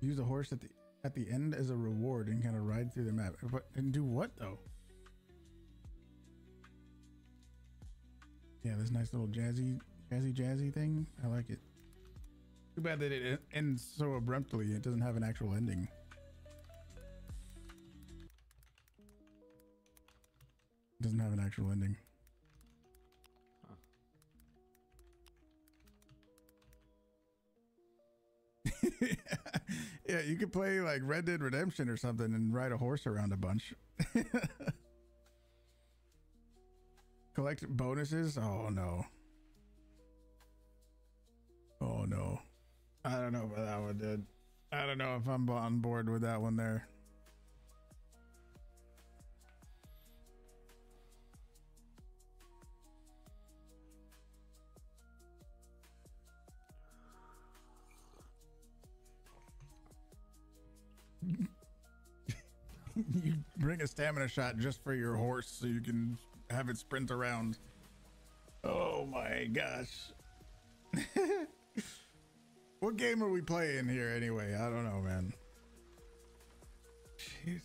Use a horse at the end as a reward and kind of ride through the map. But and do what though? Yeah, this nice little jazzy thing. I like it. Too bad that it ends so abruptly. It doesn't have an actual ending. It doesn't have an actual ending. Huh. Yeah, you could play like Red Dead Redemption or something and ride a horse around a bunch. Collect bonuses? Oh no. Oh no. I don't know about that one, dude. I don't know if I'm on board with that one there. You bring a stamina shot just for your horse so you can have it sprint around. Oh my gosh. What game are we playing here anyway? I don't know, man. Jeez.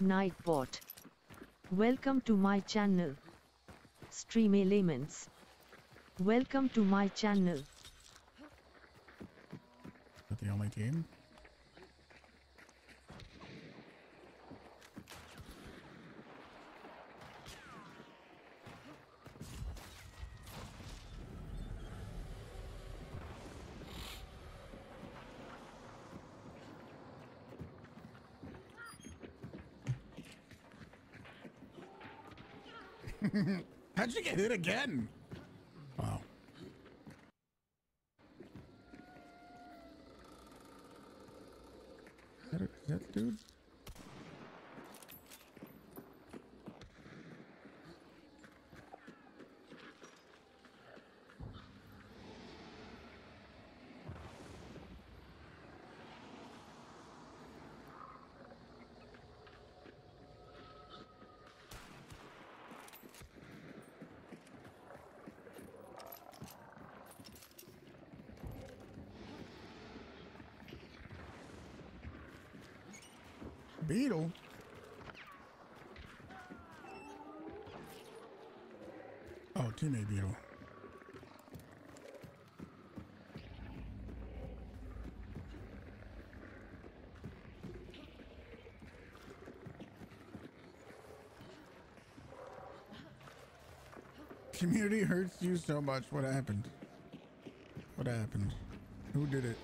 Nightbot. Welcome to my channel. Stream Elements. Welcome to my channel. Is that the only team? How'd you get hit again? Wow. Is that the dude? Beetle? Oh, teammate Beetle. Community hurts you so much. What happened? What happened? Who did it?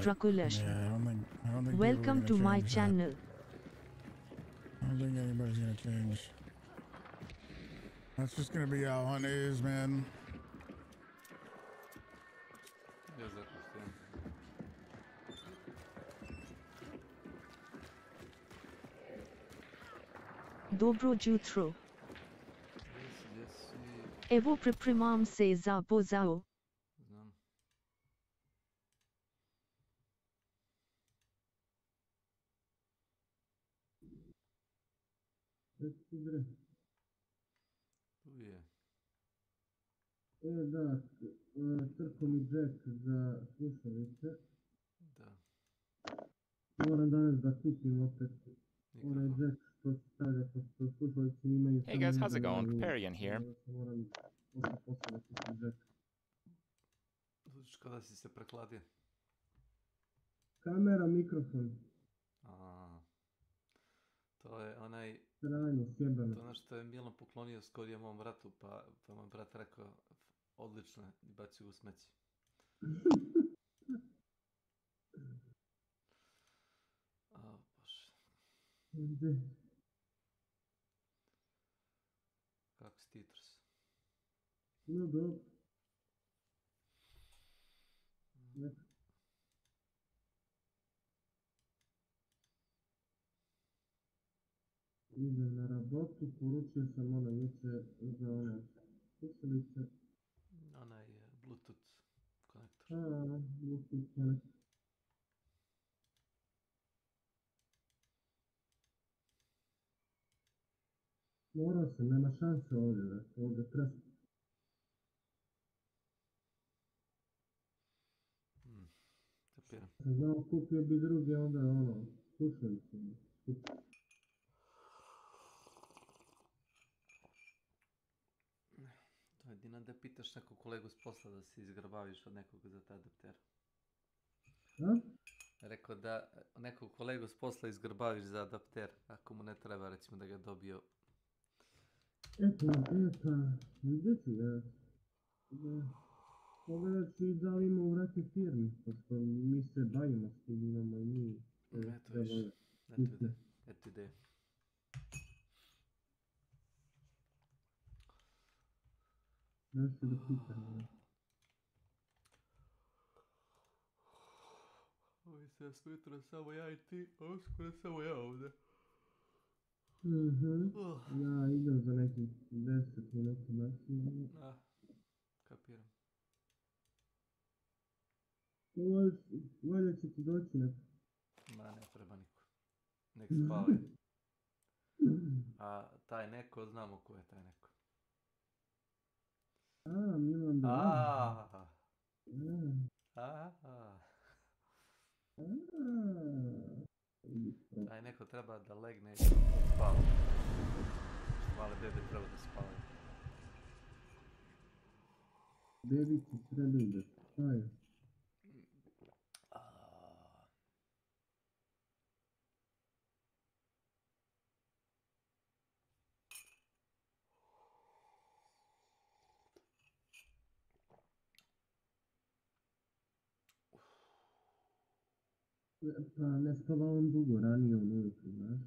Draculash. Yeah, I don't think Welcome to my that. channel. I don't think anybody's gonna change. That's just gonna be how Hunt is, man. Я запустил. Dobro jutro. Если... Evo priprimam se za pozao. Знам. Tu je. Da, crko mi džek za slušalice. Da. Moram danas da kupim opet onaj Mikrofon. jack što se stavlja, pošto slušalice imaju Hey samo guys, how's it jedan going? uvijek. Parian here. Onda se moram postaviti sam jack. Zvučiš kao da si se prehladio. Kamera, mikrofon, A, to je onaj, sranje, sjebano. to je ono što je Milan poklonio skorije mom bratu, pa moj brat rekao, odlično, i bacio u smeće. A, bože, Gdje? kako si ti trs? No dobro. Nek- Idem na rabotu, poručio sam ono jučer za ono slušalice. Onaj Bluetooth konektor. Bluetooth konektor. Morao sam, nema šanse ovdje, da ovdje trest. Kapiram. Sam znao, kupio bi druge, onda ono, slušalice. To je jedino da pitaš nekog kolegu s posla da se izgrbaviš od nekog za taj adapter. A? Rekao da nekog kolegu s posla izgrbaviš za adapter, ako mu ne treba, recimo da ga dobio. Gdje ću ja? Pogledat ću i da li ima u vrati firmi, pošto mi se bavimo s tim, imamo i mi. Eto viš, eto ide. Da se da pitam. Ovi se sutra samo ja i ti, a uskoro samo ja ovdje. Ja idem za nekih 10 minuta maksimum. Kapiram. Valjda će ti doći neko. Ma, ne treba niko. Nek spavaju. A taj neko, znamo ko je taj neko. Milan da. Taj neko treba da legne i spava. Male bebe treba da spavaju. Bebići trebaju da spavaju. Pa ne spava on dugo, ranije on ujutru, znaš.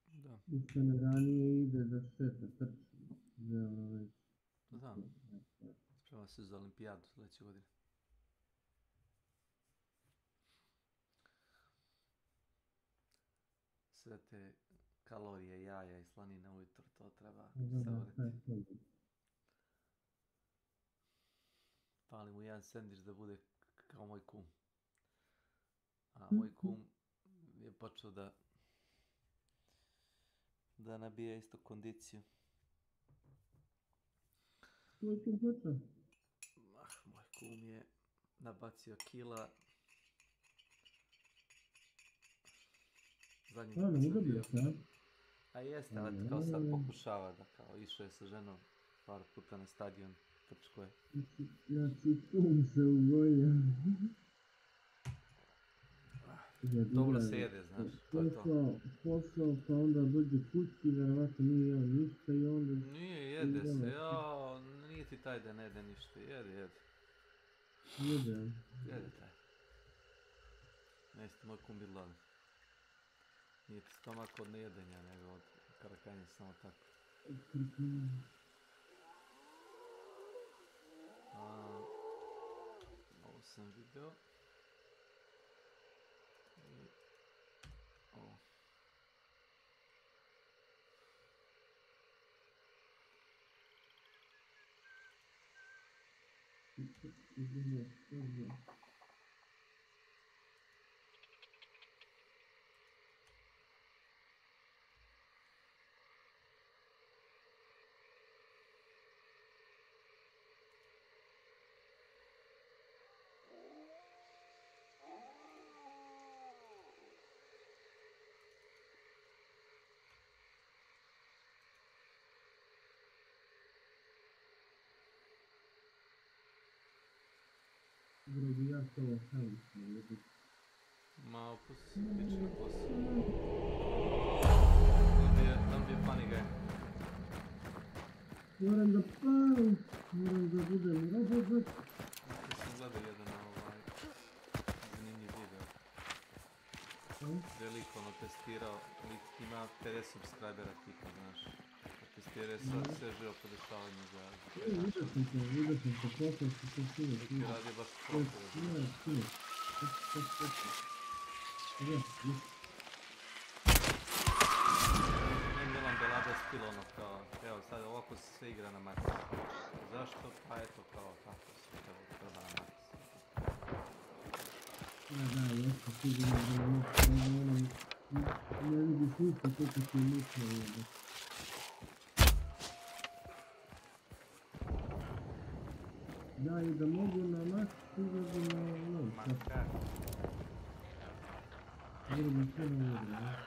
Da. Ustane ranije ide da šeta, trči. Već. Znam. Sprema se za olimpijadu sljedeće godine. Sve te kalorije, jaja i slanine ujutro, to treba savrati. Pali mu jedan sendvič da bude kao moj kum. A moj kum je počeo da nabija isto kondiciju. Moj kum počeo? Moj kum je nabacio kila. Zadnji put sam bio. A jeste, ali kao sad pokušava da kao išao je sa ženom par puta na stadion, trčko je. Znači, kum se ugojio. Dobro se jede, znaš, to je to. Posao, pa onda dođe kući, vjerovatno nije jeo ništa i onda... Nije, jede se, jao, nije ti taj da ne jede ništa, jede. Jede taj. Neste moj kum bit gladan. Nije ti stomak od nejedenja, nego od karakanja, samo tako. Ovo sam video. I ovo. Drugi ja to sam sam. Ma opusti si piče na posao. Don't be a funny guy. Moram da palim, moram da budem robot. Ja sam gledao jedan zanimljiv video. Gdje je lik ono testirao, lik ima 50 subscribera tipa, znaš. Testirao je sve živo podešavanje za Vidio sam te, poslao si to čuje. Ti radio baš protiv. Ne Milan Belada stil ono kao, evo sad ovako se sve igra na Max. Zašto? Pa eto kao tako se treba na Max. Da, jeste sigurno da ne vidiš ništa to kad ti je mislio. Da, i da mogu na Max sigurno na Makar. Moram sve na ovdje, da?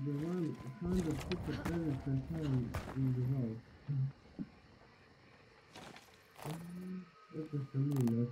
The one found a super present and found in the house. That was familiar.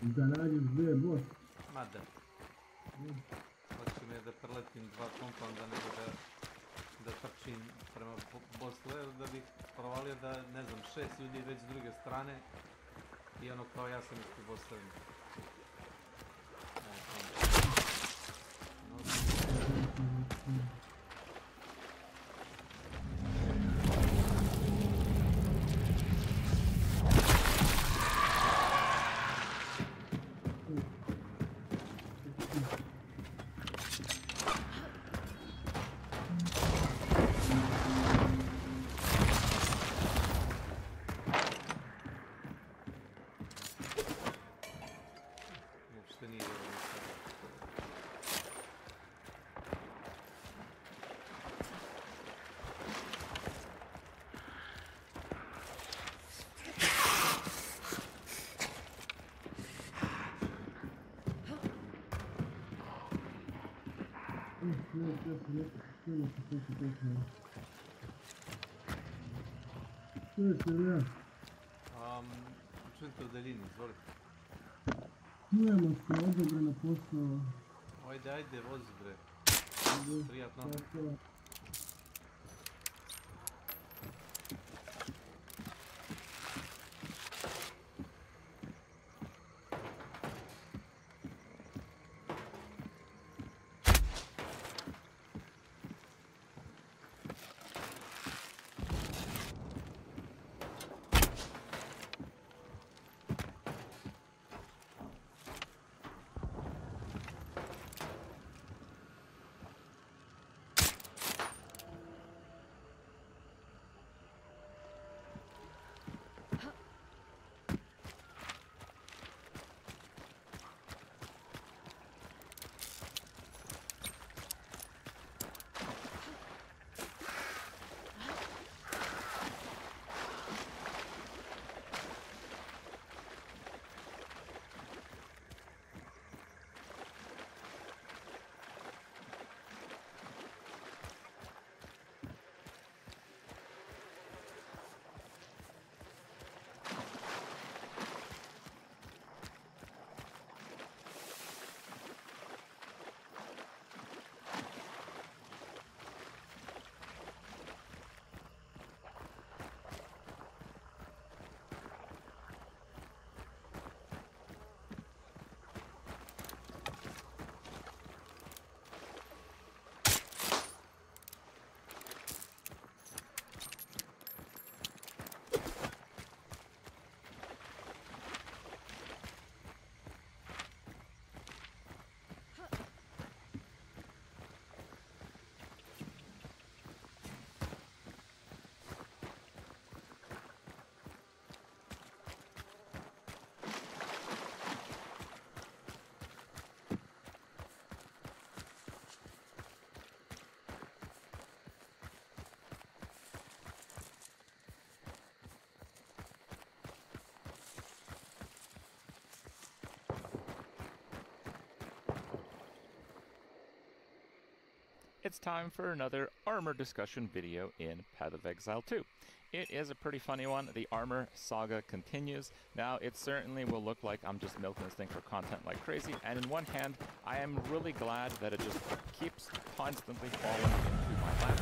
Da nađeš gdje je boss. Ma da. Hoće mi je da preletim dva kompanda nego da trčim prema boss layeru da bih provalio da, ne znam, 6 ljudi već s druge strane i ono kao ja sam isti boss layeru. Čujem te u daljini, izvolite. Čujemo se, odobre na posao. Ajde, vozi bre. Prijatno. Tako. It's time for another armor discussion video in Path of Exile 2. It is a pretty funny one. The armor saga continues. Now, it certainly will look like I'm just milking this thing for content like crazy, and in one hand, I am really glad that it just keeps constantly falling into my lap.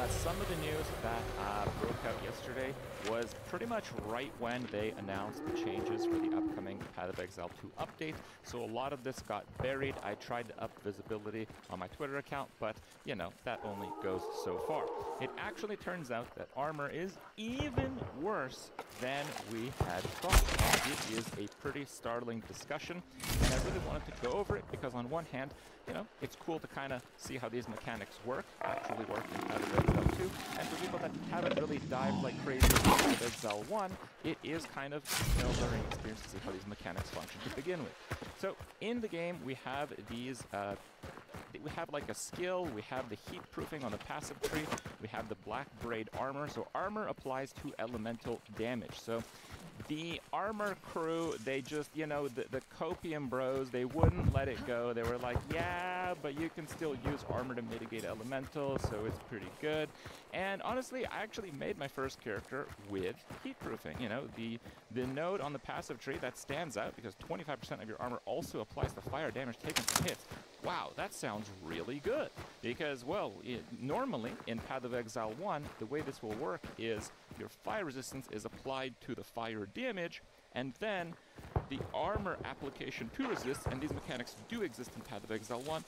Some of the news that broke out yesterday was pretty much right when they announced the changes for the upcoming Path of Exile 2 update, so a lot of this got buried. I tried to up visibility on my Twitter account, but, you know, that only goes so far. It actually turns out that armor is even worse than we had thought. It is a pretty startling discussion, and I really wanted to go over it because on one hand, you know, it's cool to kind of see how these mechanics actually work in Path of Exile 2, and for people that haven't really dived like crazy into Path of Exile 1, it is kind of, you know, learning experience to see how these mechanics function to begin with. So, in the game, we have these, we have like a skill, we have the heat proofing on the passive tree, we have the black braid armor, so armor applies to elemental damage. So the armor crew, they just, you know, the copium bros, they wouldn't let it go. They were like, yeah, but you can still use armor to mitigate elemental, so it's pretty good. And honestly, I actually made my first character with heat proofing. You know, the node on the passive tree that stands out because 25% of your armor also applies to fire damage taken from hits. Wow, that sounds really good. Because, well, normally in Path of Exile 1, the way this will work is your fire resistance is applied to the fire damage, and then the armor application to resist, and these mechanics do exist in Path of Exile 1,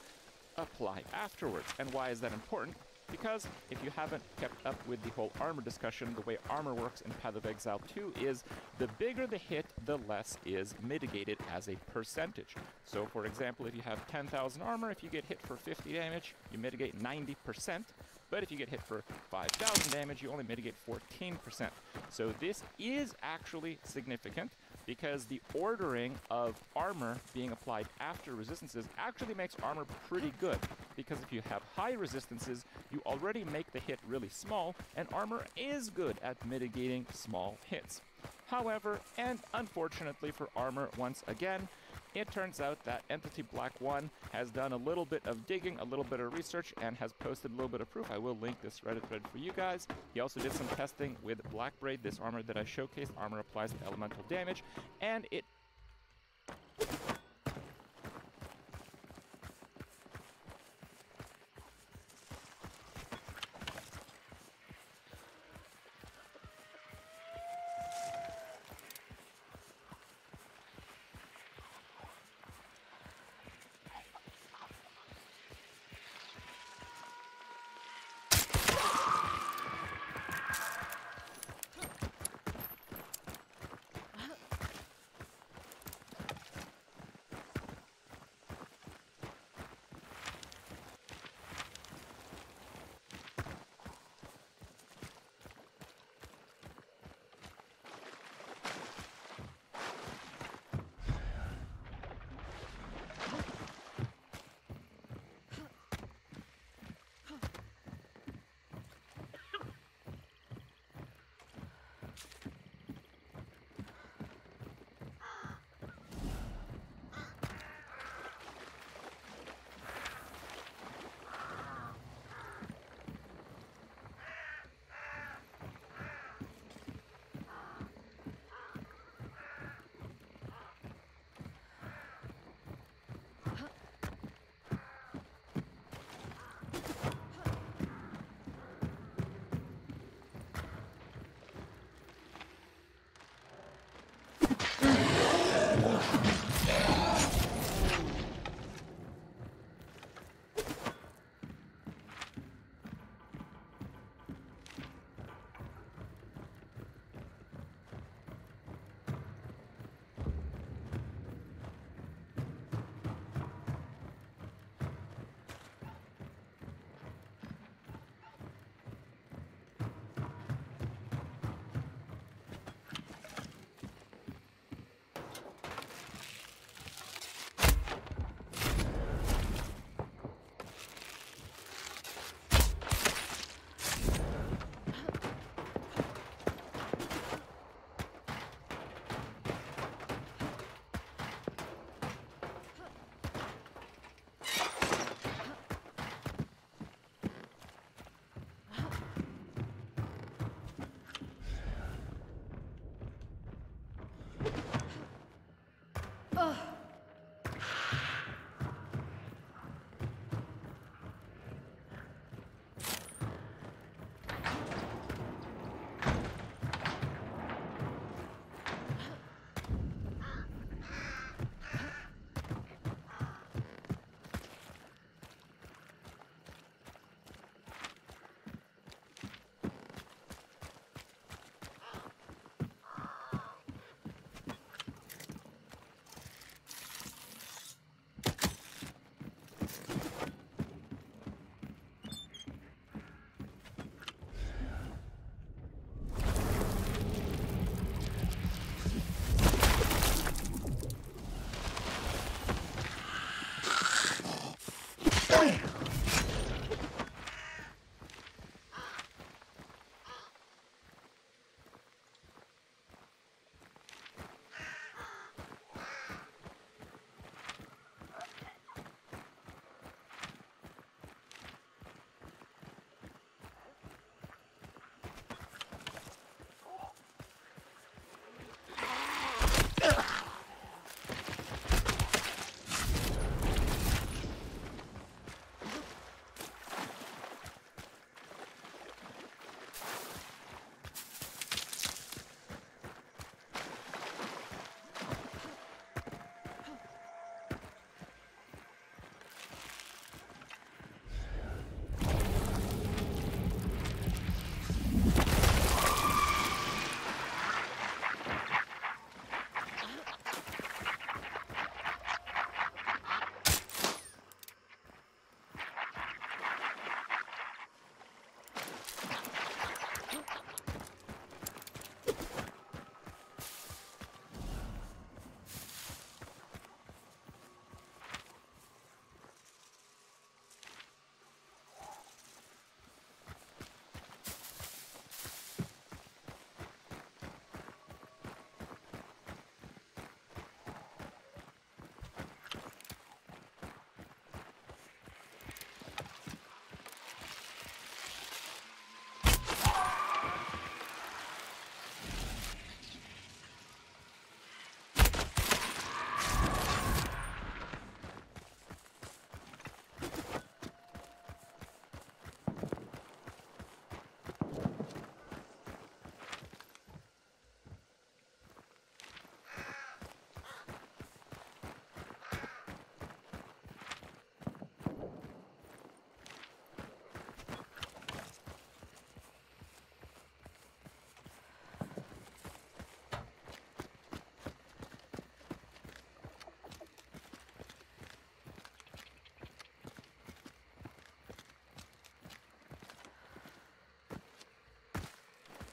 apply afterwards. And why is that important? Because if you haven't kept up with the whole armor discussion, the way armor works in Path of Exile 2 is the bigger the hit, the less is mitigated as a percentage. So for example, if you have 10,000 armor, if you get hit for 50 damage, you mitigate 90%. But if you get hit for 5,000 damage, you only mitigate 14%. So this is actually significant because the ordering of armor being applied after resistances actually makes armor pretty good. Because if you have high resistances, you already make the hit really small, and armor is good at mitigating small hits. However, and unfortunately for armor once again, It turns out that Entity Black 1 has done a little bit of digging, a little bit of research, and has posted a little bit of proof. I will link this Reddit thread for you guys. He also did some testing with Blackbraid, this armor that I showcased. Armor applies to elemental damage, and it...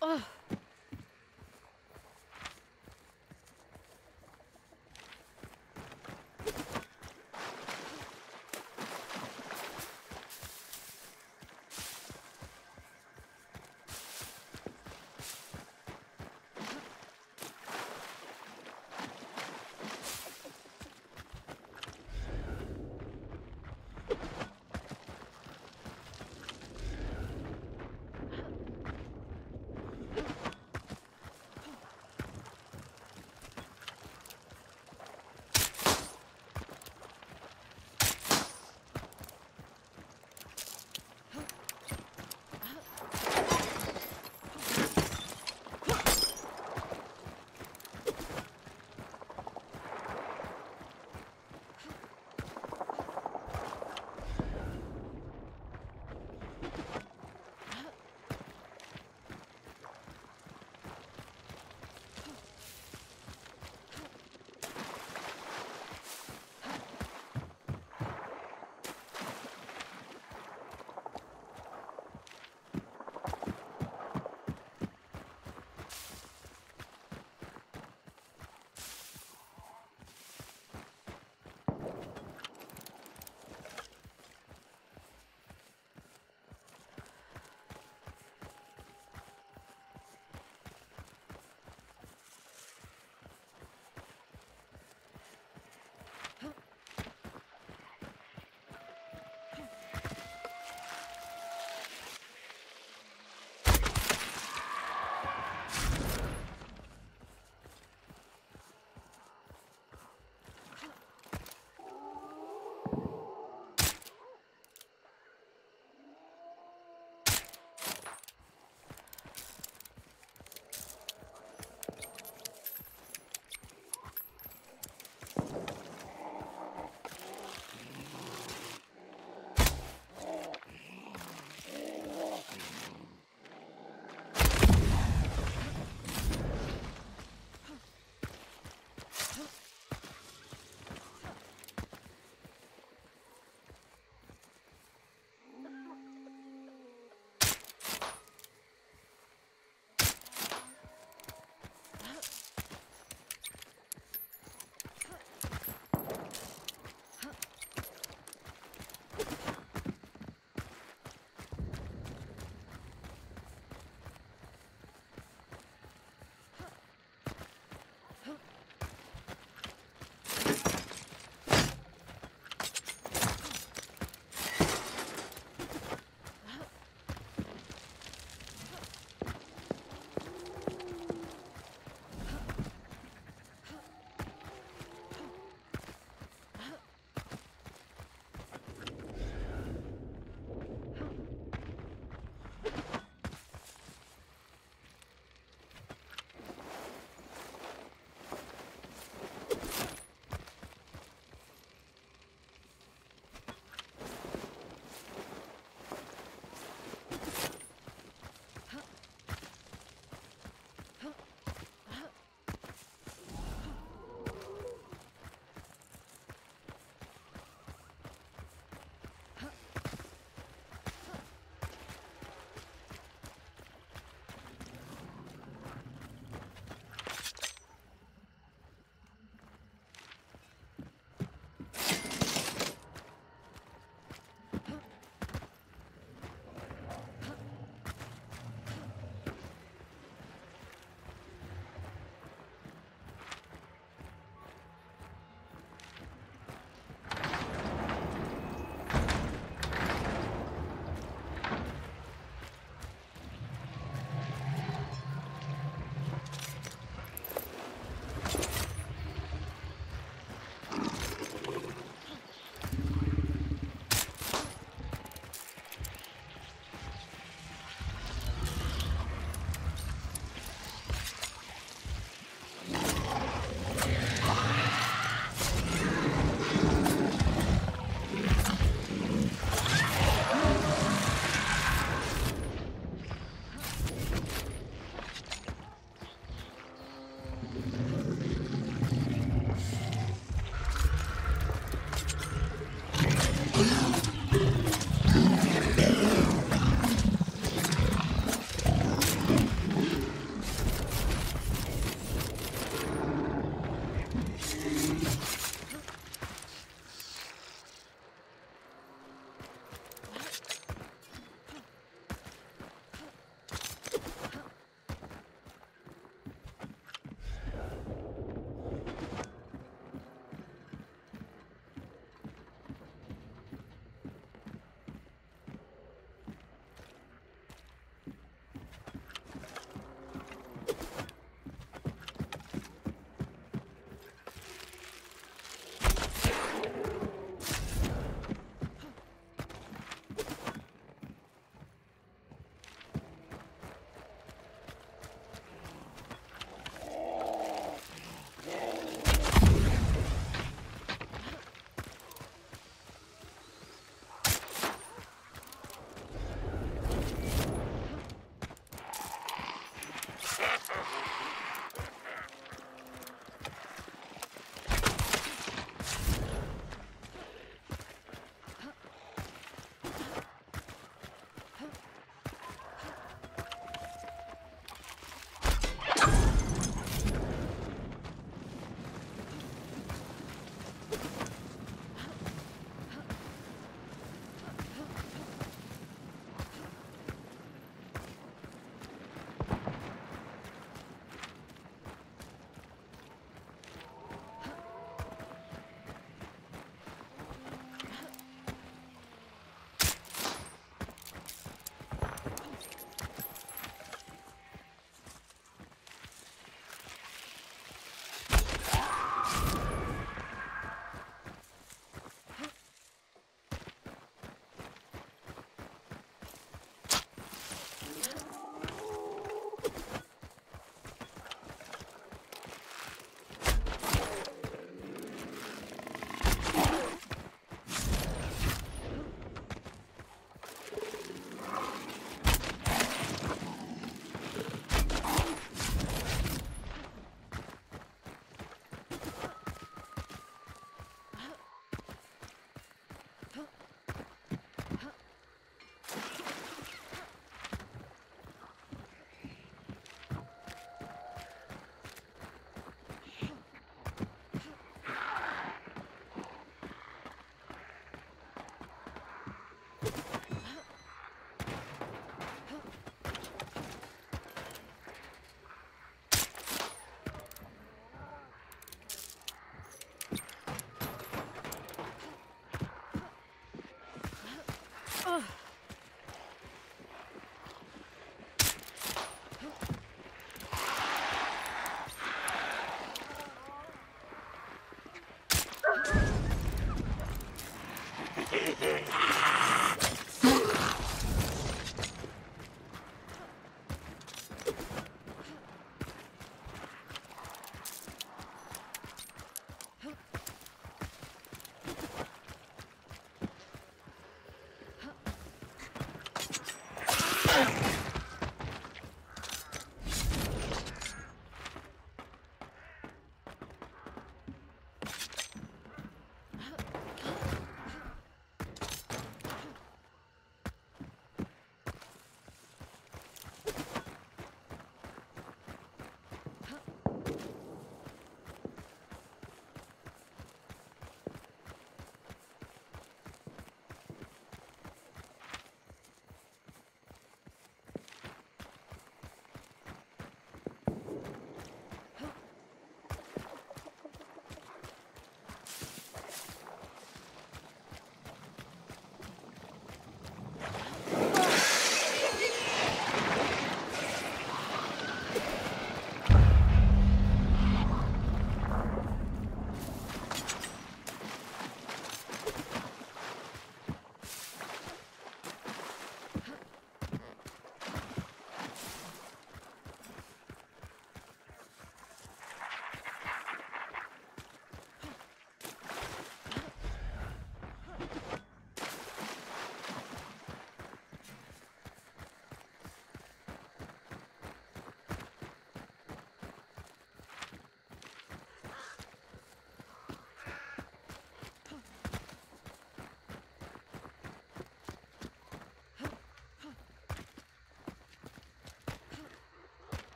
Ugh.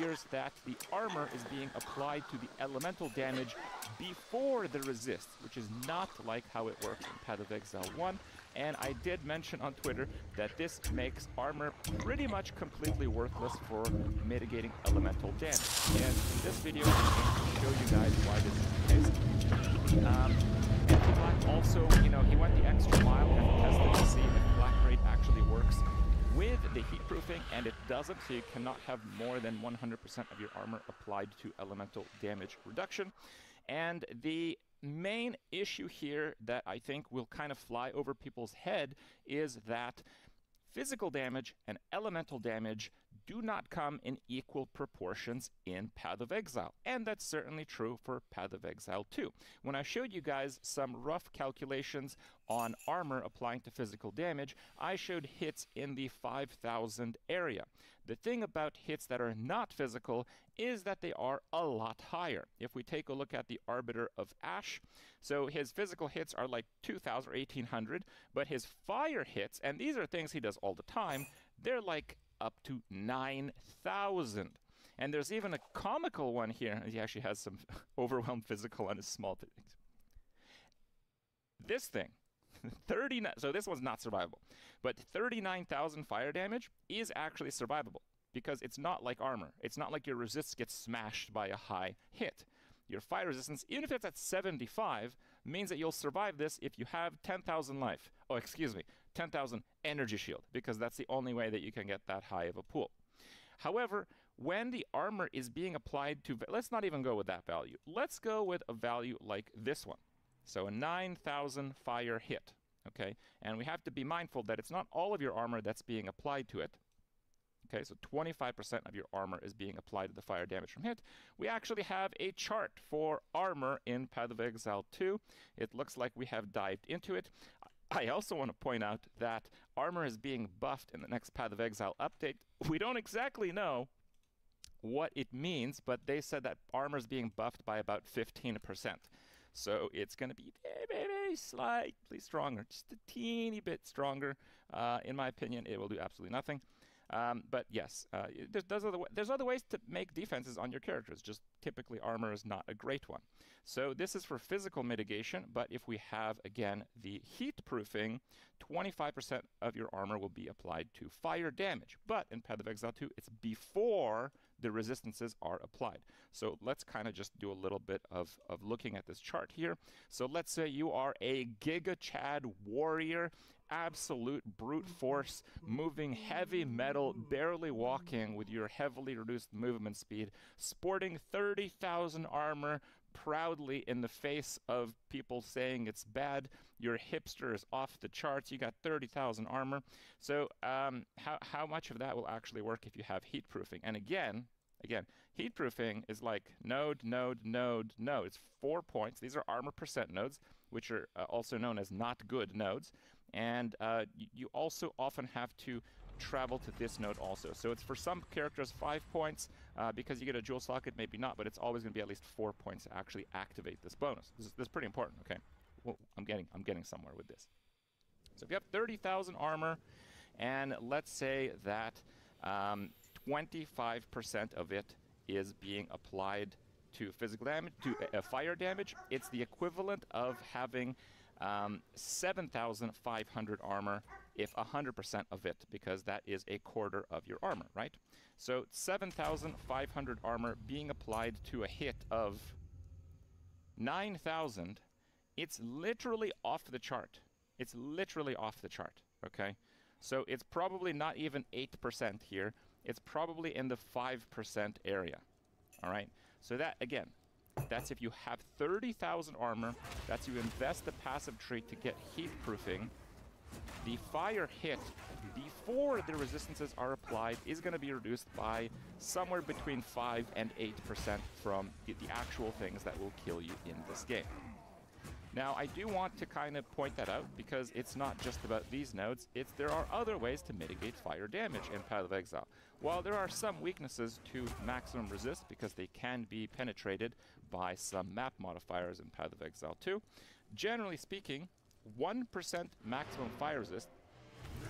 appears that the armor is being applied to the elemental damage before the resist, which is not like how it works in Path of Exile 1. And I did mention on Twitter that this makes armor pretty much completely worthless for mitigating elemental damage. And in this video, I'm going to show you guys why this is the case. Anti-Black also, you know, he went the extra mile and tested to see if Black Raid actually works with the heat proofing, and it doesn't, so you cannot have more than 100% of your armor applied to elemental damage reduction. And the main issue here that I think will kind of fly over people's head is that physical damage and elemental damage do not come in equal proportions in Path of Exile, and that's certainly true for Path of Exile 2. When I showed you guys some rough calculations on armor applying to physical damage, I showed hits in the 5,000 area. The thing about hits that are not physical is that they are a lot higher. If we take a look at the Arbiter of Ash, so his physical hits are like 2,000 or 1,800, but his fire hits, and these are things he does all the time, they're like up to 9,000. And there's even a comical one here. He actually has some overwhelmed physical on his small things. This thing, 39, so this one's not survivable, but 39,000 fire damage is actually survivable because it's not like armor. It's not like your resist gets smashed by a high hit. Your fire resistance, even if it's at 75, means that you'll survive this if you have 10,000 life. Oh, excuse me, 10,000 energy shield, because that's the only way that you can get that high of a pool. However, when the armor is being applied to, let's not even go with that value. Let's go with a value like this one. So a 9,000 fire hit, okay? And we have to be mindful that it's not all of your armor that's being applied to it. Okay, so 25% of your armor is being applied to the fire damage from hit. We actually have a chart for armor in Path of Exile 2. It looks like we have dived into it. I also want to point out that armor is being buffed in the next Path of Exile update. We don't exactly know what it means, but they said that armor is being buffed by about 15%. So it's going to be very, very slightly stronger, just a teeny bit stronger. In my opinion, it will do absolutely nothing. But yes, there's other ways to make defenses on your characters. Just typically armor is not a great one. So this is for physical mitigation, but if we have, again, the heat proofing, 25% of your armor will be applied to fire damage. But in Path of Exile 2, it's before the resistances are applied. So let's kind of just do a little bit of looking at this chart here. So let's say you are a Giga Chad warrior, absolute brute force, moving heavy metal, barely walking with your heavily reduced movement speed, sporting 30,000 armor proudly in the face of people saying it's bad. Your hipster is off the charts. You got 30,000 armor. So how much of that will actually work if you have heat proofing? And again, heat proofing is like node. It's 4 points. These are armor percent nodes, which are also known as not good nodes. And you also often have to travel to this node also. So it's for some characters 5 points because you get a jewel socket, maybe not, but it's always going to be at least 4 points to actually activate this bonus. This is pretty important, okay? Well, I'm getting somewhere with this. So if you have 30,000 armor, and let's say that 25% of it is being applied to physical damage, to fire damage, it's the equivalent of having 7,500 armor if 100% of it, because that is a quarter of your armor, right? So 7,500 armor being applied to a hit of 9,000, it's literally off the chart. It's literally off the chart, okay? So it's probably not even 8% here. It's probably in the 5% area, all right? So that, again, that's if you have 30,000 armor, that's you invest the passive trait to get heat proofing. The fire hit before the resistances are applied is going to be reduced by somewhere between 5 and 8% from the actual things that will kill you in this game. Now, I do want to kind of point that out because it's not just about these nodes. There are other ways to mitigate fire damage in Path of Exile. While there are some weaknesses to maximum resist because they can be penetrated by some map modifiers in Path of Exile 2, generally speaking, 1% maximum fire resist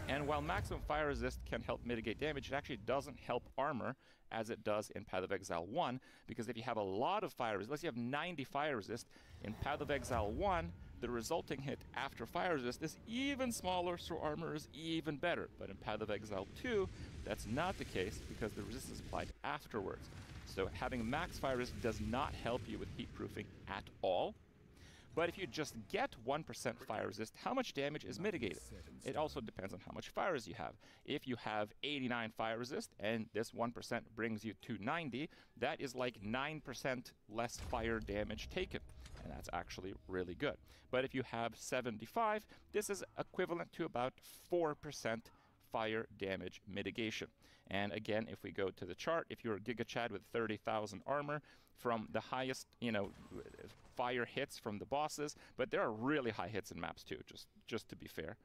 And while maximum fire resist can help mitigate damage, it actually doesn't help armor as it does in Path of Exile 1, because if you have a lot of fire resist, let's say you have 90 fire resist, in Path of Exile 1, the resulting hit after fire resist is even smaller, so armor is even better. But in Path of Exile 2, that's not the case because the resistance is applied afterwards. So having max fire resist does not help you with heat proofing at all. But if you just get 1% fire resist, how much damage is mitigated? It also depends on how much fire resist you have. If you have 89 fire resist and this 1% brings you to 90, that is like 9% less fire damage taken. And that's actually really good. But if you have 75, this is equivalent to about 4% fire damage mitigation. And again, if we go to the chart, if you're a Giga Chad with 30,000 armor, from the highest, fire hits from the bosses, but there are really high hits in maps too, just to be fair.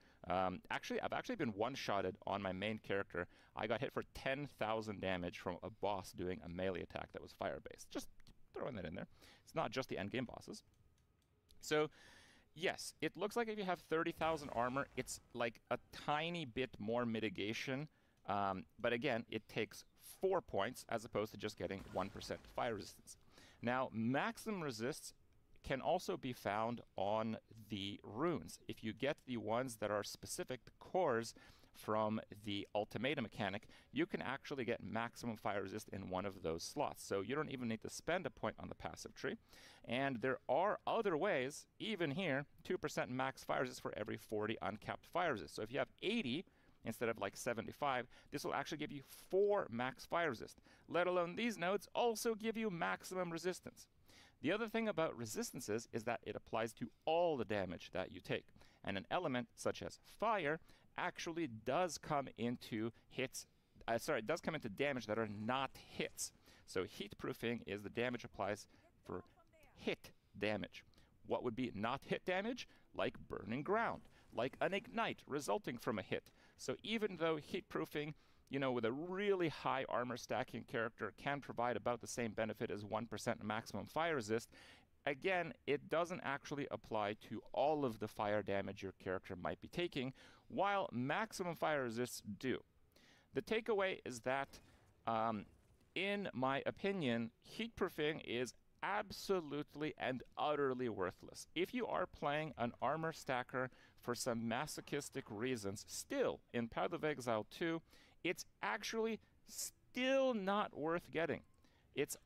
Actually, I've actually been one-shotted on my main character. I got hit for 10,000 damage from a boss doing a melee attack that was fire-based. Just throwing that in there. It's not just the endgame bosses. So, yes, it looks like if you have 30,000 armor, it's like a tiny bit more mitigation. But again, it takes 4 points as opposed to just getting 1% fire resistance. Now, maximum resists can also be found on the runes. If you get the ones that are specific, the cores from the ultimatum mechanic, you can actually get maximum fire resist in one of those slots. So you don't even need to spend a point on the passive tree. And there are other ways, even here, 2% max fire resist for every 40 uncapped fire resist. So if you have 80, instead of like 75, this will actually give you 4 max fire resist. Let alone these nodes also give you maximum resistance. The other thing about resistances is that it applies to all the damage that you take. And an element such as fire actually does come into does come into damage that are not hits. So heat proofing is the damage applies for hit damage. What would be not hit damage? Like burning ground, like an ignite resulting from a hit. So even though heat proofing, with a really high armor stacking character can provide about the same benefit as 1% maximum fire resist, again, it doesn't actually apply to all of the fire damage your character might be taking, while maximum fire resists do. The takeaway is that, in my opinion, heat proofing is absolutely and utterly worthless. If you are playing an armor stacker for some masochistic reasons, still in Path of Exile 2, it's actually still not worth getting. It's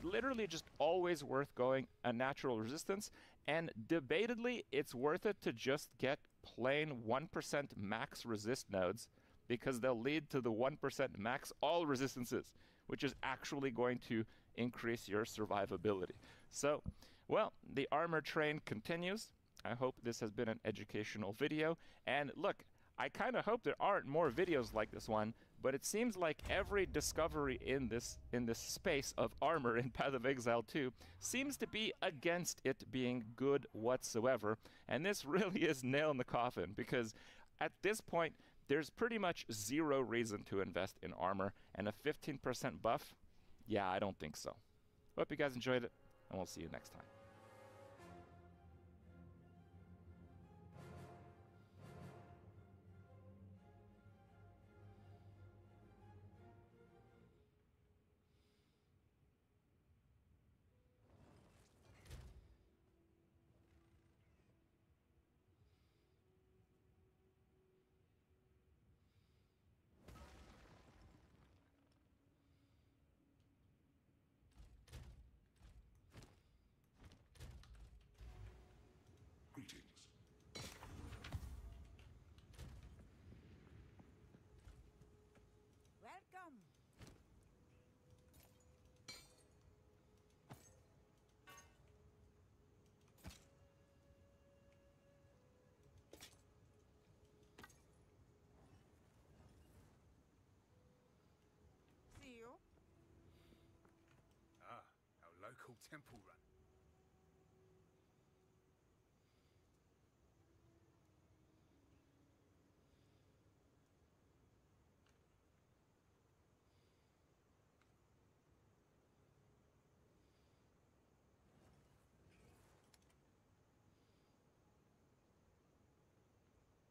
literally just always worth going a natural resistance, and debatedly it's worth it to just get plain 1% max resist nodes, because they'll lead to the 1% max all resistances, which is actually going to increase your survivability. So, well, the armor train continues. I hope this has been an educational video. And look, I kind of hope there aren't more videos like this one, but it seems like every discovery in this space of armor in Path of Exile 2 seems to be against it being good whatsoever. And this really is nail in the coffin, because at this point, there's pretty much zero reason to invest in armor, and a 15% buff? Yeah, I don't think so. Hope you guys enjoyed it, and we'll see you next time. Welcome. See you. Ah, our local temple run.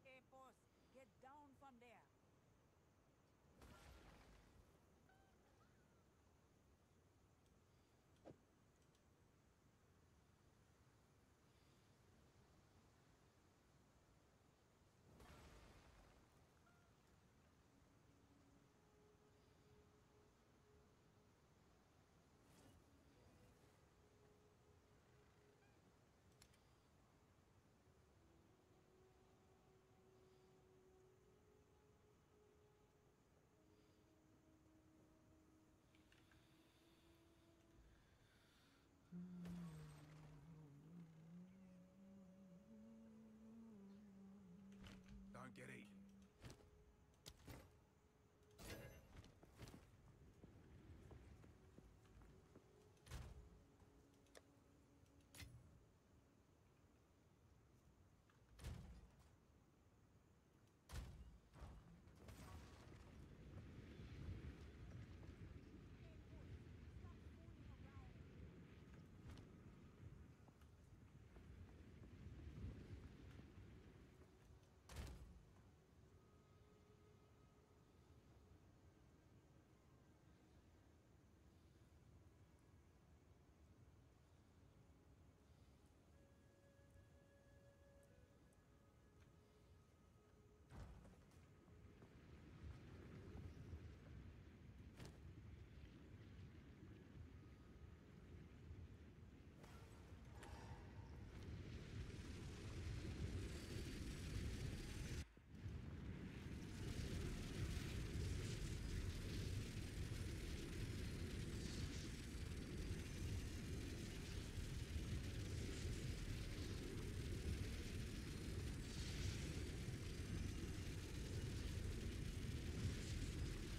Hey, boss, get down Don't get eaten.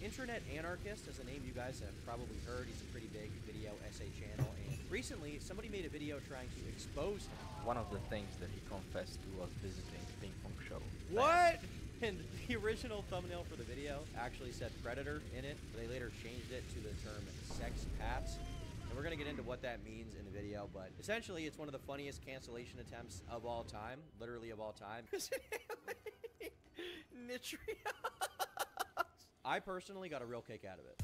Internet Anarchist is a name you guys have probably heard. He's a pretty big video essay channel, and recently somebody made a video trying to expose him. One of the things that he confessed to was visiting the ping pong show. What? And the original thumbnail for the video actually said predator in it, but they later changed it to the term sex pats. And we're going to get into what that means in the video, but essentially it's one of the funniest cancellation attempts of all time, literally of all time. Nitrios. I personally got a real kick out of it.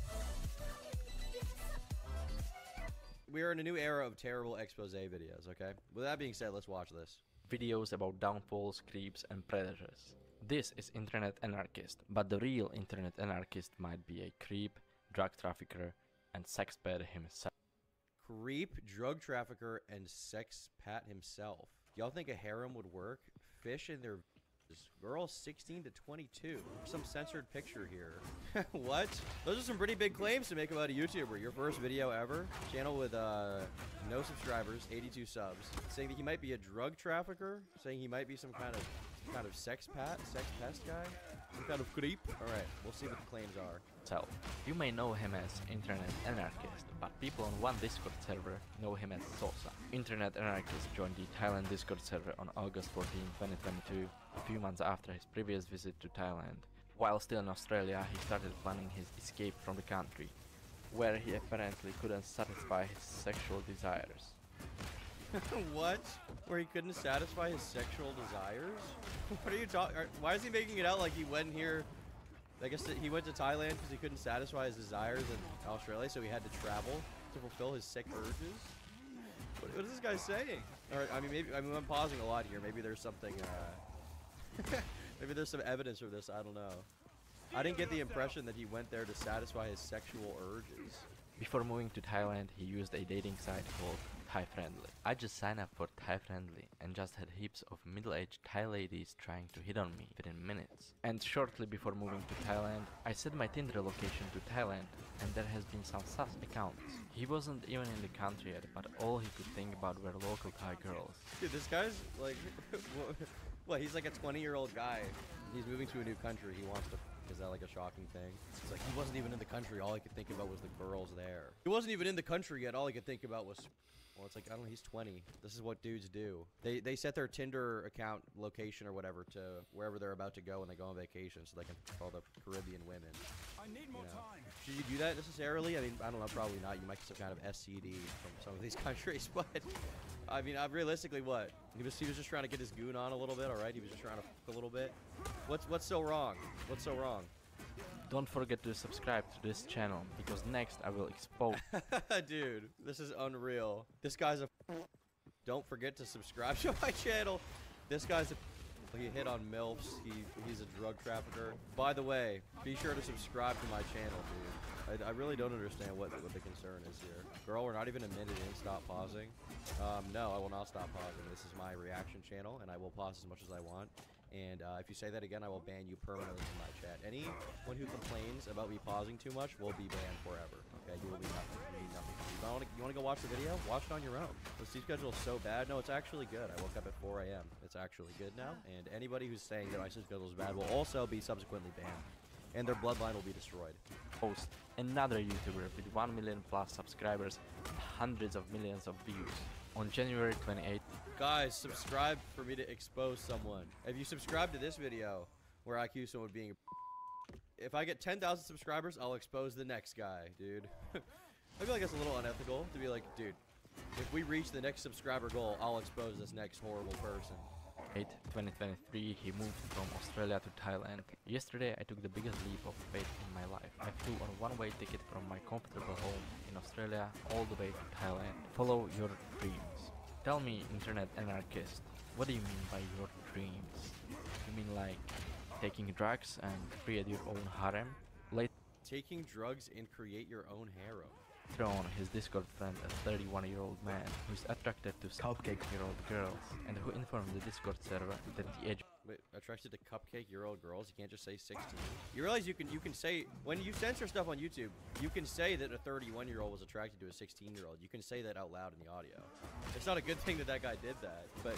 We are in a new era of terrible expose videos, okay? With that being said, let's watch this. Videos about downfalls, creeps, and predators. This is Internet Anarchist, but the real Internet Anarchist might be a creep, drug trafficker, and sex pet himself. Creep, drug trafficker, and sex pat himself. Y'all think a harem would work? Fish in their girls 16 to 22. Some censored picture here. What? Those are some pretty big claims to make about a YouTuber. Your first video ever. Channel with no subscribers, 82 subs. Saying that he might be a drug trafficker. Saying he might be some kind of sex pest guy. Some kind of creep. Alright, we'll see what the claims are. You may know him as Internet Anarchist, but people on one Discord server know him as Sosa. Internet Anarchist joined the Thailand Discord server on August 14, 2022, a few months after his previous visit to Thailand. While still in Australia, he started planning his escape from the country, where he apparently couldn't satisfy his sexual desires. What? Where he couldn't satisfy his sexual desires? What are you talking? Why is he making it out like he went here? I guess that he went to Thailand because he couldn't satisfy his desires in Australia, so he had to travel to fulfill his sick urges. What is this guy saying? Or I mean, I'm pausing a lot here. Maybe there's something. Maybe there's some evidence for this. I don't know. I didn't get the impression that he went there to satisfy his sexual urges. Before moving to Thailand, he used a dating site called Thai Friendly. I just signed up for Thai Friendly and just had heaps of middle-aged Thai ladies trying to hit on me within minutes. And shortly before moving to Thailand, I set my Tinder location to Thailand, and there has been some sus accounts. He wasn't even in the country yet, but all he could think about were local Thai girls. Dude, this guy's like, what? He's like a 20-year-old guy. He's moving to a new country. He wants to. Is that like a shocking thing? It's like he wasn't even in the country. All he could think about was the girls there. He wasn't even in the country yet. All he could think about was, well, it's like, I don't know, he's 20. This is what dudes do. They set their Tinder account location or whatever to wherever they're about to go when they go on vacation so they can call the Caribbean women. I need more time. Should you do that necessarily? I mean, I don't know, probably not. You might get some kind of SCD from some of these countries, but I mean, realistically, what? He was just trying to get his goon on a little bit, all right? He was just trying to f a little bit. What's so wrong? What's so wrong? Don't forget to subscribe to this channel, because next I will expose... Dude, this is unreal. This guy's a... Don't forget to subscribe to my channel. This guy's a... He hit on MILFs. He's a drug trafficker. By the way, be sure to subscribe to my channel, dude. I really don't understand what the concern is here. Girl, we're not even a minute in. Stop pausing. No, I will not stop pausing. This is my reaction channel, and I will pause as much as I want. And if you say that again, I will ban you permanently from my chat. Anyone who complains about me pausing too much will be banned forever. Okay, you will be nothing. You need nothing. You want to go watch the video? Watch it on your own. The sleep schedule is so bad. No, it's actually good. I woke up at 4 a.m. It's actually good now. And anybody who's saying that my sleep schedule is bad will also be subsequently banned. And their bloodline will be destroyed. Host, another YouTuber with 1 million plus subscribers and hundreds of millions of views. On January 28th, guys, subscribe for me to expose someone. If you subscribe to this video where I accuse someone of being if I get 10,000 subscribers, I'll expose the next guy, dude. I feel like it's a little unethical to be like, dude, if we reach the next subscriber goal, I'll expose this next horrible person. 2023, he moved from Australia to Thailand. Yesterday, I took the biggest leap of faith in my life. I flew on a one-way ticket from my comfortable home in Australia all the way to Thailand. Follow your dreams. Tell me, internet anarchist, what do you mean by your dreams? You mean like taking drugs and create your own harem? Taking drugs and create your own harem. On his Discord friend, a 31-year-old man who is attracted to cupcake-year-old girls and who informed the Discord server that the age. Wait, attracted to cupcake-year-old girls? You can't just say 16. You realize you can say when you censor stuff on YouTube, you can say that a 31-year-old was attracted to a 16-year-old. You can say that out loud in the audio. It's not a good thing that that guy did that, but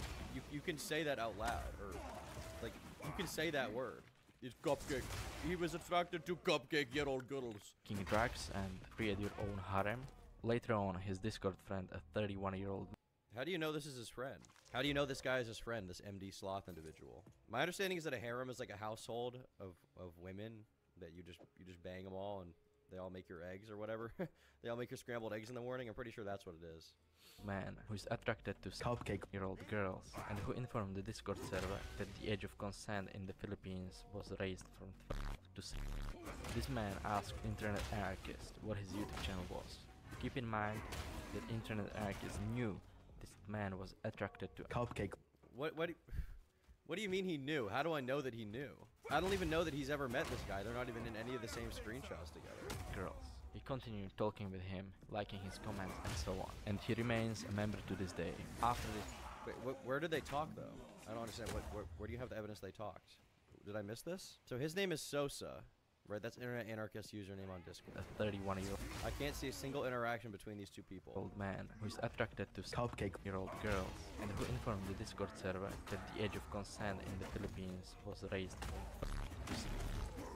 you can say that out loud, or like you can say that word. It's cupcake. He was attracted to cupcake-year-old girls. Taking drugs and create your own harem. Later on, his Discord friend, a 31-year-old. How do you know this is his friend? How do you know this guy is his friend, this MD Sloth individual? My understanding is that a harem is like a household of women that you just bang them all and they all make your eggs or whatever. They all make your scrambled eggs in the morning. I'm pretty sure that's what it is. Man who is attracted to cupcake-year-old girls and who informed the Discord server that the age of consent in the Philippines was raised from 12 to 6. This man asked Internet Anarchist what his YouTube channel was. Keep in mind that Internet Anarchist knew this man was attracted to cupcake. What do you mean he knew? How do I know that he knew? I don't even know that he's ever met this guy. They're not even in any of the same screenshots together. Girls. He continued talking with him, liking his comments and so on, and he remains a member to this day. After this... Wait, where did they talk though? I don't understand. Where do you have the evidence they talked? Did I miss this? So his name is Sosa, right? That's Internet Anarchist username on Discord. A 31-year-old... I can't see a single interaction between these two people. Old man who is attracted to cupcake-year-old girls and who informed the Discord server that the age of consent in the Philippines was raised from 12 to 6.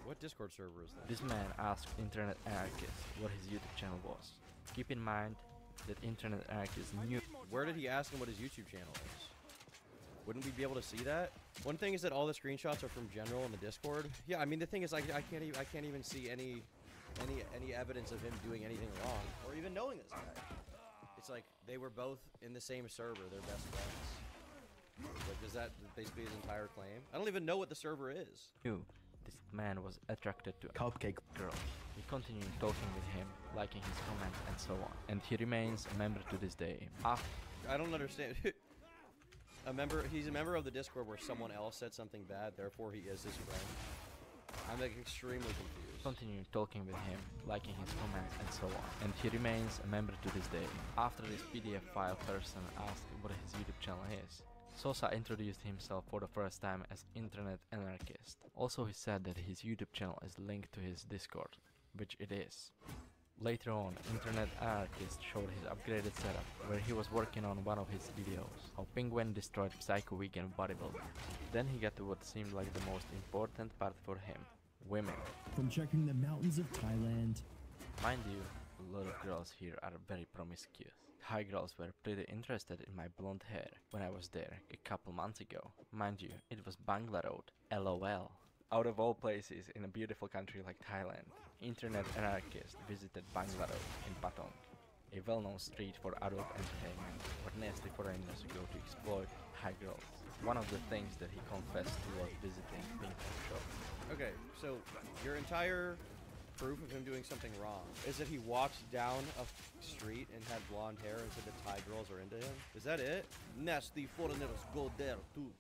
What Discord server is that? This man asked Internet Anarchist what his YouTube channel was. Keep in mind that Internet Anarchist knew. Where did he ask him what his YouTube channel is? Wouldn't we be able to see that? One thing is that all the screenshots are from General in the Discord. Yeah, I mean the thing is I can't even see any evidence of him doing anything wrong or even knowing this guy. It's like they were both in the same server. They're best friends. Like, is that basically his entire claim? I don't even know what the server is. This man was attracted to cupcake girls. He continued talking with him, liking his comments and so on, and he remains a member to this day. I don't understand. He's a member of the Discord where someone else said something bad, therefore he is his friend. I'm like extremely confused. Continued talking with him, liking his comments and so on, and he remains a member to this day. After this PDF file person asked what his YouTube channel is, Sosa introduced himself for the first time as Internet Anarchist. Also he said that his YouTube channel is linked to his Discord, which it is. Later on, Internet Anarchist showed his upgraded setup, where he was working on one of his videos, how Penguin destroyed Psycho Vegan Bodybuilder. Then he got to what seemed like the most important part for him, women. From checking the mountains of Thailand. Mind you, a lot of girls here are very promiscuous. Thai girls were pretty interested in my blonde hair when I was there a couple months ago. Mind you, it was Bangla Road. LOL. Out of all places in a beautiful country like Thailand, Internet Anarchist visited Bangla Road in Patong, a well-known street for adult entertainment where nasty foreigners go to exploit Thai girls. One of the things that he confessed to was visiting being show. Okay, so your entire proof of him doing something wrong is that he walked down a street and had blonde hair and said that Thai girls are into him? Is that it? Nasty foreigners go there too.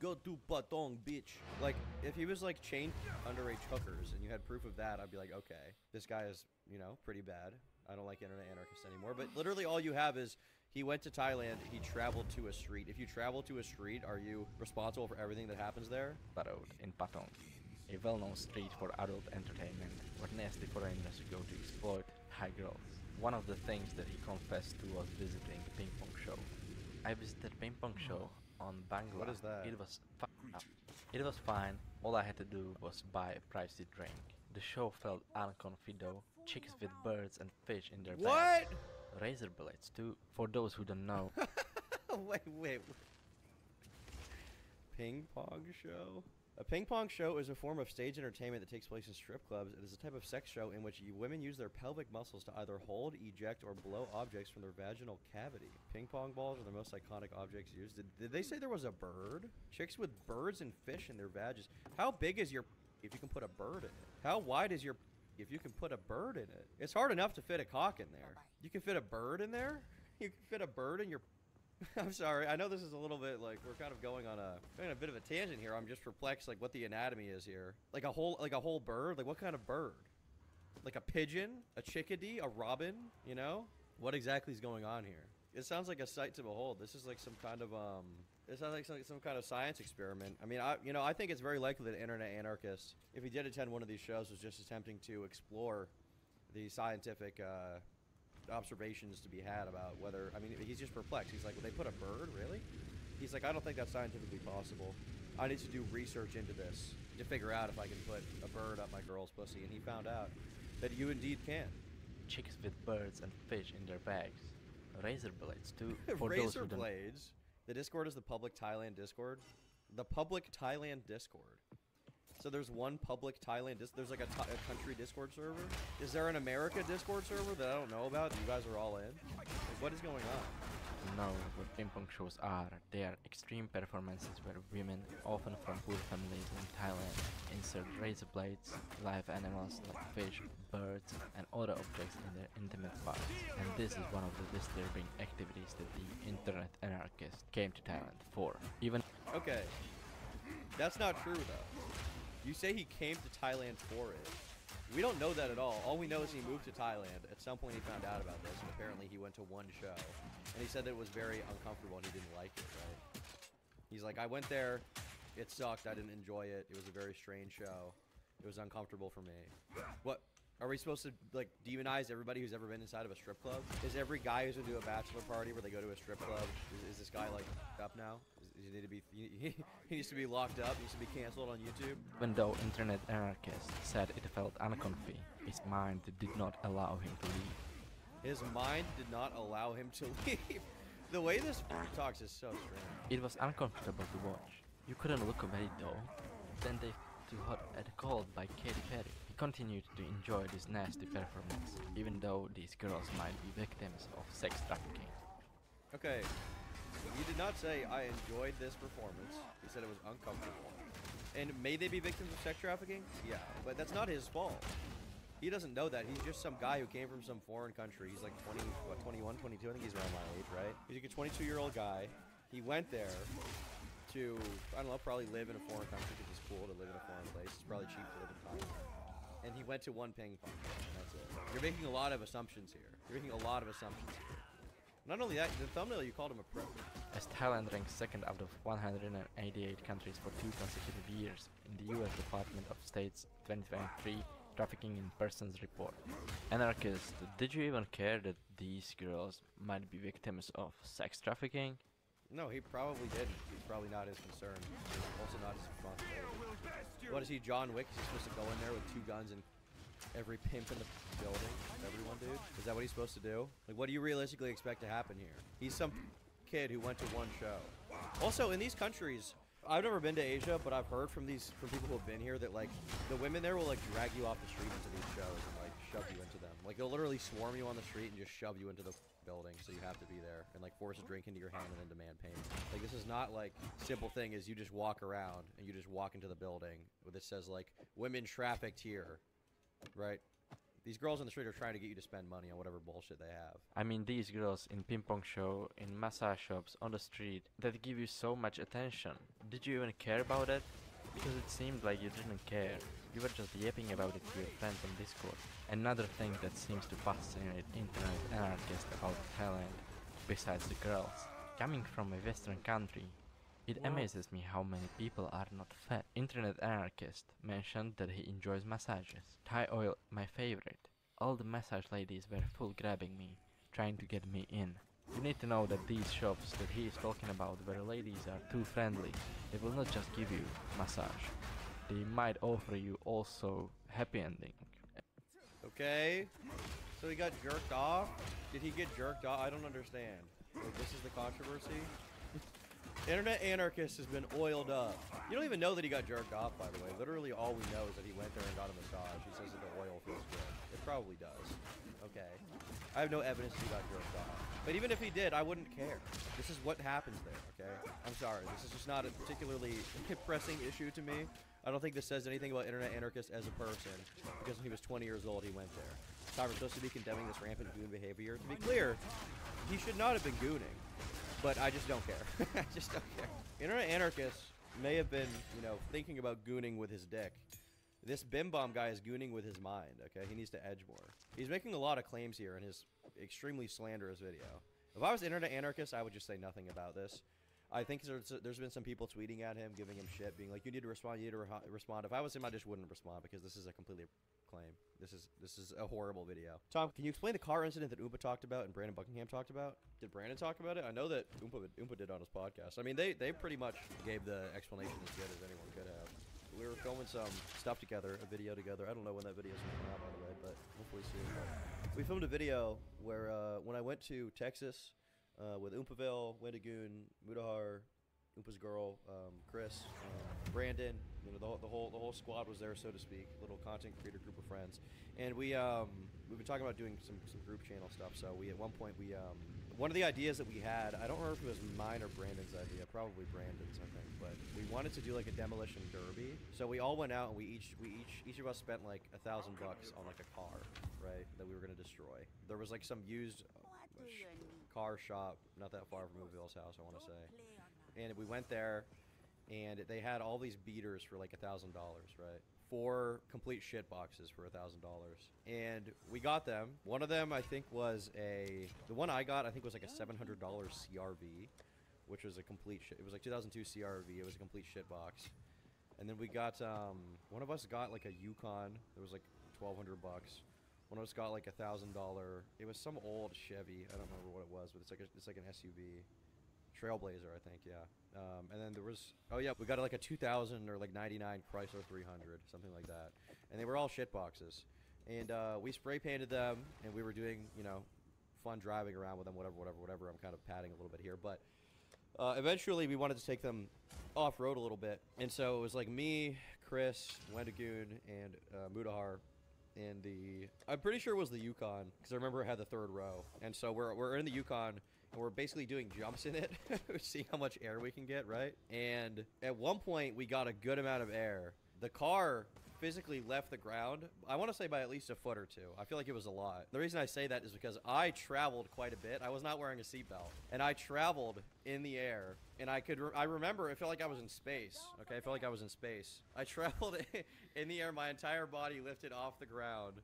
Go to Patong, bitch. Like, if he was like chained underage hookers and you had proof of that, I'd be like, okay, this guy is, you know, pretty bad. I don't like Internet Anarchist anymore. But literally all you have is he went to Thailand, he traveled to a street. If you travel to a street, are you responsible for everything that happens there? Road in Patong, a well-known street for adult entertainment where nasty foreigners go to exploit Thai girls. One of the things that he confessed to was visiting the ping pong show. I visited ping pong show on Bangla. What is that? It was It was fine. All I had to do was buy a pricey drink. The show felt uncomfy though. Chicks with birds and fish in their bags. What? Razor blades too. For those who don't know. Wait. Ping pong show? A ping pong show is a form of stage entertainment that takes place in strip clubs. It is a type of sex show in which women use their pelvic muscles to either hold, eject, or blow objects from their vaginal cavity. Ping pong balls are the most iconic objects used. Did they say there was a bird? Chicks with birds and fish in their vages. How big is your if you can put a bird in it? How wide is your if you can put a bird in it? It's hard enough to fit a cock in there. You can fit a bird in there? You can fit a bird in your I'm sorry, I know this is a little bit like we're kind of going on a bit of a tangent here. I'm just perplexed like what the anatomy is here. Like a whole bird? Like what kind of bird? Like a pigeon? A chickadee? A robin? You know? What exactly is going on here? It sounds like a sight to behold. This is like some kind of it sounds like some kind of science experiment. I mean, I think it's very likely that internet anarchist, if he did attend one of these shows, was just attempting to explore the scientific observations to be had about whether, I mean, he's just perplexed. He's like, well, they put a bird, really? He's like, I don't think that's scientifically possible. I need to do research into this to figure out if I can put a bird up my girl's pussy. And he found out that you indeed can. Chicks with birds and fish in their bags. Razor blades too. Razor blades? The Discord is the public Thailand Discord. The public Thailand Discord. So there's one public Thailand there's like a country Discord server? Is there an America Discord server that I don't know about that you guys are all in? Like, what is going on? No, what ping pong shows are. They are extreme performances where women, often from poor families in Thailand, insert razor blades, live animals like fish, birds, and other objects in their intimate parts. And this is one of the disturbing activities that the internet anarchist came to Thailand for. Even Okay, that's not true though. You say he came to Thailand for it. We don't know that at all. All we know is he moved to Thailand. At some point he found out about this, and apparently he went to one show. And he said that it was very uncomfortable and he didn't like it, right? He's like, I went there, it sucked, I didn't enjoy it, it was a very strange show. It was uncomfortable for me. What? Are we supposed to, like, demonize everybody who's ever been inside of a strip club? Is every guy who's into a bachelor party where they go to a strip club, is this guy, like, up now? Does he need to be, he needs to be locked up, he needs to be canceled on YouTube? even though internet anarchist said it felt uncomfy, his mind did not allow him to leave. His mind did not allow him to leave. The way this talks is so strange. It was uncomfortable to watch. You couldn't look away though. Then they too hot and cold by Katy Perry. He continued to enjoy this nasty performance, even though these girls might be victims of sex trafficking. Okay, he did not say, I enjoyed this performance. He said it was uncomfortable. And may they be victims of sex trafficking? Yeah, but that's not his fault. He doesn't know that. He's just some guy who came from some foreign country. He's like 21, 22? I think he's around my age, right? He's like a 22-year-old guy. He went there to, I don't know, probably live in a foreign country because it's cool to live in a foreign place. It's probably cheap to live in Thailand. And he went to one ping pong game, and that's it. You're making a lot of assumptions here. You're making a lot of assumptions here. Not only that, the thumbnail, you called him a pro. As Thailand ranks second out of 188 countries for 2 consecutive years in the US Department of State's 2023 Trafficking in Persons report. Anarchist, did you even care that these girls might be victims of sex trafficking? No, he probably didn't. It's probably not his concern. It's also not his responsibility. What is he, John Wick? Is he supposed to go in there with 2 guns and every pimp in the building? Everyone, dude? Is that what he's supposed to do? Like, what do you realistically expect to happen here? He's some kid who went to one show. Also, in these countries, I've never been to Asia, but I've heard from people who have been here that, like, the women there will, like, drag you off the street into these shows and, like, shove you into them. Like, they'll literally swarm you on the street and just shove you into the building, so you have to be there, and, like, force a drink into your hand and then demand payment. Like, this is not, like, simple thing is you just walk around and you just walk into the building that says, like, women trafficked here, right? These girls on the street are trying to get you to spend money on whatever bullshit they have. I mean, these girls in ping pong show, in massage shops, on the street, that give you so much attention. Did you even care about it? Because it seemed like you didn't care. You were just yapping about it to your friends on Discord. Another thing that seems to fascinate internet anarchists about Thailand, besides the girls, coming from a Western country, it amazes me how many people are not fat. Internet anarchist mentioned that he enjoys massages. Thai oil, my favorite. All the massage ladies were full grabbing me, trying to get me in. You need to know that these shops that he is talking about where ladies are too friendly, they will not just give you massage. They might offer you also happy ending. Okay, so he got jerked off? Did he get jerked off? I don't understand. Like, this is the controversy? Internet Anarchist has been oiled up. You don't even know that he got jerked off, by the way. Literally all we know is that he went there and got a massage. He says that the oil feels good. It probably does. Okay. I have no evidence he got jerked off. But even if he did, I wouldn't care. This is what happens there, okay? I'm sorry. This is just not a particularly pressing issue to me. I don't think this says anything about Internet Anarchist as a person, because when he was 20 years old, he went there. However, supposed to be condemning this rampant goon behavior. To be clear, he should not have been gooning. But I just don't care. I just don't care. Internet Anarchist may have been, you know, thinking about gooning with his dick. This Bim Bomb guy is gooning with his mind, okay? He needs to edge more. He's making a lot of claims here in his extremely slanderous video. If I was Internet Anarchist, I would just say nothing about this. I think there's been some people tweeting at him, giving him shit, being like, you need to respond, you need to respond. If I was him, I just wouldn't respond, because this is a completely claim. This is a horrible video. Tom, can you explain the car incident that Oompa talked about and Brandon Buckingham talked about? Did Brandon talk about it? I know that Oompa did on his podcast. I mean, they pretty much gave the explanation as good as anyone could have. We were filming some stuff together, a video together. I don't know when that video's gonna come out, by the way, but hopefully soon. But we filmed a video where when I went to Texas with Oompaville, Wendigoon, Mudahar, Oompa's girl, Chris, Brandon, you know, the whole squad was there, so to speak, little content creator group of friends, and we've been talking about doing some group channel stuff. So at one point one of the ideas that we had, I don't remember if it was mine or Brandon's idea, probably Brandon's, I think, but we wanted to do like a demolition derby. So we all went out and each of us spent like $1,000 on like a car, right, that we were gonna destroy. There was like some used car shop not that far from Moville's house, I want to say. And we went there, and they had all these beaters for like $1,000, right? 4 complete shit boxes for $1,000, and we got them. One of them, I think, was the one I got, I think, was like a $700 CRV, which was a complete shit. It was like 2002 CRV. It was a complete shit box. And then we got one of us got like a Yukon. It was like $1,200. One of us got like $1,000. It was some old Chevy. I don't remember what it was, but it's like an SUV. Trailblazer, I think, yeah. And then there was, oh yeah, we got like a 2000 or like 99 Chrysler 300, something like that. And they were all shit boxes. And we spray painted them, and we were doing, you know, fun driving around with them, whatever. I'm kind of padding a little bit here, but eventually we wanted to take them off-road a little bit. And so it was like me, Chris, Wendigoon, and Mudahar. And I'm pretty sure it was the Yukon, because I remember it had the 3rd row. And so we're in the Yukon, and we're basically doing jumps in it, seeing how much air we can get, right? And at one point, we got a good amount of air. The car physically left the ground, I want to say by at least a foot or 2. I feel like it was a lot. The reason I say that is because I traveled quite a bit. I was not wearing a seatbelt, and I traveled in the air, and I remember it felt like I was in space, okay? I felt like I was in space. I traveled in the air, my entire body lifted off the ground,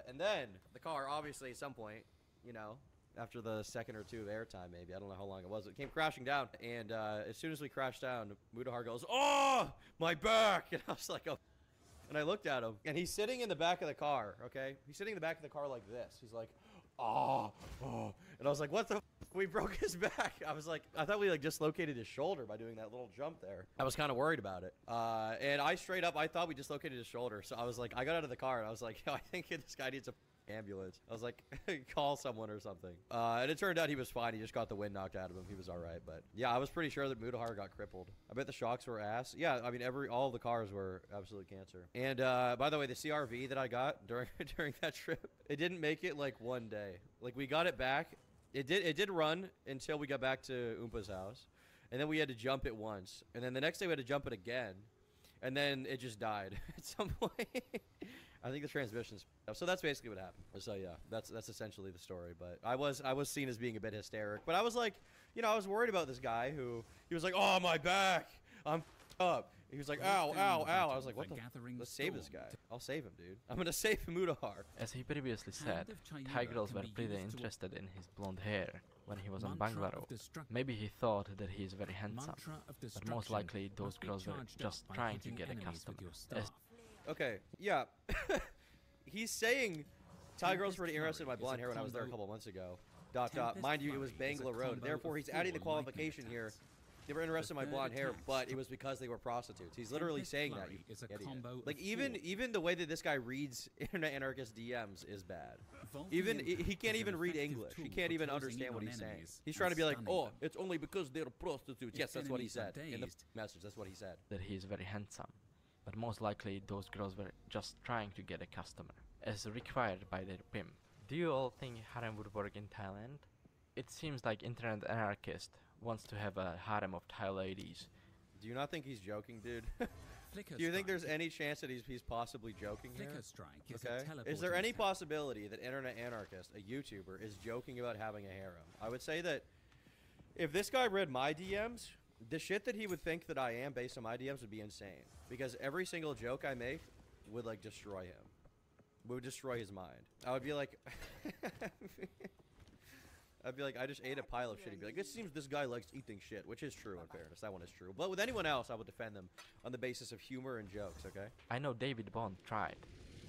and then the car, obviously, at some point, you know, after the second or 2 of airtime, maybe, I don't know how long it was, it came crashing down, and as soon as we crashed down, Mudahar goes, "Oh, my back!" And I was like, oh. And I looked at him, and he's sitting in the back of the car, okay? He's sitting in the back of the car like this. He's like, oh. And I was like, what the f? We broke his back. I was like, I thought we like dislocated his shoulder by doing that little jump there. I was kind of worried about it. And I straight up, I thought we dislocated his shoulder. So I was like, I got out of the car, and I was like, yo, I think this guy needs a ambulance. I was like, call someone or something. And it turned out he was fine. He just got the wind knocked out of him. He was all right. But yeah, I was pretty sure that Mudahar got crippled. I bet the shocks were ass. Yeah, I mean, all the cars were absolute cancer. And by the way, the CRV that I got during that trip, it didn't make it like one day. Like we got it back. It did run until we got back to Oompa's house, and then we had to jump it once, and then the next day we had to jump it again, and then it just died at some point. I think the transmission's so that's basically what happened. So yeah, that's essentially the story. But I was seen as being a bit hysteric. But I was like, you know, I was worried about this guy who he was like, oh my back, I'm up. He was like, ow, ow, ow. I was like, what the? Let's save this guy. I'll save him, dude. I'm gonna save Mudahar. As he previously said, Thai girls were pretty interested in his blonde hair when he was on Bangalore. Maybe he thought that he is very handsome, but most likely those girls were just trying to get a customer. Okay, yeah. He's saying Thai girls were interested in my blonde hair when I was there a couple months ago. ... Mind you, it was Bangla Road. Therefore, he's adding the qualification here. They were interested in my blonde hair, but it was because they were prostitutes. He's literally saying that. You idiot. Like even the way that this guy reads Internet Anarchist DMs is bad. Even he can't even read English. He can't even understand what he's saying. He's trying to be like, oh, it's only because they're prostitutes. Yes, that's what he said in the message. That's what he said. That he is very handsome, but most likely those girls were just trying to get a customer, as required by their pimp. Do you all think harem would work in Thailand? It seems like Internet Anarchist wants to have a harem of Thai ladies. Do you not think he's joking, dude? Do you think there's any chance that he's possibly joking here? Okay. Is there any possibility that Internet Anarchist, a YouTuber, is joking about having a harem? I would say that if this guy read my DMs, the shit that he would think that I am based on my DMs would be insane. Because every single joke I make would, like, destroy him. Would destroy his mind. I would be like... I'd be like, I just ate a pile of shit. He'd be like, it seems this guy likes eating shit, which is true in fairness. That one is true. But with anyone else, I would defend them on the basis of humor and jokes, okay? I know David Bond tried,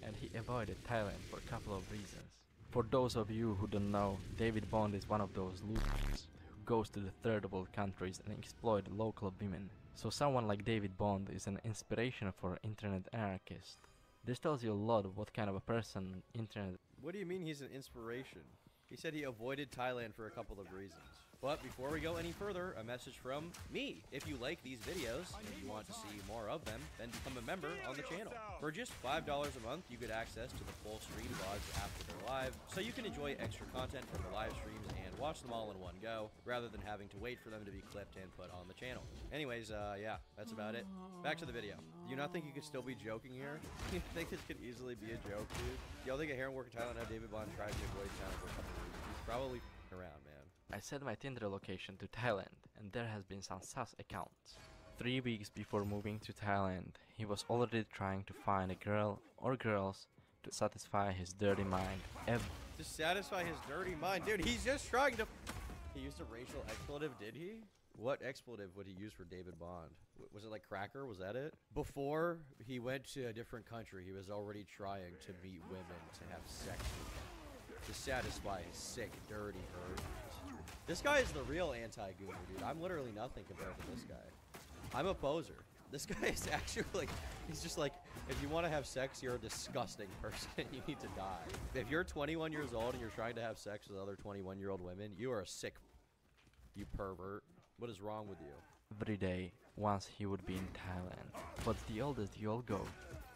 and he avoided Thailand for a couple of reasons. For those of you who don't know, David Bond is one of those losers who goes to the third world countries and exploit local women. So someone like David Bond is an inspiration for Internet Anarchist. This tells you a lot of what kind of a person Internet... What do you mean he's an inspiration? He said he avoided Thailand for a couple of reasons. But before we go any further, a message from me. If you like these videos and you want to see more of them, then become a member on the channel. For just $5 a month, you get access to the full stream vlogs after they're live, so you can enjoy extra content from the live streams and watch them all in one go, rather than having to wait for them to be clipped and put on the channel. Anyways, yeah, that's about it. Back to the video. Do you not think you could still be joking here? You think this could easily be a joke, dude? Y'all think a harem work in Thailand had David Bond tried to avoid Thailand for a couple of reasons? He's probably around, man. I set my Tinder location to Thailand, and there has been some sus accounts. 3 weeks before moving to Thailand, he was already trying to find a girl or girls to satisfy his dirty mind. To satisfy his dirty mind? Dude, he's just trying to... He used a racial expletive, did he? What expletive would he use for David Bond? Was it like cracker? Was that it? Before he went to a different country, he was already trying to meet women to have sex with them, to satisfy his sick, dirty urge. This guy is the real anti-gooner, dude. I'm literally nothing compared to this guy. I'm a poser. This guy is actually, he's just like, if you want to have sex, you're a disgusting person. You need to die. If you're 21 years old and you're trying to have sex with other 21-year-old women, you are a sick, you pervert. What is wrong with you? Every day, once he would be in Thailand. What's the oldest you'll go?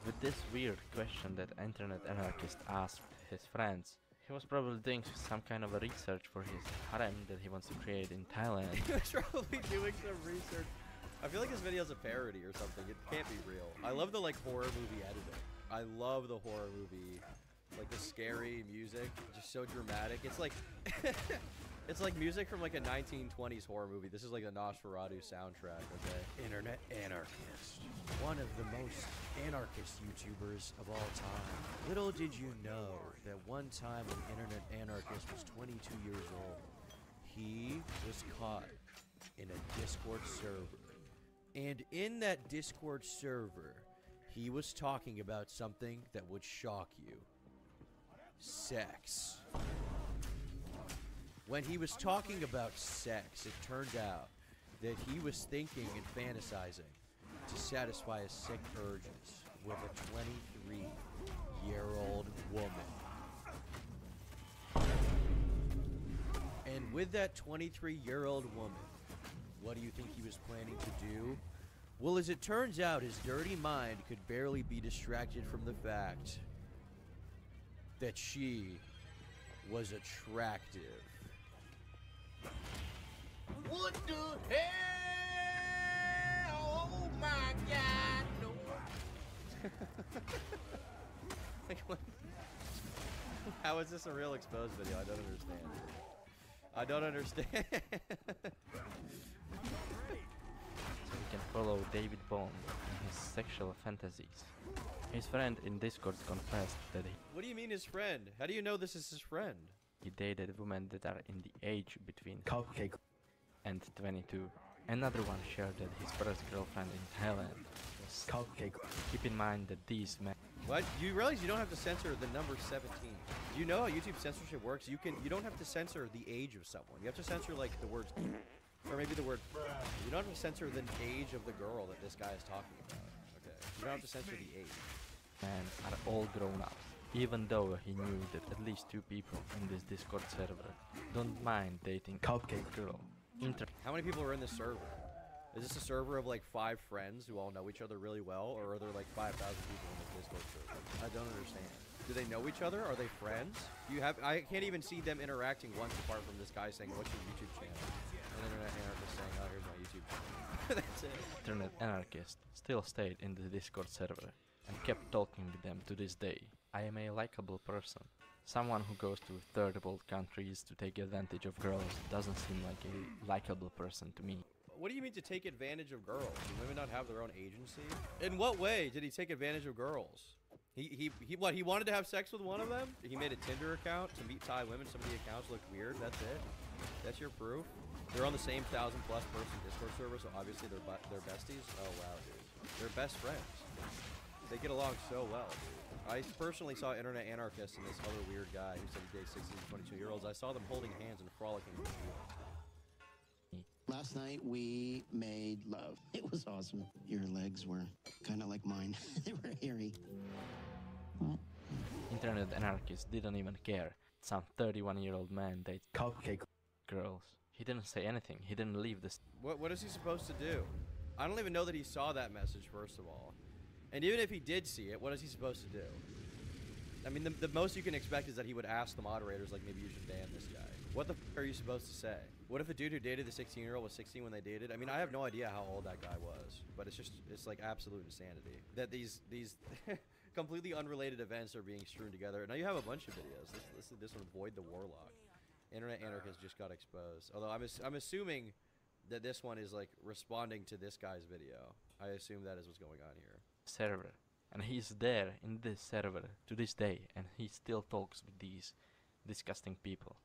With this weird question that Internet Anarchist asked his friends, he was probably doing some kind of a research for his harem that he wants to create in Thailand. He was probably doing some research. I feel like this video is a parody or something. It can't be real. I love the like horror movie editing. I love the horror movie, like the scary music, just so dramatic. It's like, it's like music from like a 1920s horror movie. This is like the Nosferatu soundtrack. Okay. Internet Anarchist, one of the most anarchist YouTubers of all time. Little did you know that one time when Internet Anarchist was 22 years old, he was caught in a Discord server. And in that Discord server, he was talking about something that would shock you. Sex. When he was talking about sex, it turned out that he was thinking and fantasizing to satisfy his sick urges with a 23-year-old woman. And with that 23-year-old woman, what do you think he was planning to do? Well, as it turns out, his dirty mind could barely be distracted from the fact that she was attractive. What the hell? Oh my God, no. Like, what? How is this a real exposed video? I don't understand. I don't understand. So we can follow David Bond and his sexual fantasies. His friend in Discord confessed that What do you mean his friend? How do you know this is his friend? He dated women that are in the age between cupcake and 22. Another one shared that his first girlfriend in Thailand was cupcake. Keep in mind that these men What? You realize you don't have to censor the number 17. Do you know how YouTube censorship works? You don't have to censor the age of someone. You have to censor like the words, or maybe the word. You don't have to censor the age of the girl that this guy is talking about. Okay. You don't have to censor the age. Men are all grown ups, even though he knew that at least 2 people in this Discord server don't mind dating cupcake girl. How many people are in this server? Is this a server of like 5 friends who all know each other really well, or are there like 5,000 people in this Discord server? I don't understand. Do they know each other? Are they friends? I can't even see them interacting once apart from this guy saying, "What's your YouTube channel?" And Internet Anarchist saying, "Oh, here's my YouTube channel." That's it. Internet Anarchist still stayed in the Discord server and kept talking with them to this day. I am a likable person. Someone who goes to third world countries to take advantage of girls doesn't seem like a likable person to me. What do you mean to take advantage of girls? Do women not have their own agency? In what way did he take advantage of girls? He wanted to have sex with one of them? He made a Tinder account to meet Thai women. Some of the accounts looked weird. That's it? That's your proof? They're on the same 1,000+ person Discord server, so obviously they're besties? Oh wow, dude. They're best friends. They get along so well, dude. I personally saw Internet Anarchist and this other weird guy who said he dates 16 to 22-year-olds. I saw them holding hands and frolicking in the field. Last night we made love. It was awesome. Your legs were kind of like mine. They were hairy. What? Internet Anarchist didn't even care. Some 31-year-old man dates cupcake girls. He didn't say anything. He didn't leave this. What is he supposed to do? I don't even know that he saw that message, first of all. And even if he did see it, what is he supposed to do? I mean, the most you can expect is that he would ask the moderators, like, maybe you should ban this guy. What the f are you supposed to say? What if a dude who dated the 16-year-old was 16 when they dated? I mean, I have no idea how old that guy was, but it's like absolute insanity that these completely unrelated events are being strewn together. Now you have a bunch of videos. This one, Void the Warlock. Internet Anarchist just got exposed. Although I'm assuming that this one is like responding to this guy's video. I assume that is what's going on here. Server. And he's there in this server to this day, and he still talks with these disgusting people.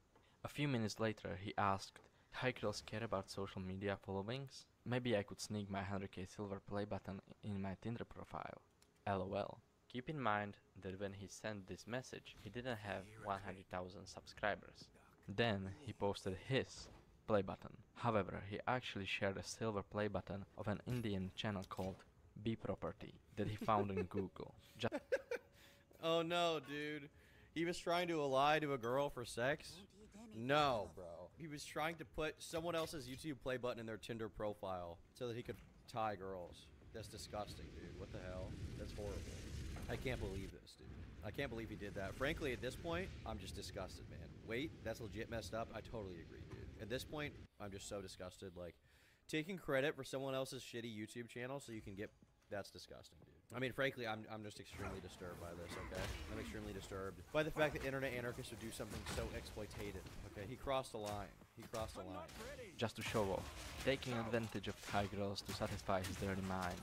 A few minutes later, he asked, "Hi girls care about social media followings? Maybe I could sneak my 100k silver play button in my Tinder profile. LOL." Keep in mind that when he sent this message, he didn't have 100,000 subscribers. Then he posted his play button. However, he actually shared a silver play button of an Indian channel called B Property that he found in Google. Oh no, dude. He was trying to lie to a girl for sex? No, bro. He was trying to put someone else's YouTube play button in their Tinder profile so that he could Thai girls. That's disgusting, dude. What the hell? That's horrible. I can't believe this, dude. I can't believe he did that. Frankly, at this point, I'm just disgusted, man. Wait, that's legit messed up. I totally agree, dude. At this point, I'm just so disgusted. Like, taking credit for someone else's shitty YouTube channel so you can get... That's disgusting, dude. I mean, frankly, I'm just extremely disturbed by this, okay? I'm extremely disturbed by the fact that Internet Anarchists would do something so exploitative, okay? He crossed the line. He crossed the line. Just to show off, taking advantage of Thai girls to satisfy his dirty mind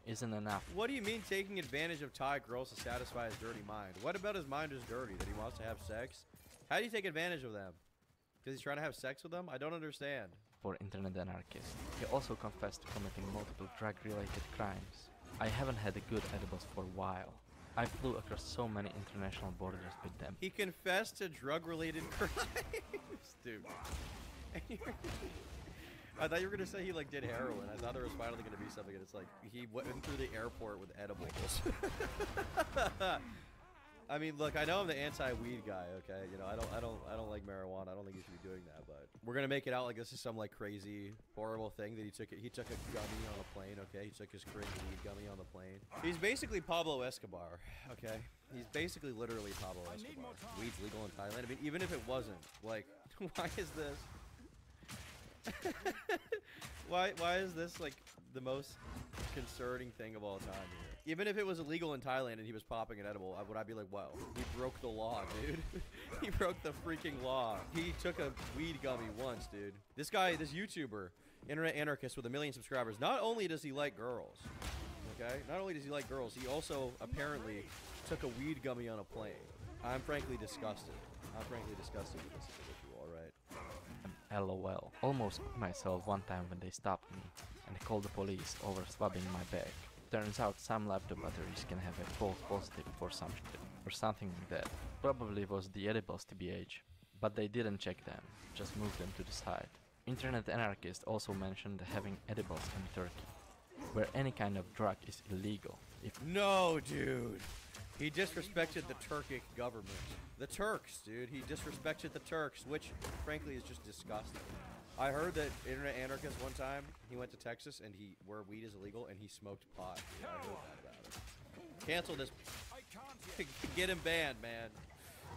isn't enough. What do you mean taking advantage of Thai girls to satisfy his dirty mind? What about his mind is dirty, that he wants to have sex? How do you take advantage of them? Because he's trying to have sex with them? I don't understand. For Internet Anarchist, he also confessed to committing multiple drug-related crimes. I haven't had a good edibles for a while. I flew across so many international borders with them. He confessed to drug-related crimes? Dude. I thought you were going to say he, like, did heroin. I thought there was finally going to be something, and it's like, he went through the airport with edibles. I mean, look, I know I'm the anti-weed guy, okay? You know, I don't like marijuana. I don't think you should be doing that, but we're gonna make it out like this is some like crazy, horrible thing that he took a gummy on a plane, okay? He took his crazy weed gummy on the plane. He's basically Pablo Escobar, okay? He's basically literally Pablo Escobar. Weed's legal in Thailand. I mean, even if it wasn't, like, why is this? why is this like the most concerning thing of all time here? Even if it was illegal in Thailand and he was popping an edible, would I be like, wow, he broke the law, dude? He broke the freaking law. He took a weed gummy once, dude. This guy, this YouTuber, Internet Anarchist with 1 million subscribers, not only does he like girls, okay? Not only does he like girls, he also apparently took a weed gummy on a plane. I'm frankly disgusted. I'm frankly disgusted with this individual, alright? LOL. Almost myself one time when they stopped me and called the police over swabbing my bag. Turns out some laptop batteries can have a false positive for some shit, or something like that. Probably was the edibles TBH, but they didn't check them, just moved them to the side. Internet anarchist also mentioned having edibles in Turkey, where any kind of drug is illegal. No, dude. He disrespected the Turkic government. The Turks, dude. He disrespected the Turks, which, frankly, is just disgusting. I heard that Internet Anarchist one time, he went to Texas and where weed is illegal, and he smoked pot. Yeah, I heard that about it. Cancel this. Get him banned, man.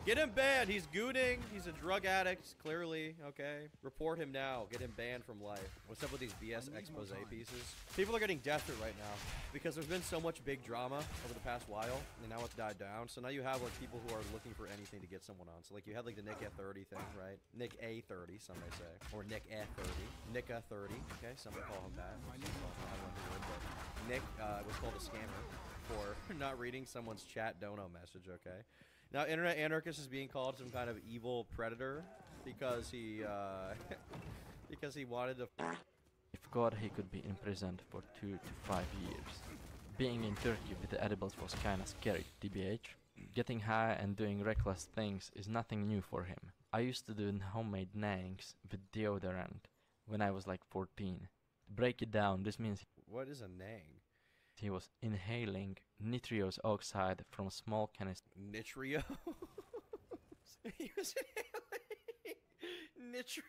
Get him banned. He's gooning. He's a drug addict, clearly. Okay. Report him now. Get him banned from life. What's up with these BS expose pieces? People are getting desperate right now because there's been so much big drama over the past while, and now it's died down. So now you have like people who are looking for anything to get someone on. So like you had like the Nick A30 thing, right? Nick A30, some may say, or Nick A30, Nick A30. Okay, some may call him that. I don't know the word, but Nick was called a scammer for not reading someone's chat dono message. Okay. Now, Internet Anarchist is being called some kind of evil predator because he wanted to. If God, he could be imprisoned for 2 to 5 years. Being in Turkey with the edibles was kinda scary, TBH. Getting high and doing reckless things is nothing new for him. I used to do homemade nangs with deodorant when I was like 14. To break it down, this means What is a nang? he was inhaling nitrous oxide from a small canister. Nitrous? He was inhaling nitrous.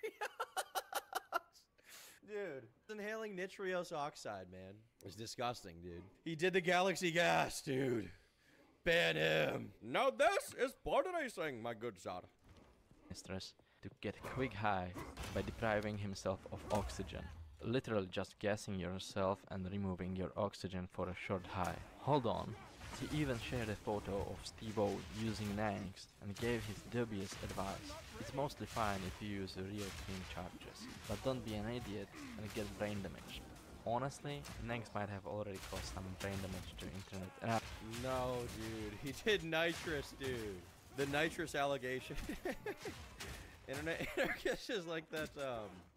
Dude, inhaling nitrous oxide, man. It's disgusting, dude. He did the galaxy gas, dude. Ban him. Now this is pod racing, my good sir. To get quick high by depriving himself of oxygen. Literally just gassing yourself and removing your oxygen for a short high. Hold on. He even shared a photo of Steve-O using nangs and gave his dubious advice. It's mostly fine if you use real clean charges, but don't be an idiot and get brain damage. Honestly, nangs might have already caused some brain damage to internet. No, dude. He did nitrous, dude. The nitrous allegation. Internet Anarchist is like that,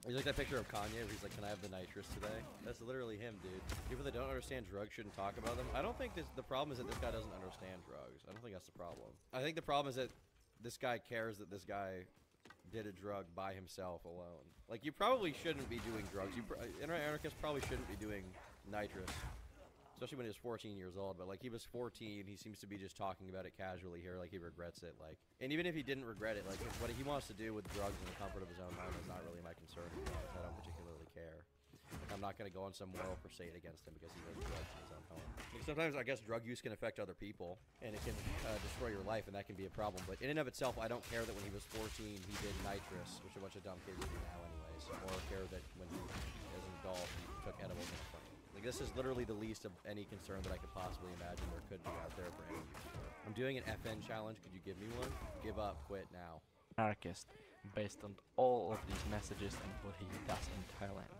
he's like that picture of Kanye where he's like, can I have the nitrous today? That's literally him, dude. People that don't understand drugs shouldn't talk about them. I don't think the problem is that this guy doesn't understand drugs. I don't think that's the problem. I think the problem is that this guy cares that this guy did a drug by himself alone. Like, you probably shouldn't be doing drugs. Internet Anarchist probably shouldn't be doing nitrous. Especially when he was 14 years old, but like he was 14, he seems to be just talking about it casually here, like he regrets it, like. And even if he didn't regret it, like what he wants to do with drugs in the comfort of his own home is not really my concern because I don't particularly care. I'm not going to go on some moral crusade against him because he does drugs in his own home. Like sometimes I guess drug use can affect other people, and it can destroy your life, and that can be a problem. But in and of itself, I don't care that when he was 14, he did nitrous, which a bunch of dumb kids do now anyways, or care that when he, as an adult, he took edibles in a front. Like, this is literally the least of any concern that I could possibly imagine there could be out there for any YouTuber. I'm doing an FN challenge. Could you give me one? Give up. Quit now. Anarchist, based on all of these messages and what he does in Thailand.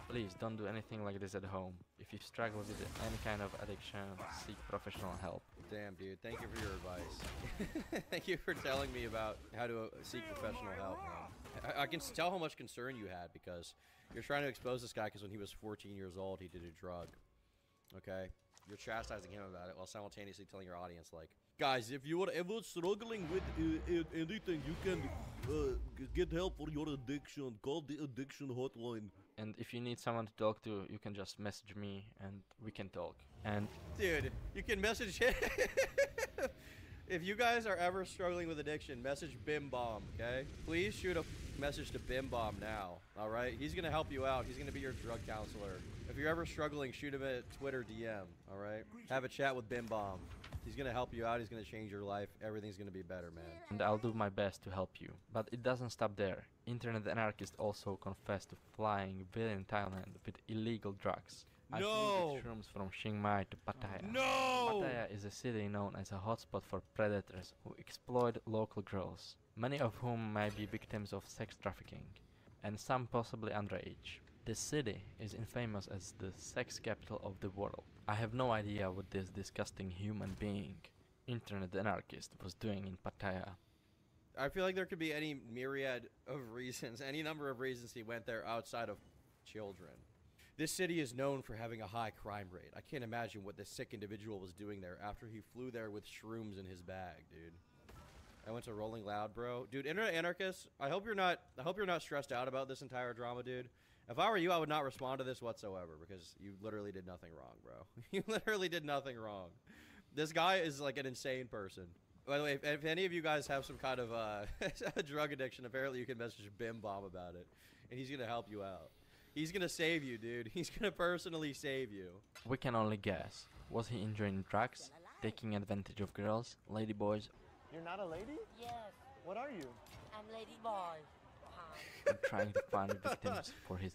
Please don't do anything like this at home. If you struggle with any kind of addiction, seek professional help. Damn, dude. Thank you for your advice. Thank you for telling me about how to seek professional help, man. I can tell how much concern you had because you're trying to expose this guy because when he was 14 years old, he did a drug. Okay? You're chastising him about it while simultaneously telling your audience, like, guys, if you are ever struggling with anything, you can get help for your addiction. Call the addiction hotline. And if you need someone to talk to, you can just message me and we can talk. And dude, you can message him. If you guys are ever struggling with addiction, message Bim Bomb, okay? Please shoot a message to Bim Bomb now, all right? He's going to help you out. He's going to be your drug counselor. If you're ever struggling, shoot him a Twitter DM, all right? Have a chat with Bim Bomb. He's going to help you out. He's going to change your life. Everything's going to be better, man. And I'll do my best to help you. But it doesn't stop there. Internet Anarchist also confessed to flying within Thailand with illegal drugs. I flew with shrooms from Chiang Mai to Pattaya. No! Pattaya is a city known as a hotspot for predators who exploit local girls, many of whom may be victims of sex trafficking, and some possibly underage. This city is infamous as the sex capital of the world. I have no idea what this disgusting human being, Internet Anarchist, was doing in Pattaya. I feel like there could be any myriad of reasons, any number of reasons he went there outside of children. This city is known for having a high crime rate. I can't imagine what this sick individual was doing there after he flew there with shrooms in his bag, dude. I went to Rolling Loud, bro. Dude, Internet Anarchist, I hope you're not stressed out about this entire drama, dude. If I were you, I would not respond to this whatsoever because you literally did nothing wrong, bro. You literally did nothing wrong. This guy is like an insane person. By the way, if any of you guys have some kind of drug addiction, apparently you can message Bim Bomb about it, and he's gonna help you out. He's gonna save you, dude. He's gonna personally save you. We can only guess. Was he enjoying drugs, taking advantage of girls, ladyboys? You're not a lady? Yes. What are you? I'm Lady Boy. Or trying to find victims for his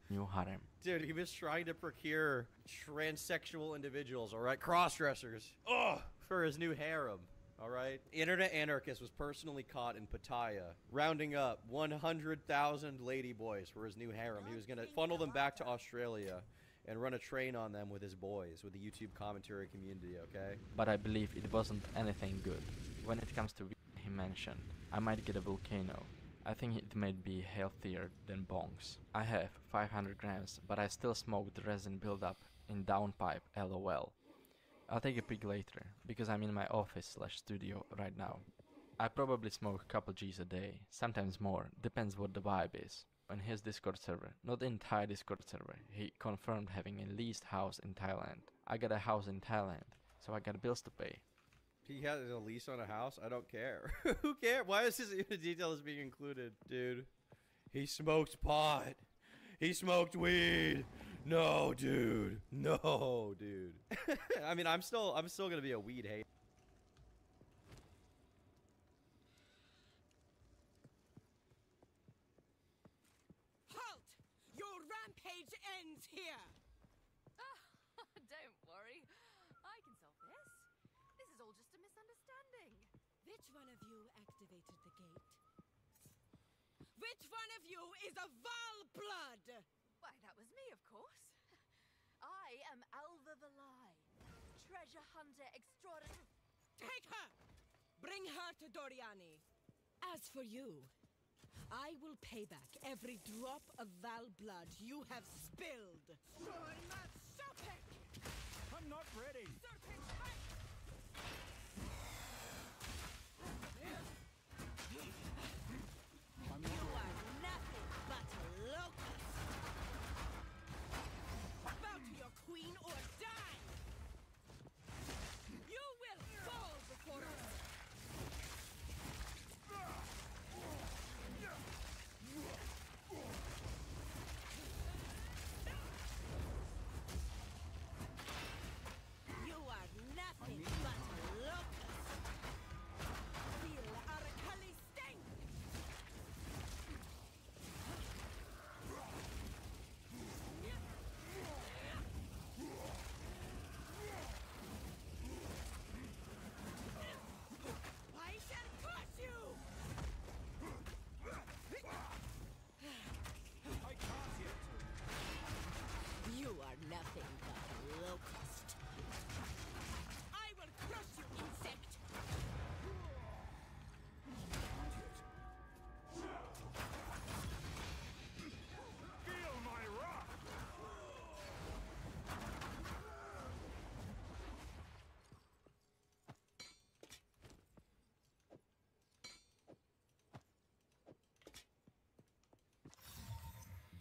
new harem? Dude, he was trying to procure transsexual individuals, alright? Cross-dressers. Ugh! For his new harem. Alright? Internet Anarchist was personally caught in Pattaya, rounding up 100,000 ladyboys for his new harem. He was gonna funnel them back to Australia and run a train on them with his boys, with the YouTube commentary community, okay? But I believe it wasn't anything good. When it comes to weed he mentioned, I might get a volcano. I think it may be healthier than bongs. I have 500 grams, but I still smoke the resin buildup in downpipe, lol. I'll take a peek later, because I'm in my office/studio right now. I probably smoke a couple G's a day, sometimes more, depends what the vibe is. On his Discord server, not the entire Discord server, he confirmed having a leased house in Thailand. I got a house in Thailand, so I got bills to pay. He has a lease on a house? I don't care. Who cares? Why is this detail is being included? Dude, he smoked pot. He smoked weed. No, dude. No, dude. I mean, I'm still gonna be a weed hater. Halt! Your rampage ends here. Don't worry. I can solve this. This is all just a misunderstanding. Which one of you activated the gate? Which one of you is a Val blood? Why, that was me, of course. I am Alva Valai, treasure hunter extraordinary. Take her! Bring her to Doriani. As for you, I will pay back every drop of Val blood you have spilled. I'm not ready. You are nothing but a locust. Bow to your queen or die. You will fall before us. You are nothing but a locust. Feel our Kali sting. I shall crush you! I can't yet. You are nothing but a locust. I will crush you, insect! Feel my wrath.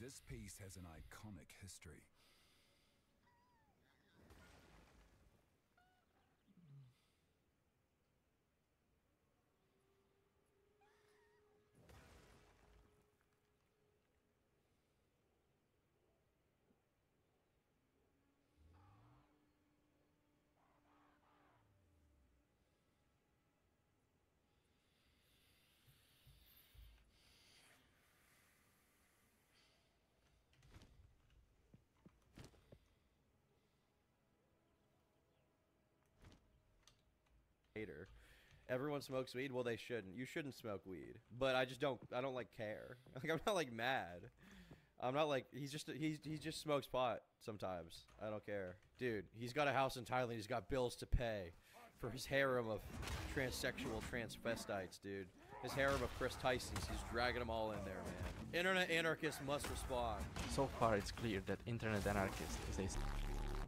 This piece has an iconic history. Hater. Everyone smokes weed. Well, they shouldn't. You shouldn't smoke weed. But I don't like care. Like, I'm not like mad. I'm not like he just smokes pot sometimes. I don't care. Dude, he's got a house in Thailand. He's got bills to pay for his harem of transsexual transvestites, dude. His harem of Chris Tysons. He's dragging them all in there, man. Internet anarchist must respond. So far, it's clear that internet anarchist is a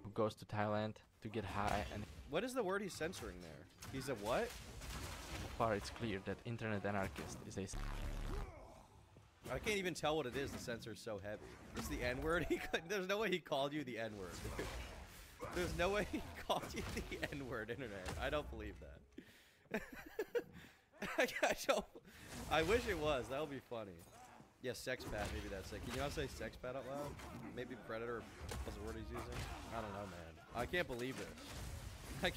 who goes to Thailand to get high and. What is the word he's censoring there? He's a what? So far, it's clear that internet anarchist is a. I can't even tell what it is. The censor's so heavy. It's the N-word. There's no way he called you the N-word. There's no way he called you the N-word, internet. I don't believe that. I wish it was. That would be funny. Yeah, sexpat. Maybe that's it. Can you not say sexpat out loud? Maybe predator was the word he's using. I don't know, man. I can't believe this. I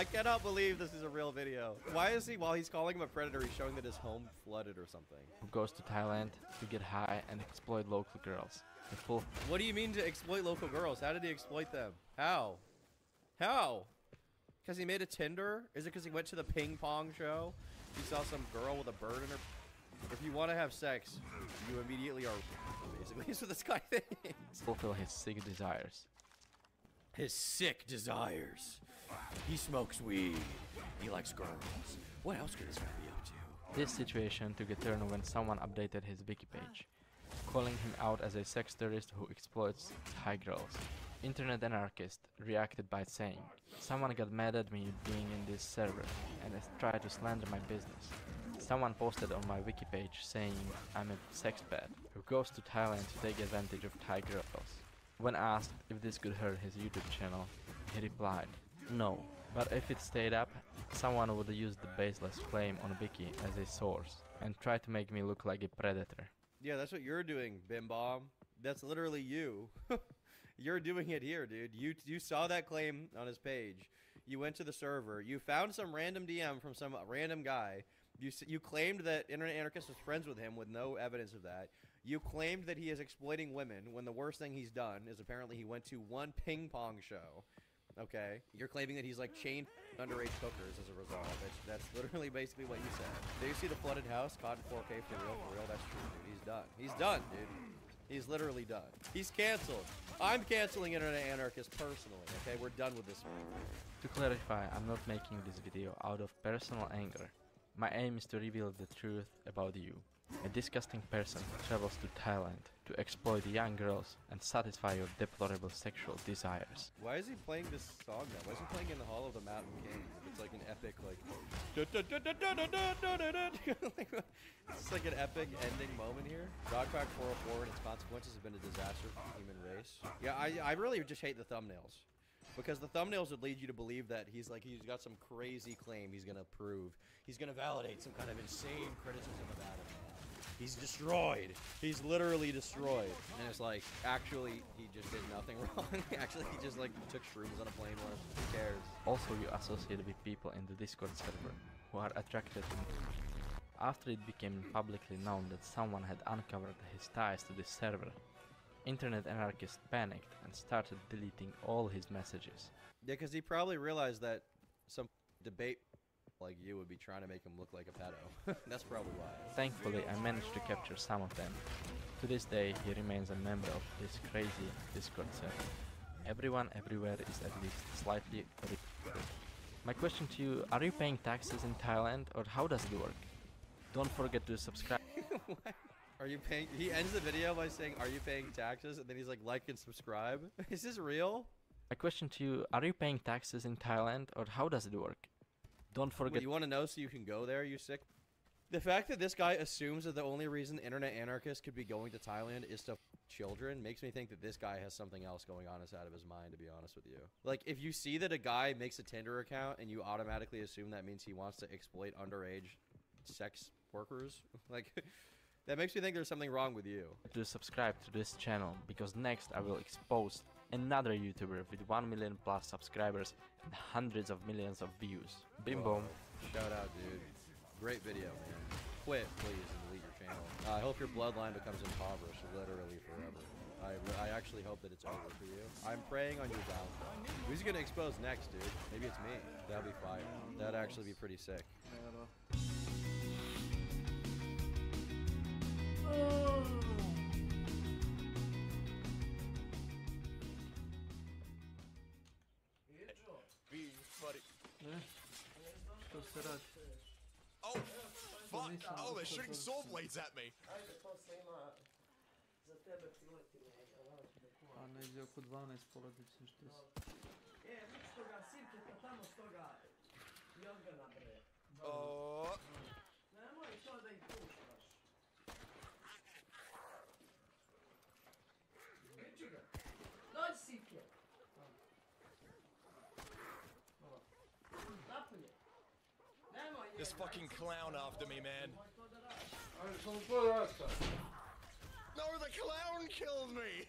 cannot believe this is a real video. Why is he, while he's calling him a predator, he's showing that his home flooded or something? Who goes to Thailand to get high and exploit local girls. The full. What do you mean to exploit local girls? How did he exploit them? How? How? Because he made a Tinder? Is it because he went to the ping pong show? He saw some girl with a bird in her. If you want to have sex, you immediately are. Basically, that's what this guy thinks. Fulfill his sick desires. His sick desires. He smokes weed. He likes girls. What else could this guy be up to? This situation took a turn when someone updated his wiki page, calling him out as a sex tourist who exploits Thai girls. Internet anarchist reacted by saying, "Someone got mad at me being in this server and has tried to slander my business." Someone posted on my wiki page saying I'm a sexpat who goes to Thailand to take advantage of Thai girls. When asked if this could hurt his YouTube channel, he replied, "No, but if it stayed up, someone would use the baseless claim on Wiki as a source and try to make me look like a predator." Yeah, that's what you're doing, Bim Bomb. That's literally you. You're doing it here, dude. You saw that claim on his page. You went to the server. You found some random DM from some random guy. You claimed that Internet Anarchist was friends with him with no evidence of that. You claimed that he is exploiting women when the worst thing he's done is apparently he went to one ping pong show. Okay? You're claiming that he's like chained underage hookers as a result. That's literally basically what you said. Do you see the flooded house caught in 4K for real? That's true, dude. He's done. He's done, dude. He's literally done. He's canceled. I'm canceling Internet Anarchist personally, okay? We're done with this. To clarify, I'm not making this video out of personal anger. My aim is to reveal the truth about you. A disgusting person who travels to Thailand to exploit young girls and satisfy your deplorable sexual desires. Why is he playing this song now? Why is he playing in the Hall of the Mountain Kings? It's like an epic, like... It's like an epic ending moment here. Dogpack 404 and its consequences have been a disaster for the human race. Yeah, I really just hate the thumbnails. Because the thumbnails would lead you to believe that he's got some crazy claim he's gonna prove. He's gonna validate some kind of insane criticism about him. He's destroyed. He's literally destroyed. And it's like, actually, he just did nothing wrong. Actually, he just like took shrooms on a plane once. Who cares? Also, you associate with people in the Discord server who are attracted to me. After it became publicly known that someone had uncovered his ties to this server, Internet Anarchist panicked and started deleting all his messages. Yeah, because he probably realized that some debate like you would be trying to make him look like a pedo. That's probably why. Thankfully, I managed to capture some of them. To this day, he remains a member of this crazy Discord server. Everyone everywhere is at least slightly retarded. My question to you, are you paying taxes in Thailand or how does it work? Don't forget to subscribe. Are you paying? He ends the video by saying, "Are you paying taxes?" And then he's like and subscribe. Is this real? My question to you, are you paying taxes in Thailand or how does it work? Don't forget. Wait, you want to know so you can go there, you sick? The fact that this guy assumes that the only reason Internet Anarchist could be going to Thailand is to children makes me think that this guy has something else going on inside of his mind, to be honest with you. Like, if you see that a guy makes a Tinder account and you automatically assume that means he wants to exploit underage sex workers, like... That makes me think there's something wrong with you. To subscribe to this channel, because next I will expose another YouTuber with 1 million plus subscribers and hundreds of millions of views. Bim boom. Shout out, dude. Great video, man. Quit, please, and delete your channel. I hope your bloodline becomes impoverished, literally forever. I actually hope that it's over for you. I'm praying on your downfall. Who's he gonna expose next, dude? Maybe it's me. That'd be fire. That'd actually be pretty sick. Что се рadi? Oh, they're shooting saw blades at me. Ajde, to se ima za tebe piletine. A negdje oko 12 porodični što si. Viš toga sirketa tamo s toga jogana bre. Nemoj to da ih puštaš. Viči ga. Dođi sirke. Napolje. This fucking clown after me, man. No, the clown killed me!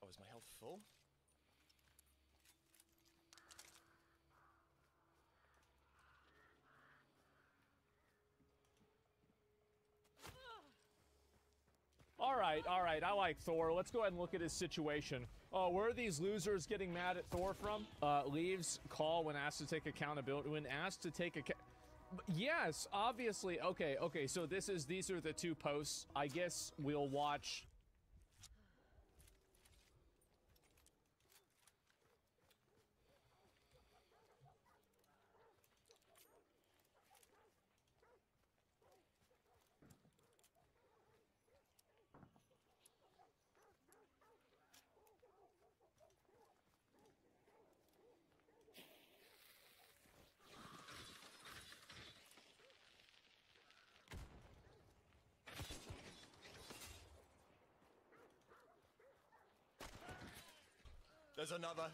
Oh, is my health full? All right, I like Thor. Let's go ahead and look at his situation. Where are these losers getting mad at Thor from? Leaves call when asked to take accountability. When asked to take account... Yes, obviously. Okay, so these are the two posts. I guess we'll watch... There's another.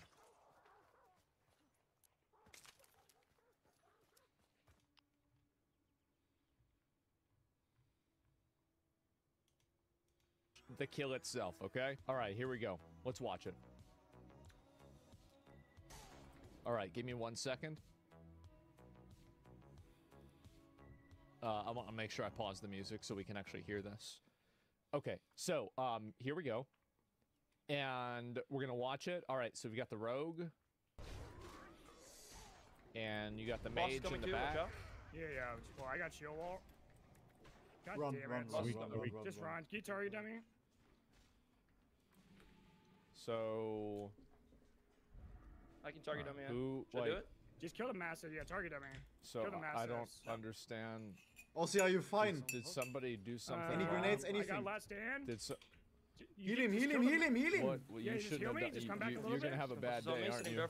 The kill itself, okay? All right, here we go. Let's watch it. All right, give me 1 second. I want to make sure I pause the music so we can actually hear this. Okay, so here we go. And we're going to watch it. All right, so we got the rogue. And you got the mage in the back. Yeah. Well, I got shield wall. God Run. Just run. Can you target dummy? So... I can target dummy. Who, Should I do it? Just kill the massive. Yeah, target dummy. So kill the I don't understand. Aussie, are you fine? Did somebody do something Any wrong? grenades, anything? I got last stand. Did so... Heal him. What? Well, you shouldn't have done. Just come back a little You're bit. gonna have a bad day, aren't you?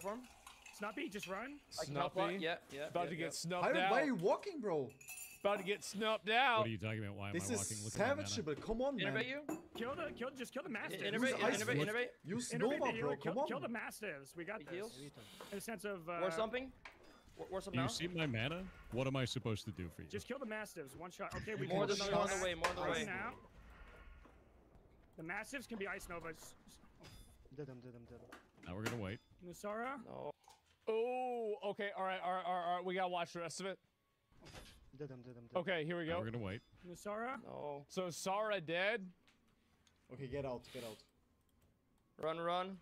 Snuppy, just run. Snuffy? Yeah. About to get snuffed out. Why are you walking, bro? About to get snuffed out. What are you talking about? Why am I walking? This is savageable. Come on, man. Innervate you? Just kill the mastiffs. Innervate. Use Nova, bro. Come on. Kill the mastiffs. We got this. In a sense of. War something? War something Do you now? see my mana? What am I supposed to do for you? Just kill the mastiffs. One shot. Okay, we More can than on the way. More than the way. Now. The mastiffs can be ice novas. Did them. Now we're gonna wait. Nusara? No. Oh, okay. All right. We gotta watch the rest of it. Did them. Okay, here we go. Now we're gonna wait. Nusara? No. So Sara dead. Okay, get out. Run.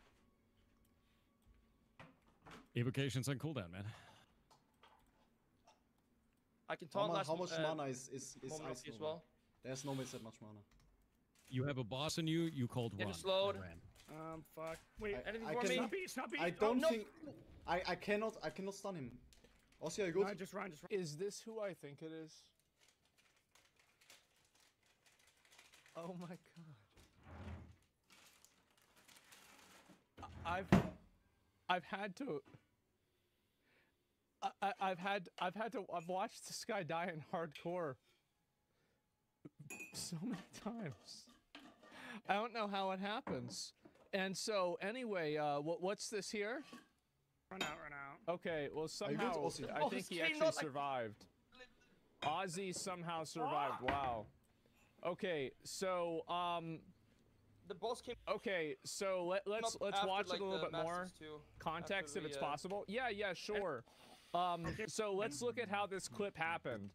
Evocation's on cooldown, man. I can taunt last. How much mana is moment ice as Nova? well. There's no that much mana. You have a boss in you. You called Get run. it slowed. Fuck. Wait. Anything I for can- me? Snuppy. I don't think I cannot stun him. Aussie, are you good? No, just run. Is this who I think it is? Oh my god. I've watched this guy die in hardcore so many times. I don't know how it happens. And so anyway, what's this here? Run out. Okay, well somehow Aussie? I think he actually survived. Ozzy somehow survived. Wow. Okay, so The boss came. okay, so let's after, watch like, it a little the bit more Masters too, context after if it's we, possible. Yeah, sure. So let's look at how this clip happened.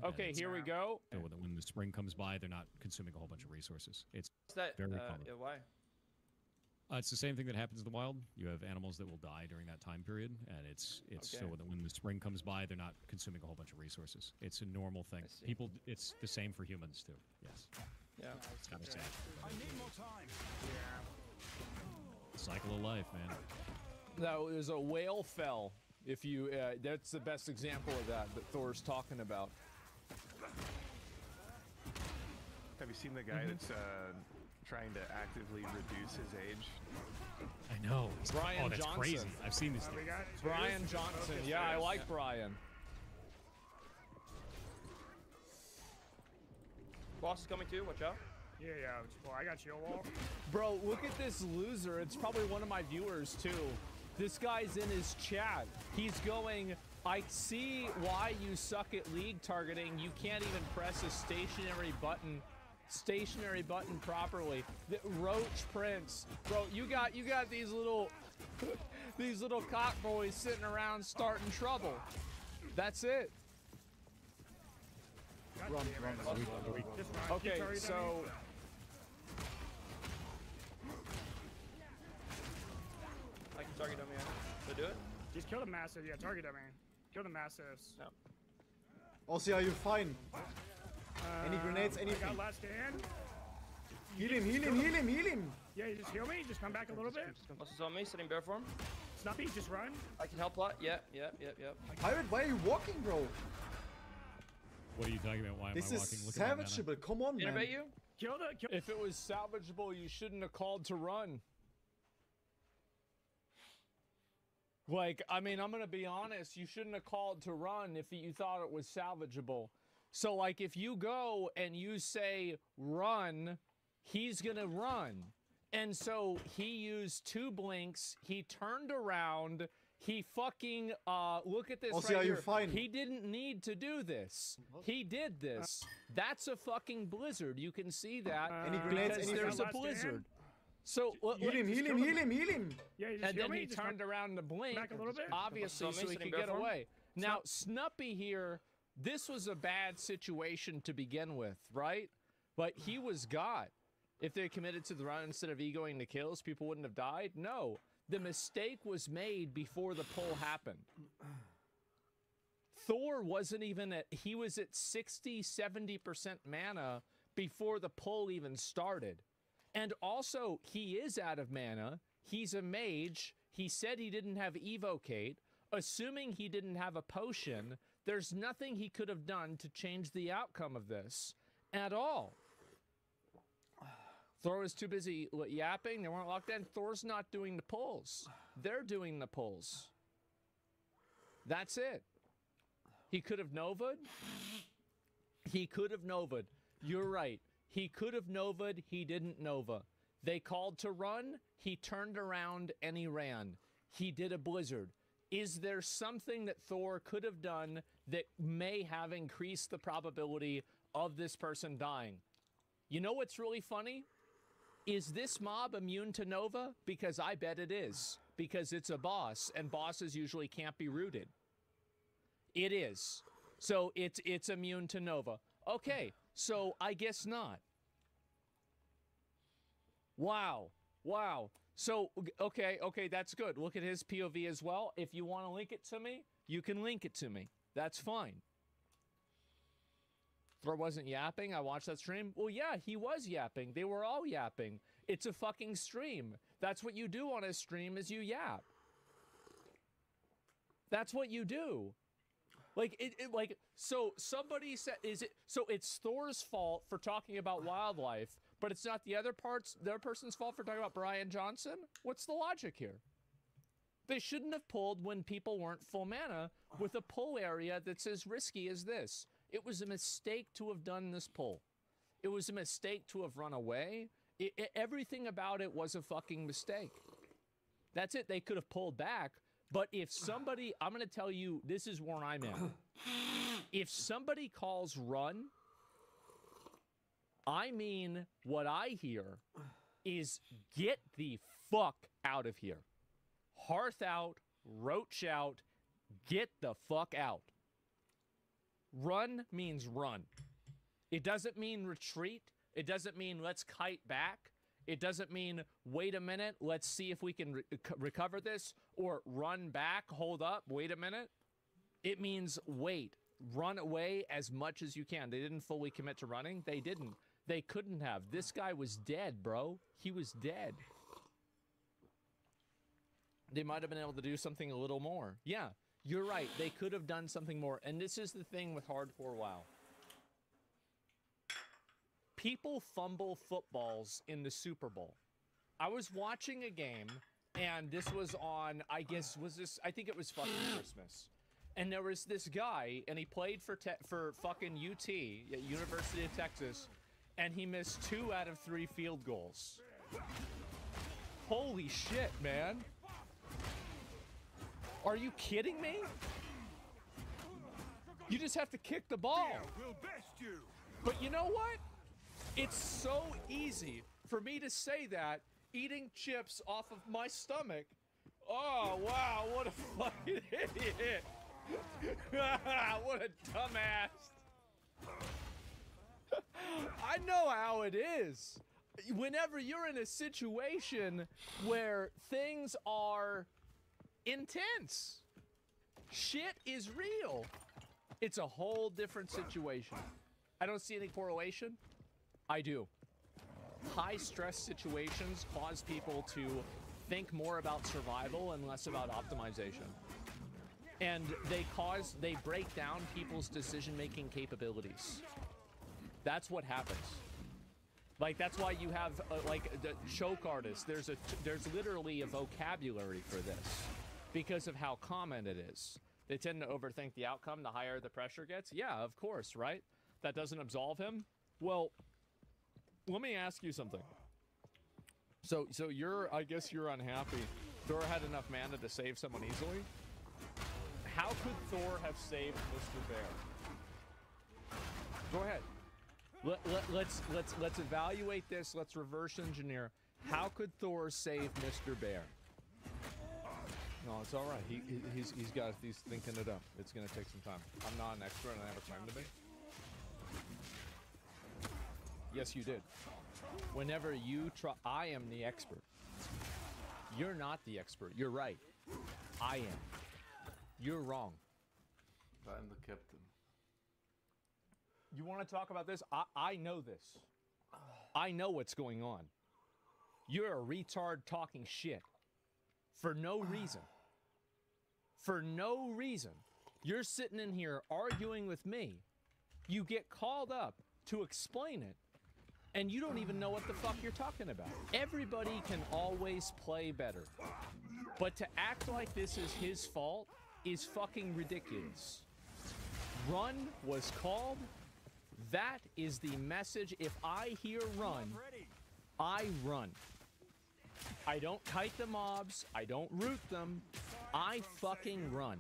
Okay, here we go. So when the spring comes by, they're not consuming a whole bunch of resources. It's What's that? very common. Yeah, why? It's the same thing that happens in the wild. You have animals that will die during that time period, and it's Okay. so that when the spring comes by, they're not consuming a whole bunch of resources. It's a normal thing. see. People, it's the same for humans too. Yes. Yeah. It's kind of sad. I need more time. Cycle of life, man. No, there's a whale fell. If you, that's the best example of that Thor's talking about. Have you seen the guy that's trying to actively reduce his age? I know. Brian that's Johnson. crazy. I've seen this. We Dude. got Brian Johnson. Yeah, I like Brian. Boss is coming too. Watch out. Yeah, well, I got shield wall. Bro, look at this loser. It's probably one of my viewers too. This guy's in his chat. He's going, I see why you suck at league targeting. You can't even press a stationary button properly. The Roach Prince. Bro, you got these little these little cock boys sitting around starting trouble. That's it. Run. Just run. Okay, Keep targeting so me. I can target dummy. Did I do it? Just kill the massive. Yeah, target dummy. Kill the massives. No. Aussie, are you fine? Any grenades? I Anything? got last stand. Heal him! Yeah, you just heal me. Just come back a little bit. Boss is on me, sitting bear form. Snuppy, just run. I can help a lot. Yep. Pirate, why are you walking, bro? What are you talking about? Why am This I is walking? Look at my mana. savageable. Come on, man. Innervate you? Kill the. if it was salvageable, you shouldn't have called to run. Like, I mean, I'm gonna be honest, you shouldn't have called to run if you thought it was salvageable. So, like, if you go and you say run, he's gonna run. And so he used 2 blinks, he turned around, he fucking, look at this Aussie, right are you here. fine? He didn't need to do this. He did this. That's a fucking blizzard. You can see that Any grenades, because anything? there's a Last stand? blizzard. So, Heal him! Yeah, you just and heal then me. he Just turned around to blink, back a little bit. obviously, so he could get away. Now, Snuppy here, this was a bad situation to begin with, right? But he was got. If they committed to the run instead of egoing the kills, people wouldn't have died? No. The mistake was made before the pull happened. Thor wasn't even at, he was at 60, 70% mana before the pull even started. And also, he is out of mana. He's a mage. He said he didn't have Evocate. Assuming he didn't have a potion, there's nothing he could have done to change the outcome of this at all. Thor was too busy yapping. They weren't locked in. Thor's not doing the pulls. They're doing the pulls. That's it. He could have Nova'd. He could have Nova'd. You're right. He could have Nova'd. He didn't Nova. They called to run. He turned around and he ran. He did a blizzard. Is there something that Thor could have done that may have increased the probability of this person dying? You know what's really funny? Is this mob immune to Nova? Because I bet it is. Because it's a boss, and bosses usually can't be rooted. It is. So it's immune to Nova. Okay, so I guess not. Wow. So, okay, that's good. Look at his POV as well. If you want to link it to me, you can link it to me. That's fine. Thor wasn't yapping. I watched that stream. Well, yeah, he was yapping. They were all yapping. It's a fucking stream. That's what you do on a stream is you yap. That's what you do. Like, so somebody said, so it's Thor's fault for talking about wildlife, but it's not the other person's fault for talking about Brian Johnson? What's the logic here? They shouldn't have pulled when people weren't full mana with a pull area that's as risky as this. It was a mistake to have done this pull. It was a mistake to have run away. Everything about it was a fucking mistake. That's it. They could have pulled back. But if somebody, I'm going to tell you, this is where I'm at. If somebody calls run, I mean, what I hear is get the fuck out of here. Hearth out, roach out, get the fuck out. Run means run. It doesn't mean retreat. It doesn't mean let's kite back. It doesn't mean, wait a minute, let's see if we can recover this, or run back, hold up, wait a minute. It means wait, run away as much as you can. They didn't fully commit to running. They didn't. They couldn't have. This guy was dead, bro. He was dead. They might have been able to do something a little more. Yeah, you're right. They could have done something more. And this is the thing with Hardcore WoW. People fumble footballs in the Super Bowl. I was watching a game, and this was on, I think it was fucking Christmas. And there was this guy, and he played for fucking UT, University of Texas, and he missed 2 out of 3 field goals. Holy shit, man. Are you kidding me? You just have to kick the ball. We'll best you. But you know what? It's so easy for me to say that eating chips off of my stomach. Oh, wow, what a fucking idiot. What a dumbass. I know how it is. Whenever you're in a situation where things are intense, shit is real, it's a whole different situation. I don't see any correlation. I do. High stress situations cause people to think more about survival and less about optimization. And they break down people's decision-making capabilities. That's what happens. Like, that's why you have, like, the choke artists. There's literally a vocabulary for this because of how common it is. They tend to overthink the outcome the higher the pressure gets. Yeah, of course, right? That doesn't absolve him. Well, let me ask you something. So I guess you're unhappy. Thor had enough mana to save someone easily. How could Thor have saved Mr. Bear? Go ahead. Let's evaluate this. Let's reverse engineer. How could Thor save Mr. Bear? No, it's all right. He's thinking it up. It's gonna take some time. I'm not an expert, and I never claimed to be. Yes, you did. Whenever you try, I am the expert. You're not the expert. You're right. I am. You're wrong. I'm the captain. You want to talk about this? I know this. I know what's going on. You're a retard talking shit. For no reason. For no reason. You're sitting in here arguing with me. You get called up to explain it, and you don't even know what the fuck you're talking about. Everybody can always play better. But to act like this is his fault is fucking ridiculous. Run was called. That is the message. If I hear run, I run. I don't kite the mobs. I don't root them. I fucking run.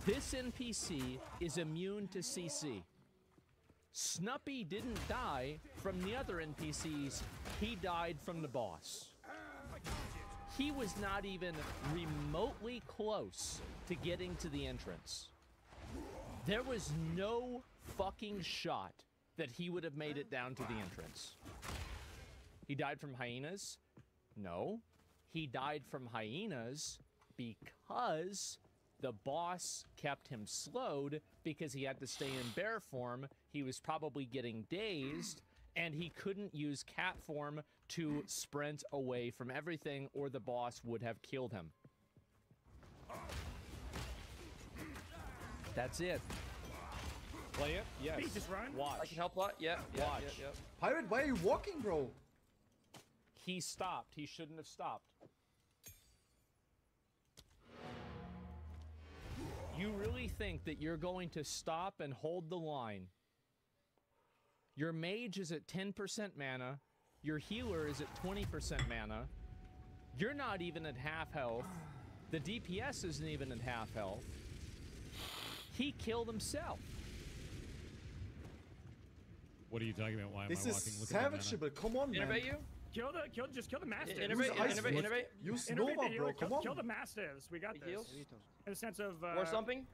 This NPC is immune to CC. Snuppy didn't die from the other NPCs. He died from the boss. He was not even remotely close to getting to the entrance. There was no fucking shot that he would have made it down to the entrance. He died from hyenas? No. He died from hyenas because the boss kept him slowed because he had to stay in bear form. He was probably getting dazed, and he couldn't use cat form to sprint away from everything, or the boss would have killed him. That's it. Play it? Yes. Just run. Watch. I can help a lot. Yeah. Watch. Yeah. Pirate, why are you walking, bro? He stopped. He shouldn't have stopped. You really think that you're going to stop and hold the line? Your mage is at 10% mana. Your healer is at 20% mana. You're not even at half health. The DPS isn't even at half health. He killed himself. What are you talking about? Why am This I is walking? Look at my savage, mana. but come on, man. Innovate you? Just kill the mastiffs. Innovate. Use Innovate Nova, the bro. healer, Come on. kill the mastiffs. We got Big this. heals. In the sense of War something?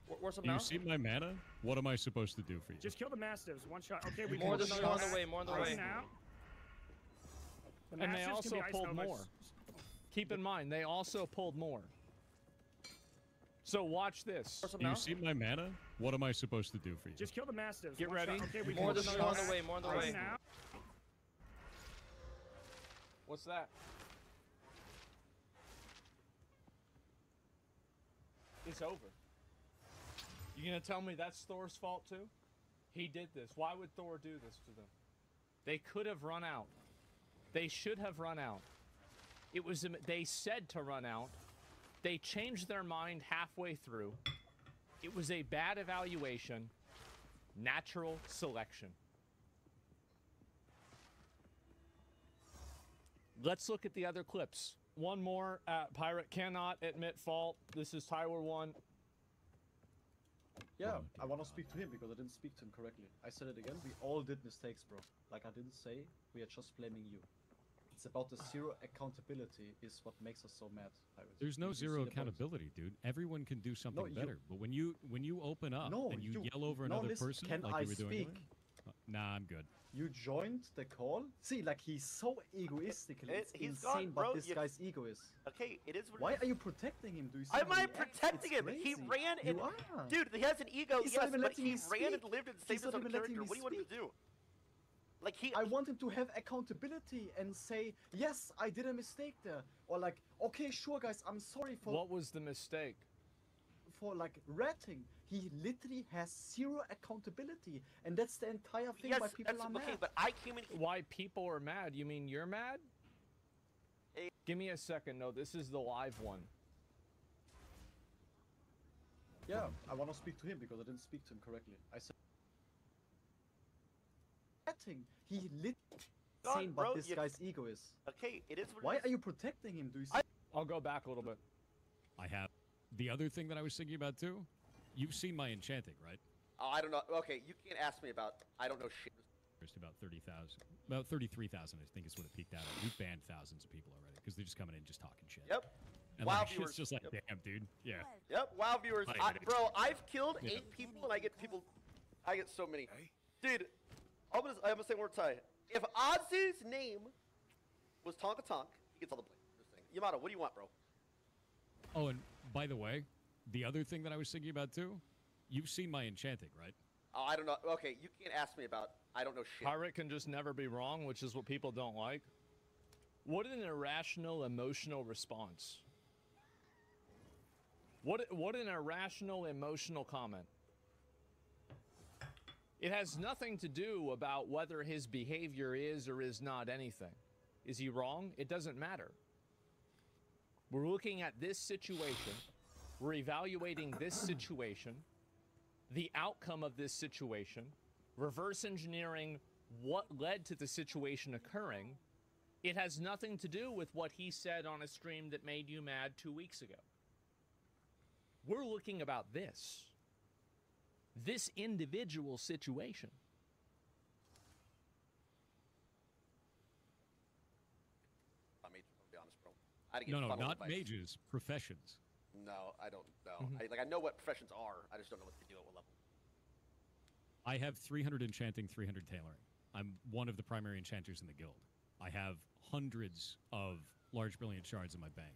War something Do you now? see my mana? What am I supposed to do for you? just kill the mastiffs. One shot. Okay, we More can on the way. More on the way. now. The And they Mastiffs also can be Ice pulled Novas. more. Keep in mind, they also pulled more. So watch this. You see my mana? What am I supposed to do for you? Just kill the Mastiffs. Get One ready. shot. Okay, we More can than go on the shots. way, more on the Ice way. now. What's that? It's over. You gonna tell me that's Thor's fault too? He did this. Why would Thor do this to them? They could have run out. They should have run out. It was they said to run out. They changed their mind halfway through. It was a bad evaluation. Natural selection. Let's look at the other clips. One more. Pirate cannot admit fault. This is Tyler 1. Yeah, I want to speak to him because I didn't speak to him correctly. I said it again. We all did mistakes, bro. Like I didn't say, we are just blaming you. It's about the zero accountability is what makes us so mad, Pirates. There's no You see zero the point. accountability, dude. Everyone can do something No, you- better. But when you open up No, and you you- yell over no, another listen, person can like I you were doing speak? earlier, nah, I'm good. You joined the call. See, like he's so egoistical. It's He's insane, gone, bro. but this You- guy's ego is. Okay, it is what Why it is. are you protecting him? Do you see Am how I he acts? protecting It's him? He crazy. ran and You are. dude, he has an ego, He's not yes, even but letting he me ran and speak. lived and He's saved his not own even letting character. me What do you want him to speak. do? Like he I want him to have accountability and say, yes, I did a mistake there. Or like, okay, sure, guys, I'm sorry for What was the mistake? like ratting. He literally has zero accountability, and that's the entire thing Yes, why people that's are okay, mad. but I came in. Why people are mad? You mean you're mad? Hey. Give me a second. No, this is the live one. Yeah, I want to speak to him because I didn't speak to him correctly. I said ratting. He literally God, insane, bro, but this you- guy's ego is. Okay, it is what Why it is. are you protecting him? Do you see? I'll go back a little bit. I have. The other thing that I was thinking about too, you've seen my enchanting, right? Oh, I don't know. Okay, you can't ask me about. I don't know shit. There's about 30,000, about 33,000, I think is what it peaked out at. We've banned thousands of people already because they're just coming in just talking shit. Yep. And WoW like, viewers. it's just like, Yep. damn, dude. Yeah. Yep. WoW viewers. I hate it. Bro, I've killed Yeah. 8 people and I get people. I get so many. Dude, I'm gonna say one more time. If Ozzy's name was Tonka Tonk, he gets all the blame. Just saying. Yamato, what do you want, bro? Oh, and by the way, the other thing that I was thinking about too, you've seen my enchanting, right? Oh, I don't know. Okay, you can't ask me about. I don't know shit. Pirate can just never be wrong, which is what people don't like. What an irrational emotional response. What an irrational emotional comment. It has nothing to do about whether his behavior is or is not anything. Is he wrong? It doesn't matter. We're looking at this situation. We're evaluating this situation, the outcome of this situation, reverse engineering what led to the situation occurring. It has nothing to do with what he said on a stream that made you mad 2 weeks ago. We're looking about this individual situation. I mean, I'll be honest, bro. I didn't No, get no, funneled not advice. mages, professions. No, I don't know. Mhm. I know what professions are. I just don't know what they do at what level. I have 300 enchanting, 300 tailoring. I'm one of the primary enchanters in the guild. I have hundreds of large brilliant shards in my bank.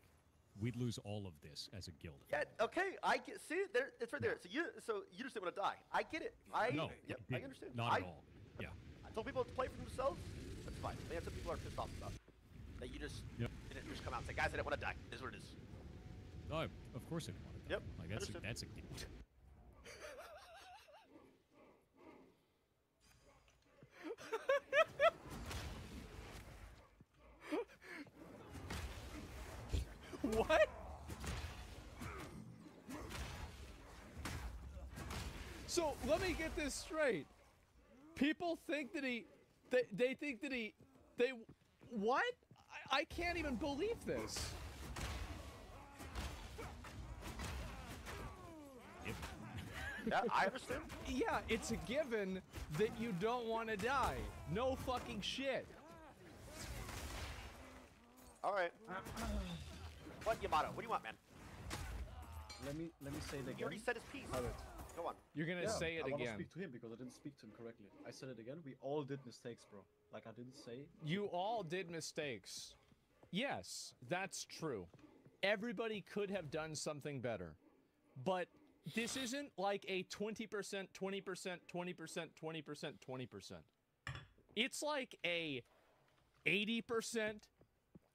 We'd lose all of this as a guild. Yeah. Okay. I get. See, there. It's right there. So you just didn't want to die. I get it. No, Yep. I understand. not at all. Yeah. I told people to play for themselves. That's fine. I mean, that's what people are pissed off about. That you just Yep. didn't just come out and say, guys, I didn't want to die. This is what it is. Oh, of course I didn't want to die. Yep. Like that's a gift. What? So let me get this straight. People think that they think that what? I can't even believe this. Yeah, I understand. Yeah, it's a given that you don't want to die. No fucking shit. All right. What, Yamato? What do you want, man? Let me say it He again. already said his piece. Pirate. Come on. You're gonna say it I want to again. speak to him because I didn't speak to him correctly. I said it again. We all did mistakes, bro. Like I didn't say. You all did mistakes. Yes, that's true. Everybody could have done something better. But this isn't like a 20%, 20%, 20%, 20%, 20%, 20%. It's like a 80%,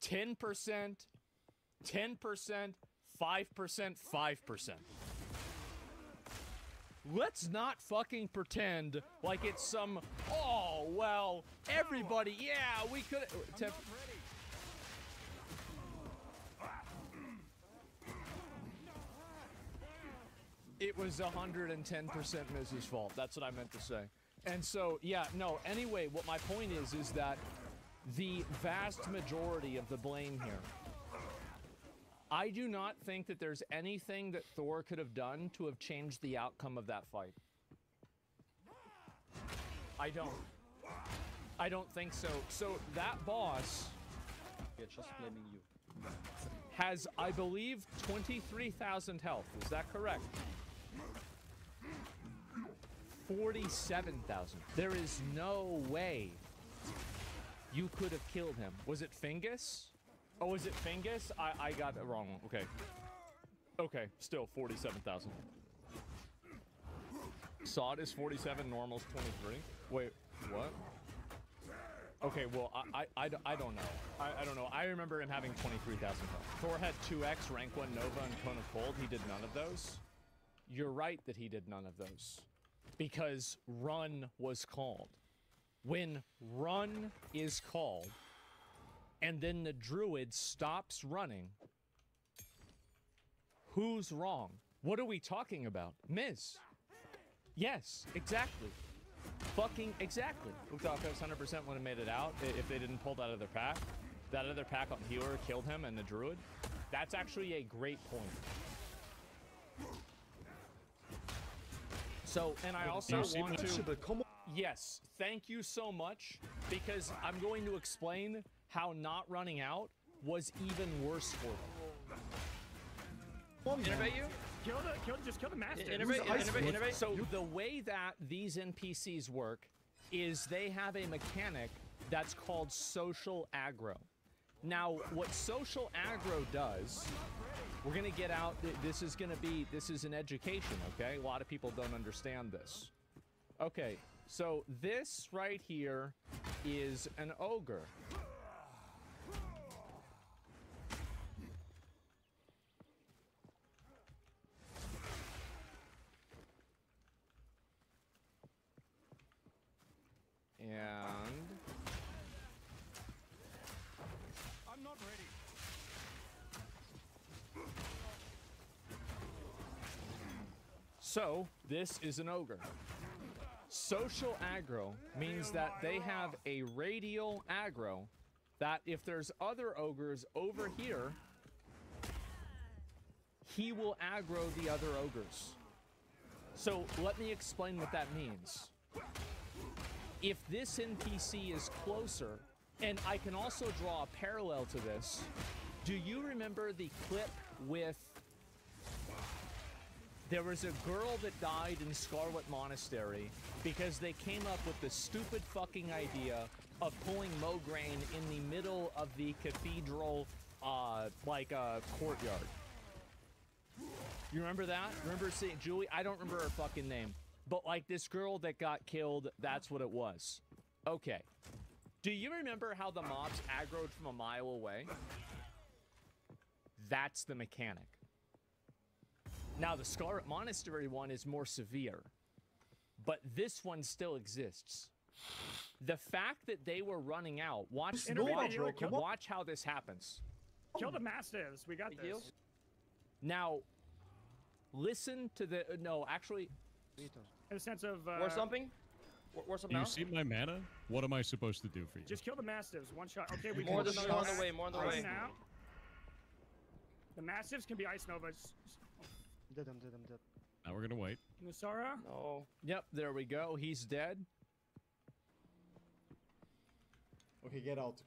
10%, 10%, 5%, 5%. Let's not fucking pretend like it's some, oh, well, everybody, yeah, we could. It was 110% Mrs. fault. That's what I meant to say. And so, yeah, no, anyway, what my point is that the vast majority of the blame here, I do not think that there's anything that Thor could have done to have changed the outcome of that fight. I don't. I don't think so. So that boss just blaming you. has, I believe, 23,000 health. Is that correct? 47,000. There is no way you could have killed him. Was it Fingus? Oh, was it Fingus? I got it wrong. Okay. Okay, still 47,000. Sod is 47, normal's 23. Wait, what? Okay, well, I don't know. I don't know. I remember him having 23,000 health. Thor had 2x, rank 1 Nova, and Cone of Cold. He did none of those. You're right that he did none of those. Because run was called. When run is called, and then the druid stops running, who's wrong? What are we talking about? Miz. Yes, exactly. Fucking exactly. Uktakas 100% would have made it out if they didn't pull that other pack. That other pack on healer killed him and the druid. That's actually a great point. So, and I also want to... Yes, thank you so much, because I'm going to explain how not running out was even worse for them. Innovate you? Just kill the master. Innovate. So the way that these NPCs work is they have a mechanic that's called social aggro. Now, what social aggro does, we're gonna get out, this is an education, okay? A lot of people don't understand this. Okay, so this right here is an ogre. And I'm not ready. so this is an ogre. Social aggro means that they have a radial aggro that if there's other ogres over here, he will aggro the other ogres. So let me explain what that means. If this NPC is closer, and I can also draw a parallel to this, do you remember the clip with... There was a girl that died in Scarlet Monastery because they came up with the stupid fucking idea of pulling Mograine in the middle of the cathedral, courtyard. You remember that? Remember St. Julie? I don't remember her fucking name. But, like, this girl that got killed, that's what it was. Okay. Do you remember how the mobs aggroed from a mile away? That's the mechanic. Now, the Scarlet Monastery one is more severe. But this one still exists. The fact that they were running out, watch how this happens. Kill the mastiffs. We got this. Now, listen to the... No, actually... In the sense of... War something? War something You now? see my mana? What am I supposed to do for you? Just kill the mastiffs. One shot. Okay, we more can... on the way, more on the way. Now. The mastiffs can be ice novas. Dead. Now we're gonna wait. Nusara? No. Yep, there we go. He's dead. Okay, get out.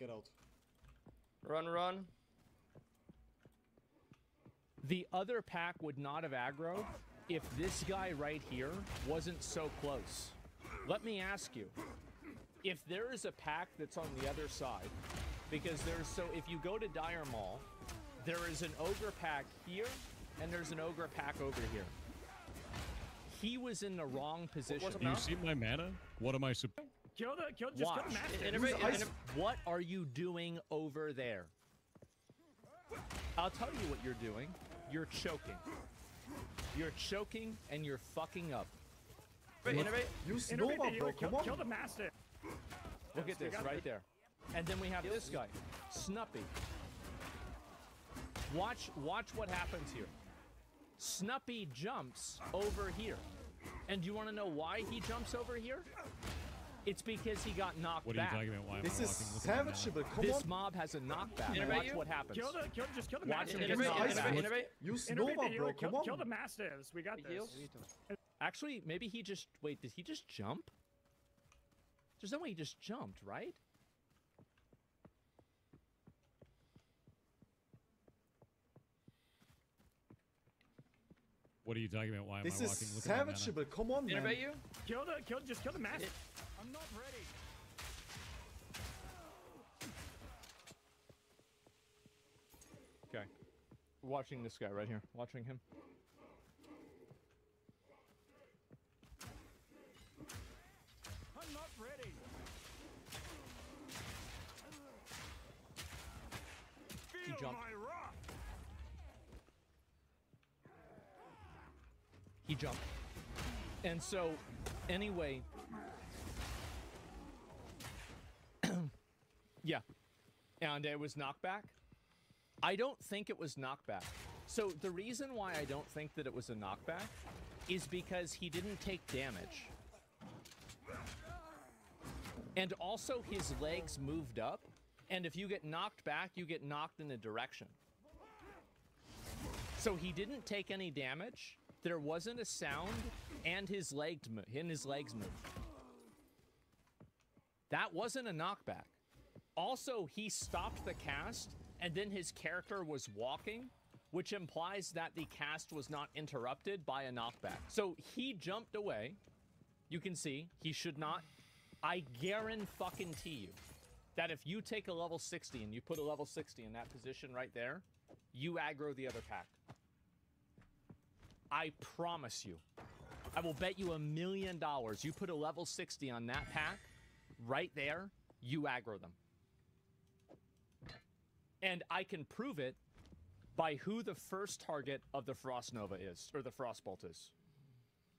Run. The other pack would not have aggroed if this guy right here wasn't so close. Let me ask you, if there is a pack that's on the other side, because if you go to Dire Mall, there is an ogre pack here, and there's an ogre pack over here. He was in the wrong position. Do you see my mana? What am I supposed? Just kill the master. What are you doing over there? I'll tell you what you're doing. You're choking. You're choking and you're fucking up. Use Nova, bro. Kill the master. Look at this right there. And then we have this guy, Snuppy. Watch what happens here. Snuppy jumps over here. And do you want to know why he jumps over here? It's because he got knocked back. What are you talking about? Why This am I is walking? savage, but come This on. mob has a knockback. Watch what happens. Just kill the Watch master. him get knocked back. Use Nova, bro. Come on. Kill the mastiffs. We got this. Actually, maybe he just... Wait, did he just jump? There's no way he just jumped, right? What are you talking about? Why am This I is walking? Look at my savage, mana. but come on, man. Innovate you? Just kill the master. I'm not ready. Okay. Watching this guy right here. Watching him. I'm not ready. He Feel jumped. my wrath. He jumped. And so, anyway... yeah. And it was knockback? I don't think it was knockback. So the reason why I don't think that it was a knockback is because he didn't take damage. And also his legs moved up, and if you get knocked back, you get knocked in a direction. So he didn't take any damage, there wasn't a sound, and his legs moved. That wasn't a knockback. Also, he stopped the cast, and then his character was walking, which implies that the cast was not interrupted by a knockback. So he jumped away. You can see he should not. I guarantee you that if you take a level 60 and you put a level 60 in that position right there, you aggro the other pack. I promise you. I will bet you $1 million. You put a level 60 on that pack right there, you aggro them. And I can prove it by who the first target of the Frost Nova is, or the Frost Bolt is.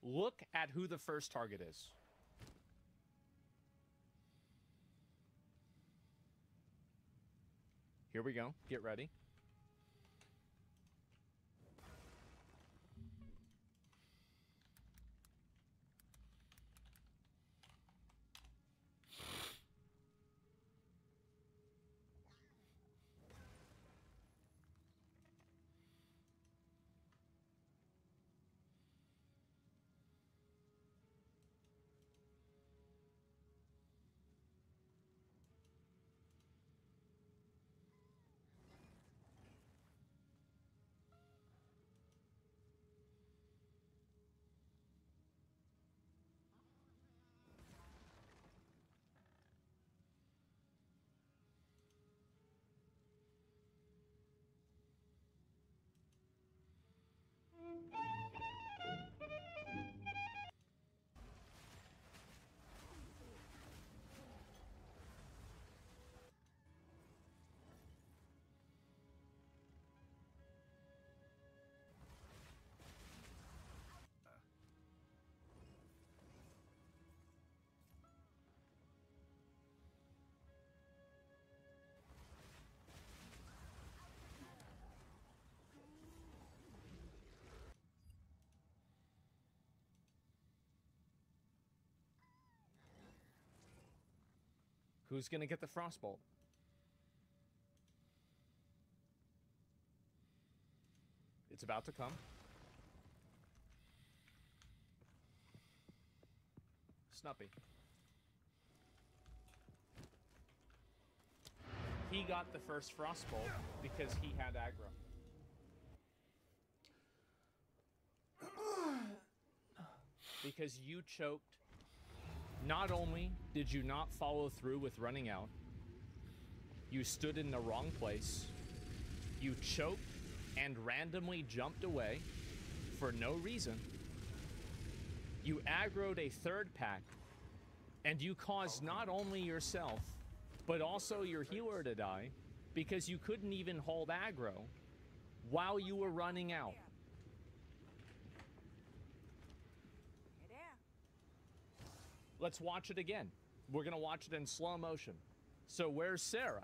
Look at who the first target is. Here we go. Get ready. Who's gonna get the Frostbolt? It's about to come. Snuppy. He got the first Frostbolt because he had aggro. because you choked. Not only did you not follow through with running out, you stood in the wrong place, you choked and randomly jumped away for no reason, you aggroed a third pack, and you caused not only yourself, but also your healer to die because you couldn't even hold aggro while you were running out. Let's watch it again. We're gonna watch it in slow motion. So where's Sarah?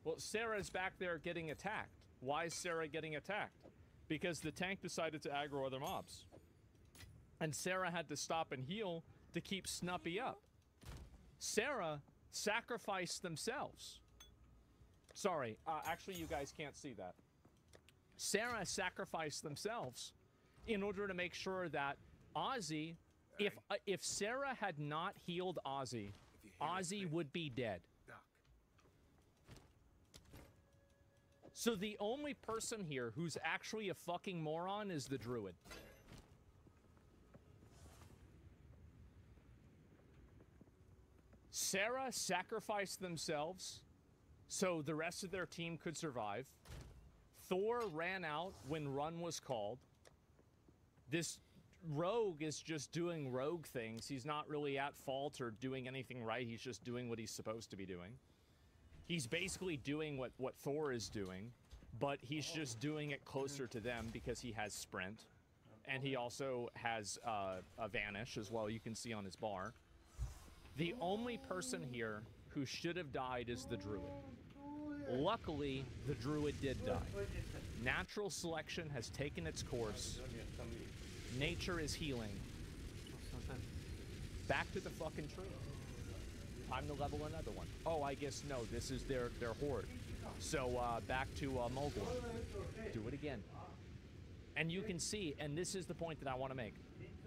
Well, Sarah's back there getting attacked. Why is Sarah getting attacked? Because the tank decided to aggro other mobs. And Sarah had to stop and heal to keep Snuppy up. Sarah sacrificed themselves. Sorry, actually you guys can't see that. Sarah sacrificed themselves in order to make sure that Ozzy, if Sarah had not healed Ozzy, Ozzy would be dead. So the only person here who's actually a fucking moron is the druid. Sarah sacrificed themselves so the rest of their team could survive. Thor ran out when run was called. This rogue is just doing rogue things. He's not really at fault or doing anything right. He's just doing what he's supposed to be doing. He's basically doing what Thor is doing, but he's just doing it closer to them because he has sprint. And he also has a vanish as well, you can see on his bar. The only person here who should have died is the druid. Luckily, the druid did die. Natural selection has taken its course. Nature is healing. Back to the fucking tree. Time to level another one. Oh, I guess no, this is their horde. So back to Mogul. Do it again. And you can see, and this is the point that I want to make.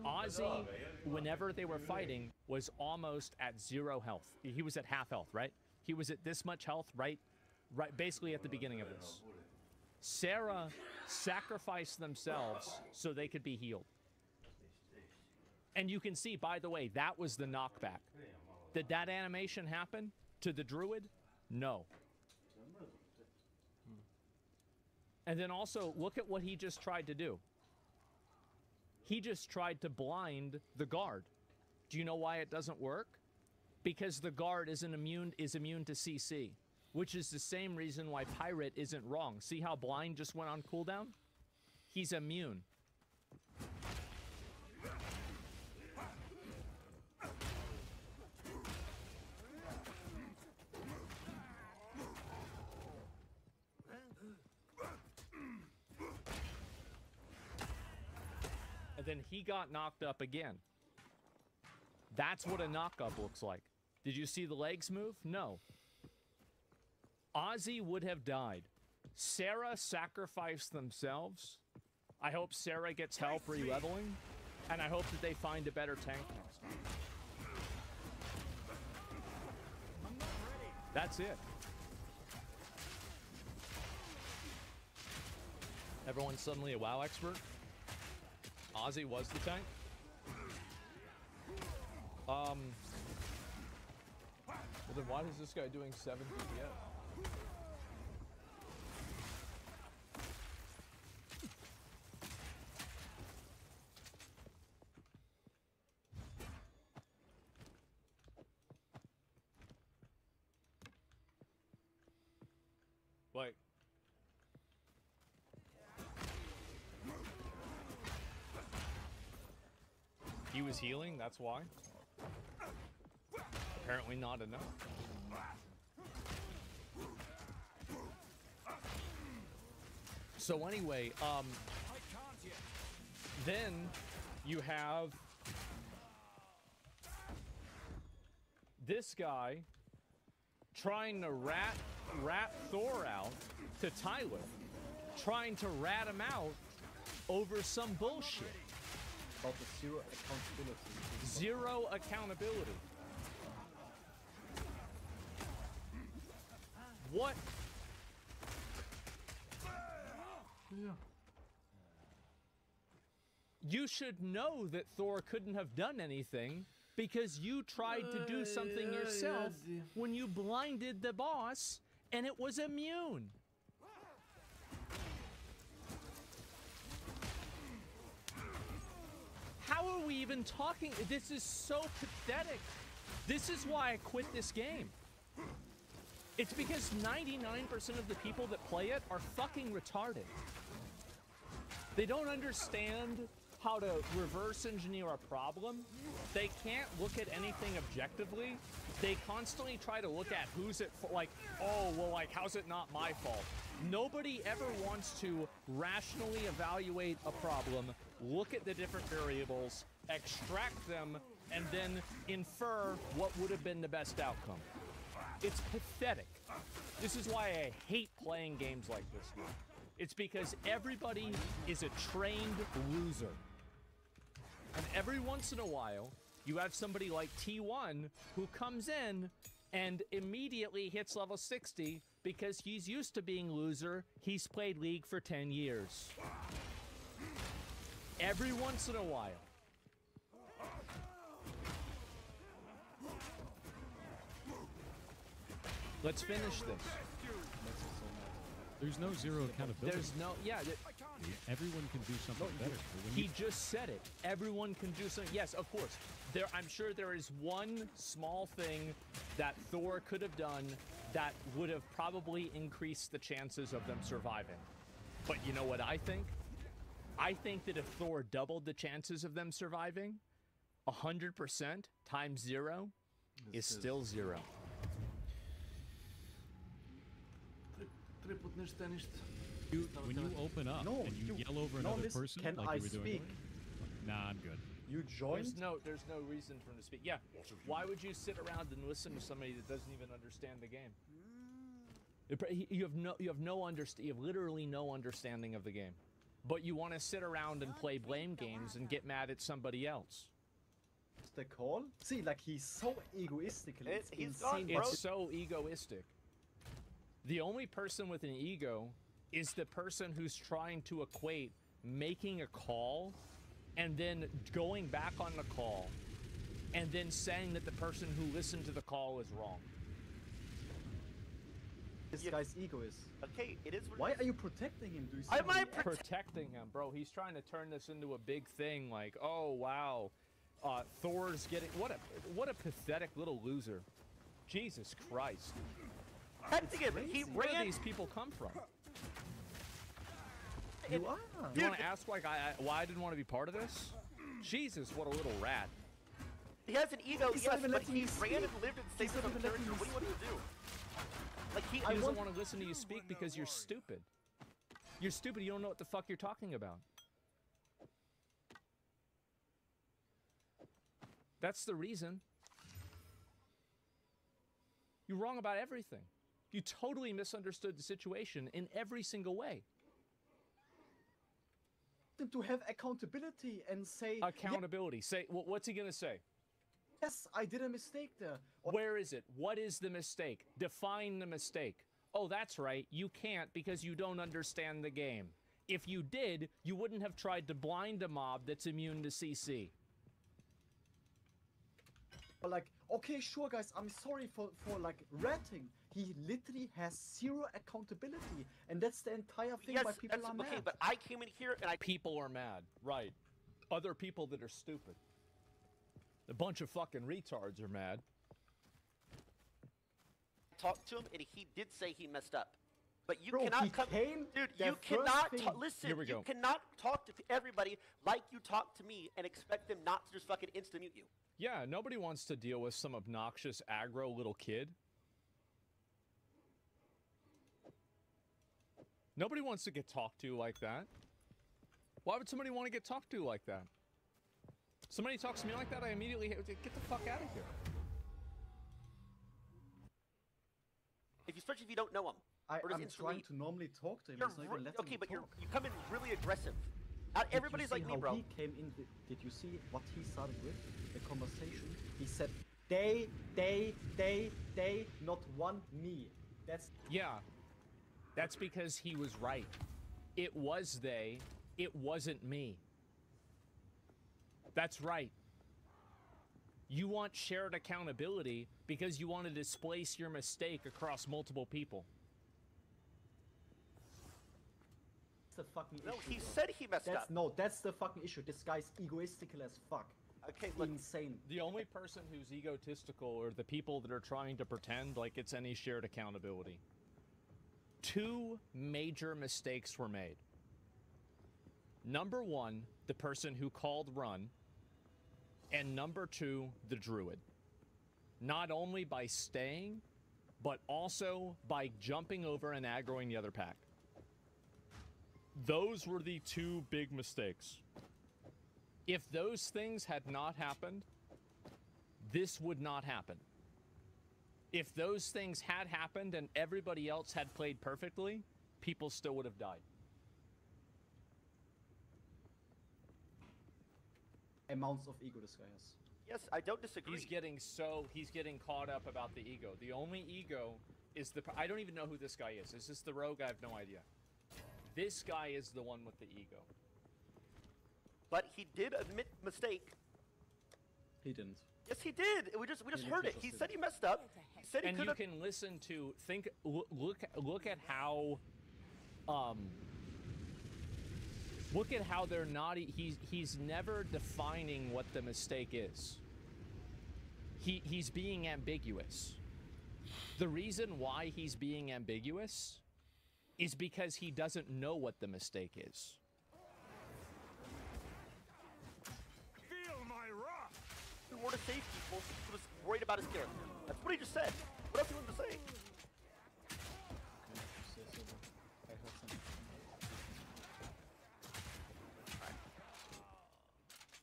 Ozzy, whenever they were fighting, was almost at 0 health. He was at half health, right? He was at this much health, right basically at the beginning of this. Sarah sacrificed themselves so they could be healed. And you can see, by the way, that was the knockback. Did that animation happen to the druid? No. And then also, look at what he just tried to do. He just tried to blind the guard. Do you know why it doesn't work? Because the guard is immune to CC, which is the same reason why Pirate isn't wrong. See how blind just went on cooldown? He's immune. And then he got knocked up again. That's what a knock-up looks like. Did you see the legs move? No. Ozzy would have died. Sarah sacrificed themselves. I hope Sarah gets help re-leveling. And I hope that they find a better tank next time. That's it. Everyone's suddenly a WoW expert? Ozzy was the tank. Well then why is this guy doing 7 DPS? Like, he was healing, that's why. Apparently not enough. So anyway, then you have this guy trying to rat Thor out to Tyler, trying to rat him out over some bullshit. About the zero accountability. Zero accountability. What? You should know that Thor couldn't have done anything because you tried to do something yourself when you blinded the boss and it was immune. How are we even talking? This is so pathetic. This is why I quit this game. It's because 99% of the people that play it are fucking retarded. They don't understand how to reverse engineer a problem. They can't look at anything objectively. They constantly try to look at who's it for, like, oh, well, like, how's it not my fault? Nobody ever wants to rationally evaluate a problem, look at the different variables, extract them, and then infer what would have been the best outcome. It's pathetic. This is why I hate playing games like this now. It's because everybody is a trained loser. And every once in a while, you have somebody like T1 who comes in and immediately hits level 60 because he's used to being loser. He's played League for 10 years. Every once in a while. Let's finish this. There's no zero accountability. There's no, yeah. Everyone can do something better. He just said it. Everyone can do something. Yes, of course. I'm sure there is one small thing that Thor could have done that would have probably increased the chances of them surviving. But you know what I think? I think that if Thor doubled the chances of them surviving, 100% times 0 is still 0. When you open up and you yell over another person can like I you were speak? doing, nah, I'm good. You joined? There's no reason for him to speak. Yeah, why would you sit around and listen to somebody that doesn't even understand the game? You have literally no understanding of the game. But you want to sit around and play blame games and get mad at somebody else. The call? See, like, he's so egoistic. It's insane. It's so egoistic. The only person with an ego is the person who's trying to equate making a call and then going back on the call and then saying that the person who listened to the call is wrong. This guy's ego is. Okay, it is what Why it is. are you protecting him? Do you see I'm how he not protecting him, bro. He's trying to turn this into a big thing like, oh, wow. Thor's getting... What a pathetic little loser. Jesus Christ. Where do these people come from? You are. You want to ask why I didn't want to be part of this? Jesus, what a little rat. He has an ego, He's yes, not even but letting he you ran and speak. lived and stayed with some character. What do you want him to do? Like, He doesn't want to listen to you speak because you're stupid. You're stupid. You don't know what the fuck you're talking about. That's the reason. You're wrong about everything. You totally misunderstood the situation in every single way. To have accountability and say... Accountability. Say, what's he gonna say? Yes, I did a mistake there. Where is it? What is the mistake? Define the mistake. Oh, that's right. You can't because you don't understand the game. If you did, you wouldn't have tried to blind a mob that's immune to CC. Like, okay, sure, guys, I'm sorry for like, ratting. He literally has zero accountability, and that's the entire thing why people are mad. Okay, but I came in here and People are mad, right. Other people that are stupid. A bunch of fucking retards are mad. talked to him, and he did say he messed up. But you Bro, cannot he come, came dude. the You cannot first thing- listen. Here we You go. cannot talk to everybody like you talk to me and expect them not to just fucking insta-mute you. Yeah, nobody wants to deal with some obnoxious aggro little kid. Nobody wants to get talked to like that. Why would somebody want to get talked to like that? Somebody talks to me like that, I immediately get the fuck out of here. Especially if you don't know him. I'm instantly, trying to normally talk to him. You're He's not even letting okay, me but talk. you come in really aggressive. Not Did you everybody's see like me, how bro. He came in. Did you see what he started with? The conversation. He said, they, not one me. That's Yeah. That's because he was right. It was they. It wasn't me. That's right. You want shared accountability because you want to displace your mistake across multiple people. That's the fucking No, issue. he bro. said he messed up. No, that's the fucking issue. This guy's egoistical as fuck. Okay, look. Insane. The only person who's egotistical are the people that are trying to pretend like it's any shared accountability. 2 major mistakes were made. Number 1, the person who called run, and number 2, the druid. Not only by staying, but also by jumping over and aggroing the other pack. Those were the 2 big mistakes. If those things had not happened, this would not happen. If those things had happened and everybody else had played perfectly, people still would have died. Amounts of ego this guy has. Yes, I don't disagree. He's getting caught up about the ego. The only ego is I don't even know who this guy is. Is this the rogue? I have no idea. This guy is the one with the ego. But he did admit mistake. He didn't. Yes, he did. We just heard it. He said he messed up. He said he And could you have. can listen to look at how look at how they're not. He's never defining what the mistake is. He's being ambiguous. The reason why he's being ambiguous is because he doesn't know what the mistake is. Feel my wrath. He wanted to save people. He was worried about his character. That's what he just said. What else do you want to say?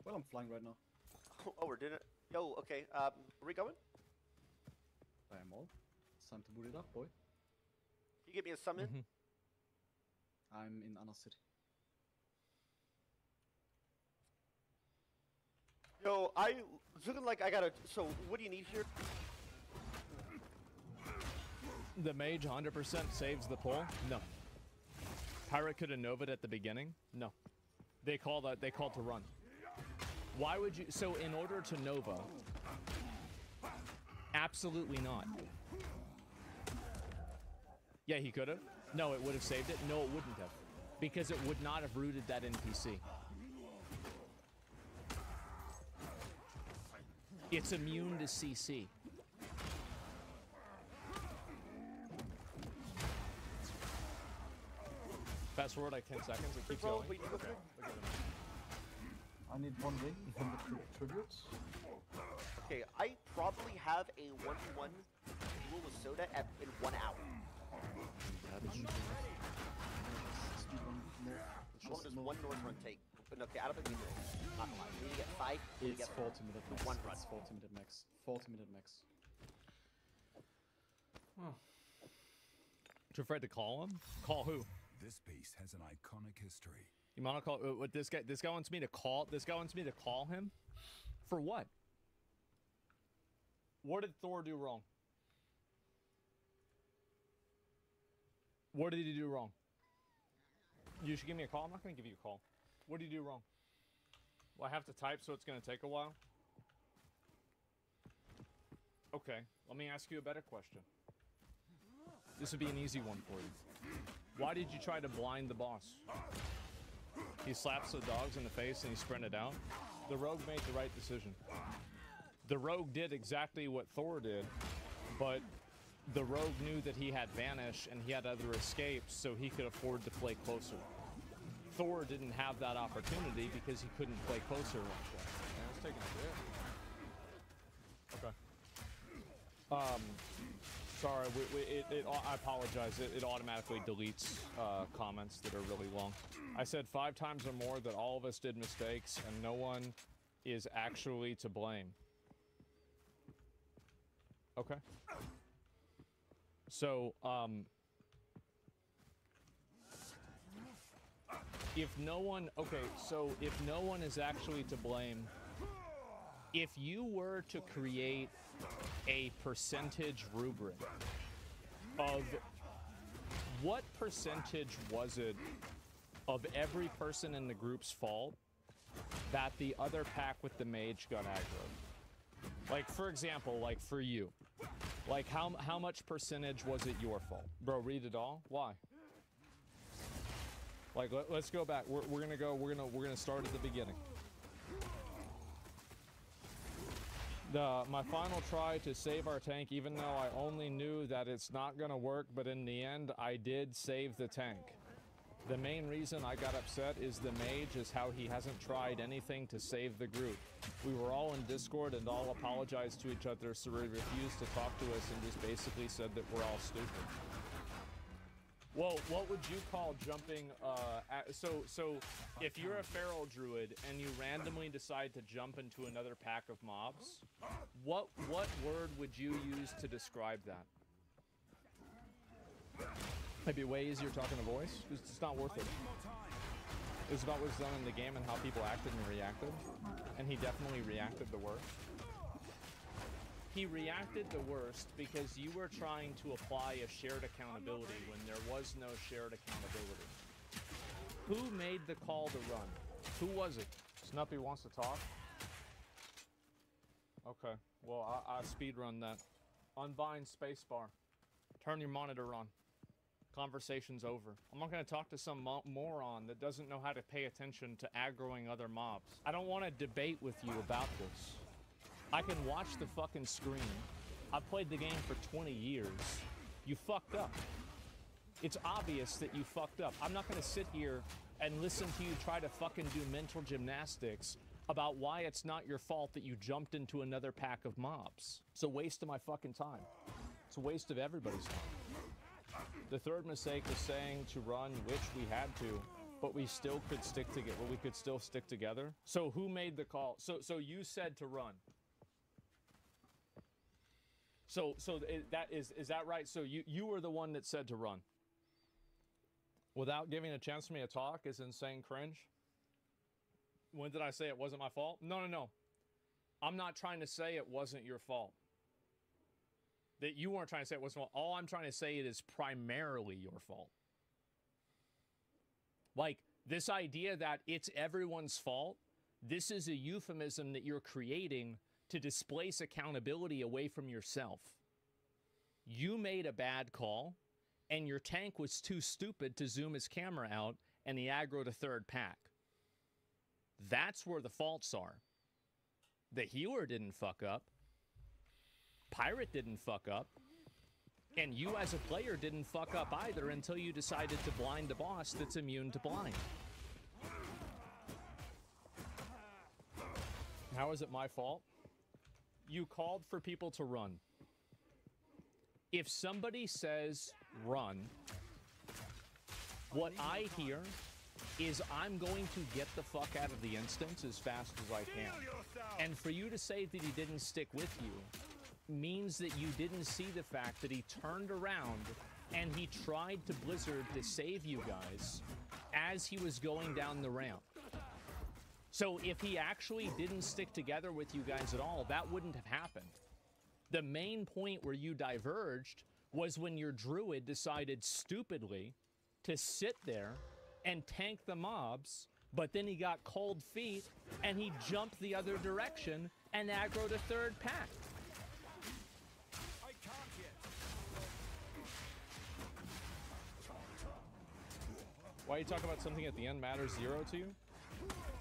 Well, I'm flying right now. Oh, we're doing it. Yo, okay. Are we going? I am all. It's time to boot it up, boy. Can you give me a summon? I'm in Anna City. Yo, it's looking like I gotta. So, what do you need here? The mage 100% saves the pull? No. Pirate could have Nova'd at the beginning? No. They called to run. Why would you? So in order to Nova, absolutely not. Yeah, he could have. No, it would have saved it. No, it wouldn't have, because it would not have rooted that NPC. It's immune to CC. Fast forward like 10 seconds, it keeps going. Okay. I need 1 win from the tributes. Okay, I probably have a 1v1 duel with Soda in 1 hour. How long does 1 north run take? Okay, I don't think we do. Not gonna lie. We need to get 5. It's 40-minute max. 1 run. It's 40-minute max. 40-minute max. Too afraid to call him? Call who? This piece has an iconic history. You want to call what this guy? This guy wants me to call. This guy wants me to call him, for what? What did Thor do wrong? What did he do wrong? You should give me a call. I'm not going to give you a call. What did he do wrong? Well, I have to type, so it's going to take a while. Okay, let me ask you a better question. This would be an easy one for you. Why did you try to blind the boss? He slaps the dogs in the face and he sprinted out. The rogue made the right decision. The rogue did exactly what Thor did, but the rogue knew that he had Vanish and he had other escapes, so he could afford to play closer. Thor didn't have that opportunity because he couldn't play closer like that. Yeah, I was taking a bit. Okay. Sorry, I apologize. It automatically deletes comments that are really long. I said 5 times or more that all of us did mistakes and no one is actually to blame. Okay. So, if no one is actually to blame, if you were to create a percentage rubric of what percentage was it of every person in the group's fault that the other pack with the mage got aggroed? Like, for example, like for you. Like, how much percentage was it your fault? Bro, read it all? Why? Like, let's go back. We're gonna start at the beginning. My final try to save our tank, even though I only knew that it's not gonna work, but in the end, I did save the tank. The main reason I got upset is the mage is how he hasn't tried anything to save the group. We were all in Discord and all apologized to each other, so we refused to talk to us and just basically said that we're all stupid. Well, what would you call jumping, so if you're a feral druid and you randomly decide to jump into another pack of mobs, what word would you use to describe that? Maybe way easier talking a voice? It's not worth it. It's about what's done in the game and how people acted and reacted. And he definitely reacted the worst. He reacted the worst because you were trying to apply a shared accountability when there was no shared accountability. Who made the call to run? Who was it? Snuppy wants to talk? Okay, well, I speedrun that. Unbind spacebar. Turn your monitor on. Conversation's over. I'm not going to talk to some moron that doesn't know how to pay attention to aggroing other mobs. I don't want to debate with you about this. I can watch the fucking screen. I've played the game for 20 years. You fucked up. It's obvious that you fucked up. I'm not going to sit here and listen to you try to fucking do mental gymnastics about why it's not your fault that you jumped into another pack of mobs. It's a waste of my fucking time. It's a waste of everybody's time. The third mistake was saying to run, which we had to, but we still could stick together. We could still stick together. So who made the call? So you said to run. So is that right? So you were the one that said to run. Without giving a chance for me to talk is insane cringe. When did I say it wasn't my fault? No. I'm not trying to say it wasn't your fault. That you weren't trying to say it wasn't. All I'm trying to say it is primarily your fault. Like, this idea that it's everyone's fault, this is a euphemism that you're creating to displace accountability away from yourself. You made a bad call, and your tank was too stupid to zoom his camera out, and he aggroed a third pack. That's where the faults are. The healer didn't fuck up. Pirate didn't fuck up. And you as a player didn't fuck up either until you decided to blind a boss that's immune to blind. How is it my fault? You called for people to run. If somebody says run, what I hear is I'm going to get the fuck out of the instance as fast as I can. And for you to say that he didn't stick with you means that you didn't see the fact that he turned around and he tried to Blizzard to save you guys as he was going down the ramp. So if he actually didn't stick together with you guys at all, that wouldn't have happened. The main point where you diverged was when your druid decided stupidly to sit there and tank the mobs, but then he got cold feet and he jumped the other direction and aggroed a third pack. Why are you talking about something at the end matters zero to you?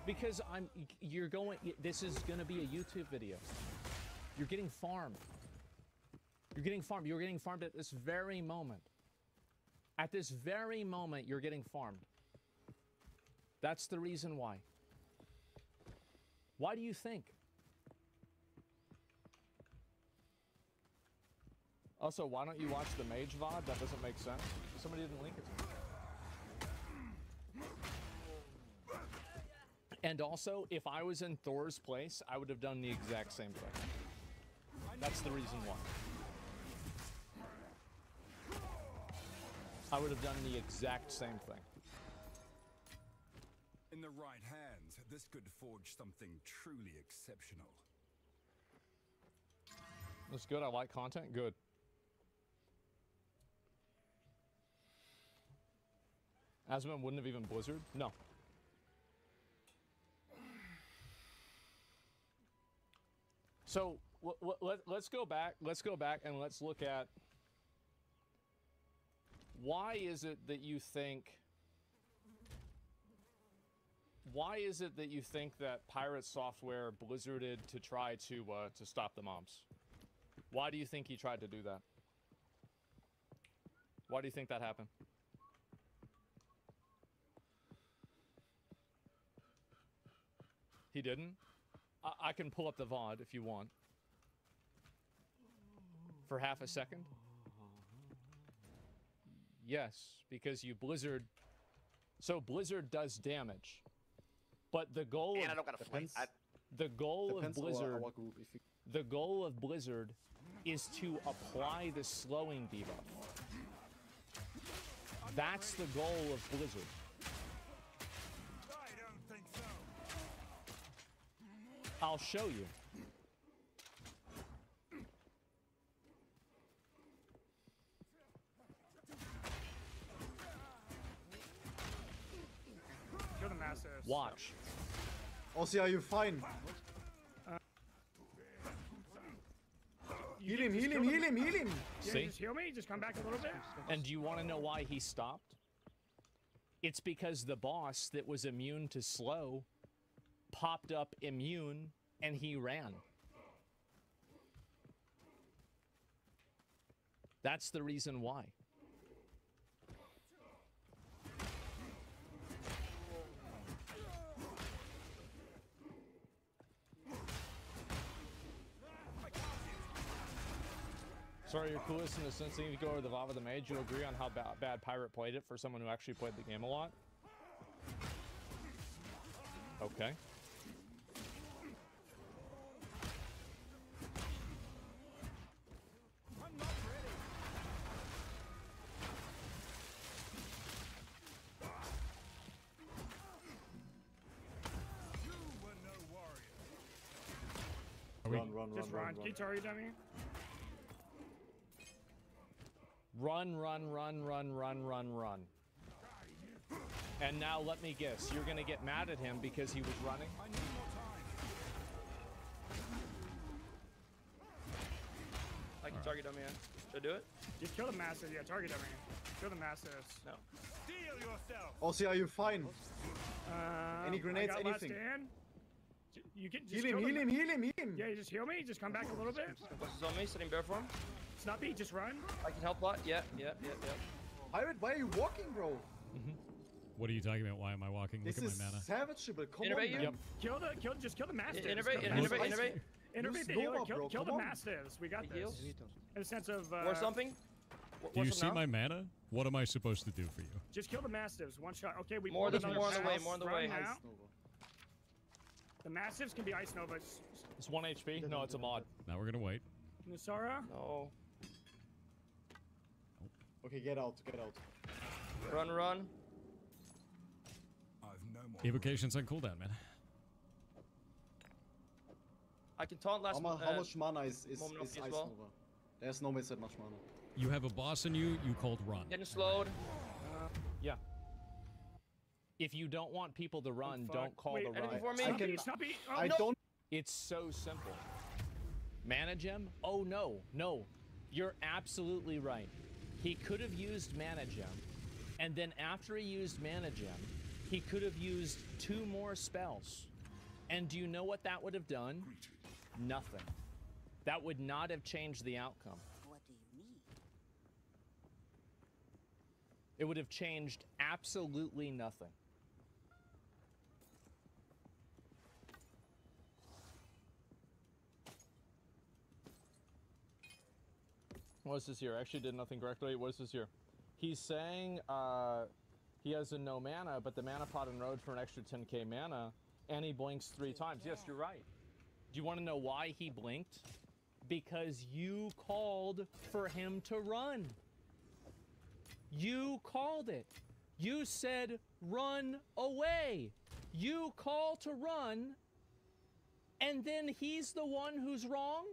Because this is gonna be a YouTube video. You're getting farmed. You're getting farmed. You're getting farmed at this very moment. At this very moment, you're getting farmed. That's the reason why. Why do you think? Also, why don't you watch the Mage VOD? That doesn't make sense. Somebody didn't link it to me. And also, if I was in Thor's place, I would have done the exact same thing. That's the reason why. I would have done the exact same thing. In the right hands, this could forge something truly exceptional. That's good. I like content. Good. Asman wouldn't have even Blizzard? No. So let's go back. Let's go back and let's look at why is it that you think. Why is it that you think that Pirate Software blizzarded to try to stop the mobs? Why do you think he tried to do that? Why do you think that happened? He didn't? I can pull up the VOD if you want. For half a second? Yes, because you Blizzard... So Blizzard does damage. But the goal And of... I don't got a flame. The goal of Blizzard... Our group, if you... The goal of Blizzard is to apply the slowing debuff. That's the goal of Blizzard. I don't think so. I'll show you. Kill the massive. Watch. Aussie, are you fine? Heal him, heal him, heal him, heal him! Yeah, See? just heal me, just come back a little bit. And do you want to know why he stopped? It's because the boss that was immune to slow popped up immune and he ran. That's the reason why. Sorry, you're coolest in the sense that if you go over the VOD of the Mage, you'll agree on how bad Pirate played it for someone who actually played the game a lot? Okay. I'm not ready. You were no warrior. Run, Just run. Keep targeting me. Run, run, run, run, run, run, run. And now let me guess, you're gonna get mad at him because he was running? I need more time. I can target dummy. Should I do it? Just kill the massive. Yeah, target me. Kill the massives. No. Steel yourself. Aussie, are you fine? Any grenades, I got anything? last stand. You can just Heal him, kill heal him, heal him, heal him! Yeah, you just heal me. Just come back a little bit. Boss is on me, sitting bear form. Snuppy, just run. I can help lot. Yeah. Pirate, why are you walking, bro? What are you talking about? Why am I walking? This Look at is my mana. savageable. Come Innervate on, you? man. Just kill the mastiffs. Innervate. Innervate the Nova, healer. bro, Kill the come on. mastiffs. We got He this. heals. In the sense of. War something. Do you see my mana? What am I supposed to do for you? Just kill the mastiffs. One shot. Okay, we. More. pulled There's another more on the way. pass. More on the Run way. now. The mastiffs can be ice novas. It's 1 HP? No, it's a mod. Now we're gonna wait. Nusara. No. Okay, get out, get out. Run. I've no more. Evocation's on cooldown, man. I can taunt last. How much mana is moment Ice as well. Nova? There's no that much mana. You have a boss in you. You called run. Getting slowed. Yeah. If you don't want people to run, don't call Wait, the run. anything for me? Snuppy. Oh, I no. don't. It's so simple. Mana gem? Oh no. You're absolutely right. He could have used Mana Gem, and then after he used Mana Gem, he could have used 2 more spells. And do you know what that would have done? Nothing. That would not have changed the outcome. What do you mean? It would have changed absolutely nothing. What is this here? I actually did nothing correctly. What is this here? He's saying he has a no mana, but the mana pot enrolled for an extra 10k mana, and he blinks 3 times. Yes, you're right. Do you want to know why he blinked? Because you called for him to run. You called it. You said, run away. You call to run, and then he's the one who's wrong?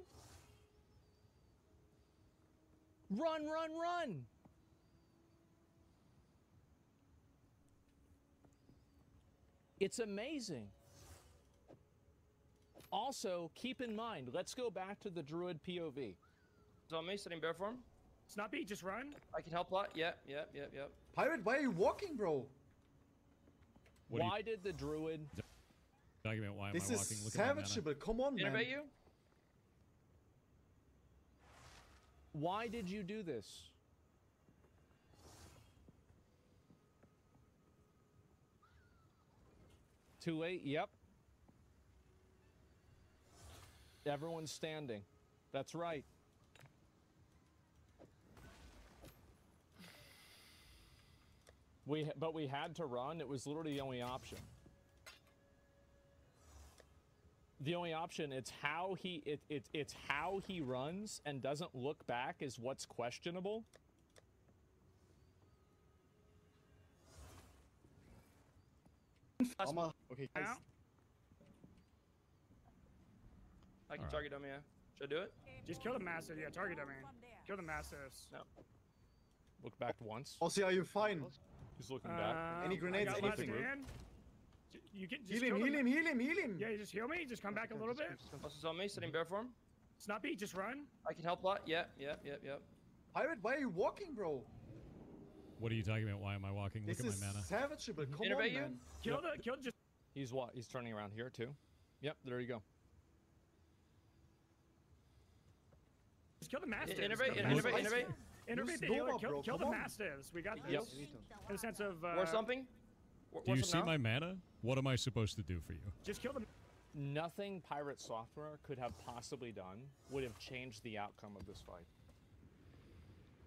Run. It's amazing. Also, keep in mind, let's go back to the druid POV. It's on me, sitting bear form. Snuppy, just run. I can help a lot. Yep. Pirate, why are you walking, bro? Why did the druid... Talking about why This am I is walking? Look at my mana. savageable. Come on, man. Innervate you? Why did you do this? Too late? Yep. Everyone's standing. That's right. But we had to run. It was literally the only option. The only option. It's how he runs and doesn't look back is what's questionable. Okay, guys. I can target him, yeah. Should I do it? Just kill the massive. Yeah, target him. Kill the massives. No. Look back once. Aussie, are you fine? He's looking back. Any grenades, I got anything? You can just Heal him. Yeah, you just heal me. Just come back a little bit. Boss on me, sitting bear form. Snuppy, just run. I can help a lot. Yep. Pirate, why are you walking, bro? What are you talking about? Why am I walking? This Look at is my mana. savageable. Come Innervate on, you? man. Kill just. He's what? He's turning around here too. Yep, there you go. Just kill the mastiffs. Innervate. Innervate the healer. Kill the mastiffs. We got this. Yep. In the sense of. War something? Do you see my mana? What am I supposed to do for you? Just kill them. Nothing Pirate Software could have possibly done would have changed the outcome of this fight.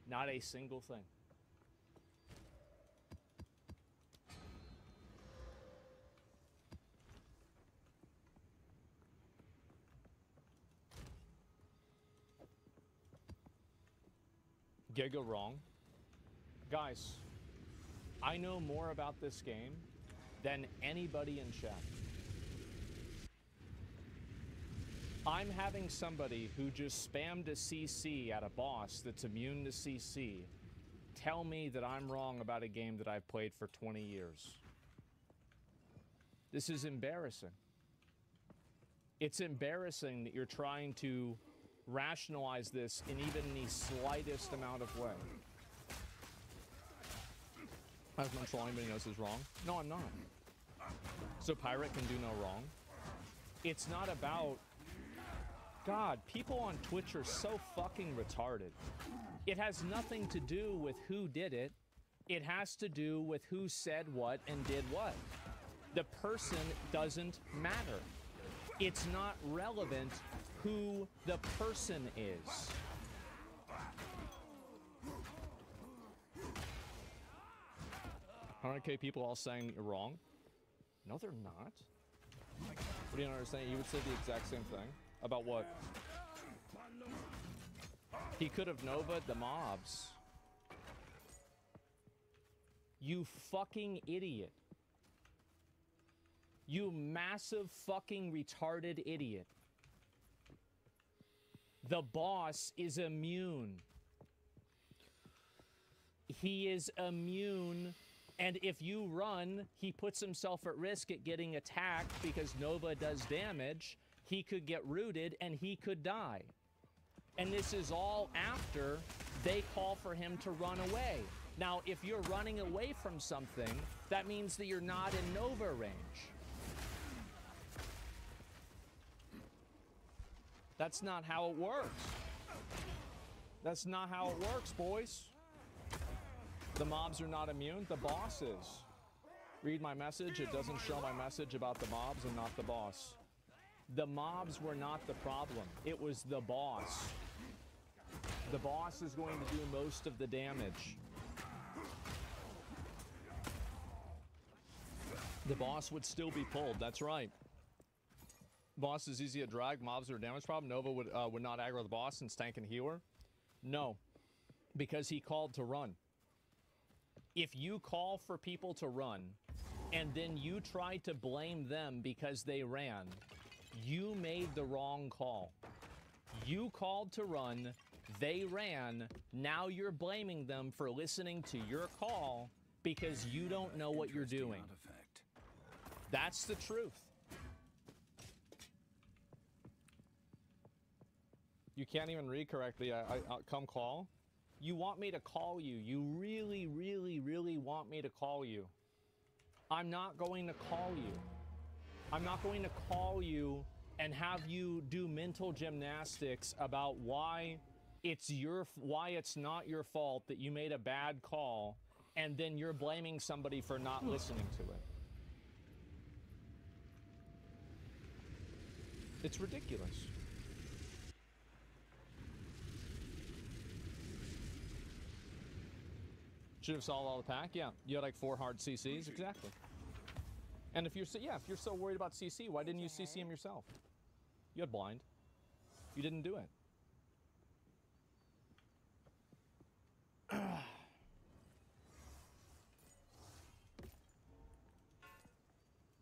Not a single thing. Giga wrong. Guys, I know more about this game than anybody in chat. I'm having somebody who just spammed a CC at a boss that's immune to CC tell me that I'm wrong about a game that I've played for 20 years. This is embarrassing. It's embarrassing that you're trying to rationalize this in even the slightest amount of way. As much wrong anybody knows is wrong. No, I'm not. So Pirate can do no wrong. It's not about... God, people on Twitch are so fucking retarded. It has nothing to do with who did it. It has to do with who said what and did what. The person doesn't matter. It's not relevant who the person is. 100K people all saying you're wrong. No, they're not. What do you understand? You would say the exact same thing. About what? He could have Nova'd the mobs. You fucking idiot. You massive fucking retarded idiot. The boss is immune. He is immune. And if you run, he puts himself at risk at getting attacked because Nova does damage. He could get rooted and he could die. And this is all after they call for him to run away. Now, if you're running away from something, that means that you're not in Nova range. That's not how it works. That's not how it works, boys. The mobs are not immune, the boss is. Read my message, it doesn't show my message about the mobs and not the boss. The mobs were not the problem, it was the boss. The boss is going to do most of the damage. The boss would still be pulled, that's right. Boss is easy to drag, mobs are a damage problem. Nova would not aggro the boss since tank and healer. No, because he called to run. If you call for people to run, and then you try to blame them because they ran, you made the wrong call. You called to run, they ran, now you're blaming them for listening to your call because you don't know what you're doing. That's the truth. You can't even read correctly. I'll come call. You want me to call you. You really, really, really want me to call you. I'm not going to call you. I'm not going to call you and have you do mental gymnastics about why it's not your fault that you made a bad call, and then you're blaming somebody for not listening to it. It's ridiculous. Should have solved all the pack. Yeah, you had like 4 hard CCs, exactly. And if you're so worried about CC, why didn't you CC him yourself? You had blind. You didn't do it.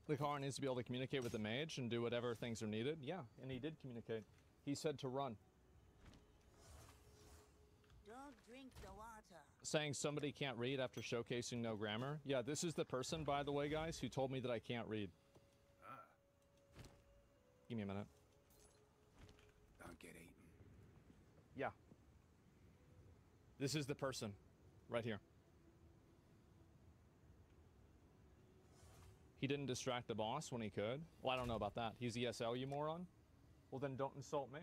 The car needs to be able to communicate with the mage and do whatever things are needed. Yeah, and he did communicate. He said to run. Don't drink the water. Saying somebody can't read after showcasing no grammar. Yeah, this is the person, by the way, guys, who told me that I can't read. Give me a minute. Don't get eaten. Yeah. This is the person right here. He didn't distract the boss when he could. Well, I don't know about that. He's ESL, you moron. Well, then don't insult me.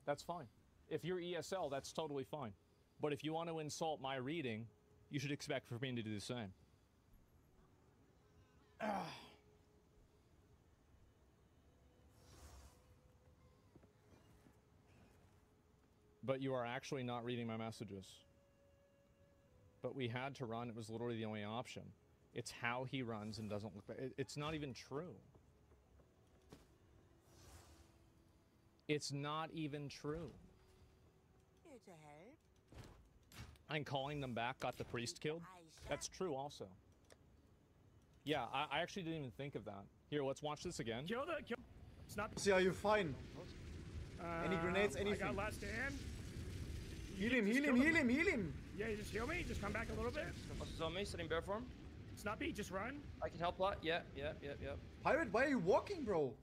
That's fine. If you're ESL, that's totally fine. But if you want to insult my reading, you should expect for me to do the same. But you are actually not reading my messages. But we had to run. It was literally the only option. It's how he runs and doesn't look back. It's not even true. It's not even true. Here to help. And calling them back got the priest killed. That's true also. Yeah, I actually didn't even think of that. Here, let's watch this again. Kill. It's not. See, are you fine? Any grenades, anything? I got last stand. Heal him, heal him, heal him, heal him! Yeah, you just heal me. Just come back a little bit. Boss is on me, setting bear form. Snuppy, just run. I can help lot. Yeah. Pirate, why are you walking, bro?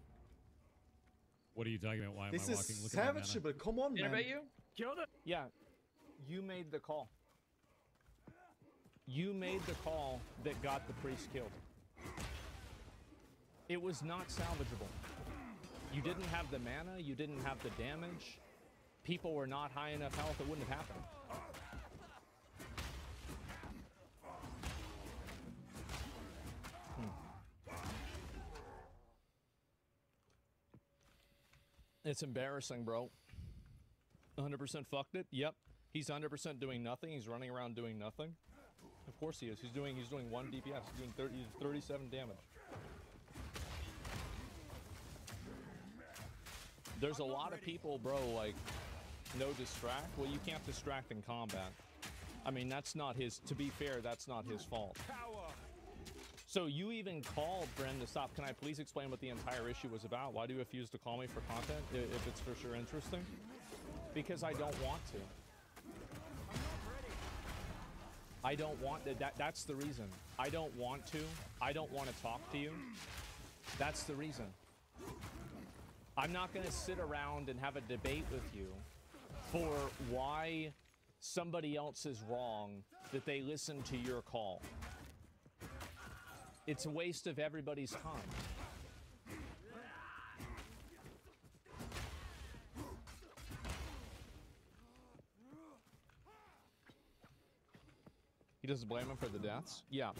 What are you talking about? Why am This I is walking? Look at my mana. savageable. Come on, man. Innovate you? Kill the. Yeah, you made the call. You made the call that got the priest killed. It was not salvageable. You didn't have the mana, you didn't have the damage. People were not high enough health, it wouldn't have happened. It's embarrassing, bro. 100% fucked it. Yep. He's 100% doing nothing. He's running around doing nothing. Of course he is. He's doing 1 DPS. He's doing 37 damage. There's a lot of people, bro, like, no distract. Well, you can't distract in combat. I mean, that's not his, to be fair, that's not his fault. So you even called Bren to stop. Can I please explain what the entire issue was about? Why do you refuse to call me for content if it's for sure interesting? Because I don't want to. I don't want that's the reason. I don't want to. I don't want to talk to you. That's the reason. I'm not going to sit around and have a debate with you for why somebody else is wrong that they listen to your call. It's a waste of everybody's time. He doesn't blame him for the deaths? Yeah.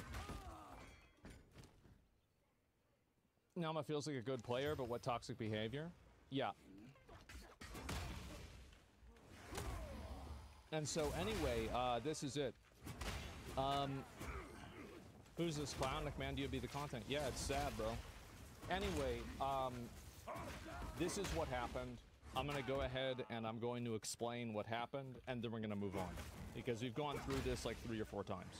Nama feels like a good player, but what toxic behavior? Yeah. And so anyway, this is it. Who's this clown? Command you to be the content. Yeah, it's sad, bro. Anyway, this is what happened. I'm going to go ahead and I'm going to explain what happened, and then we're going to move on. Because we've gone through this like 3 or 4 times.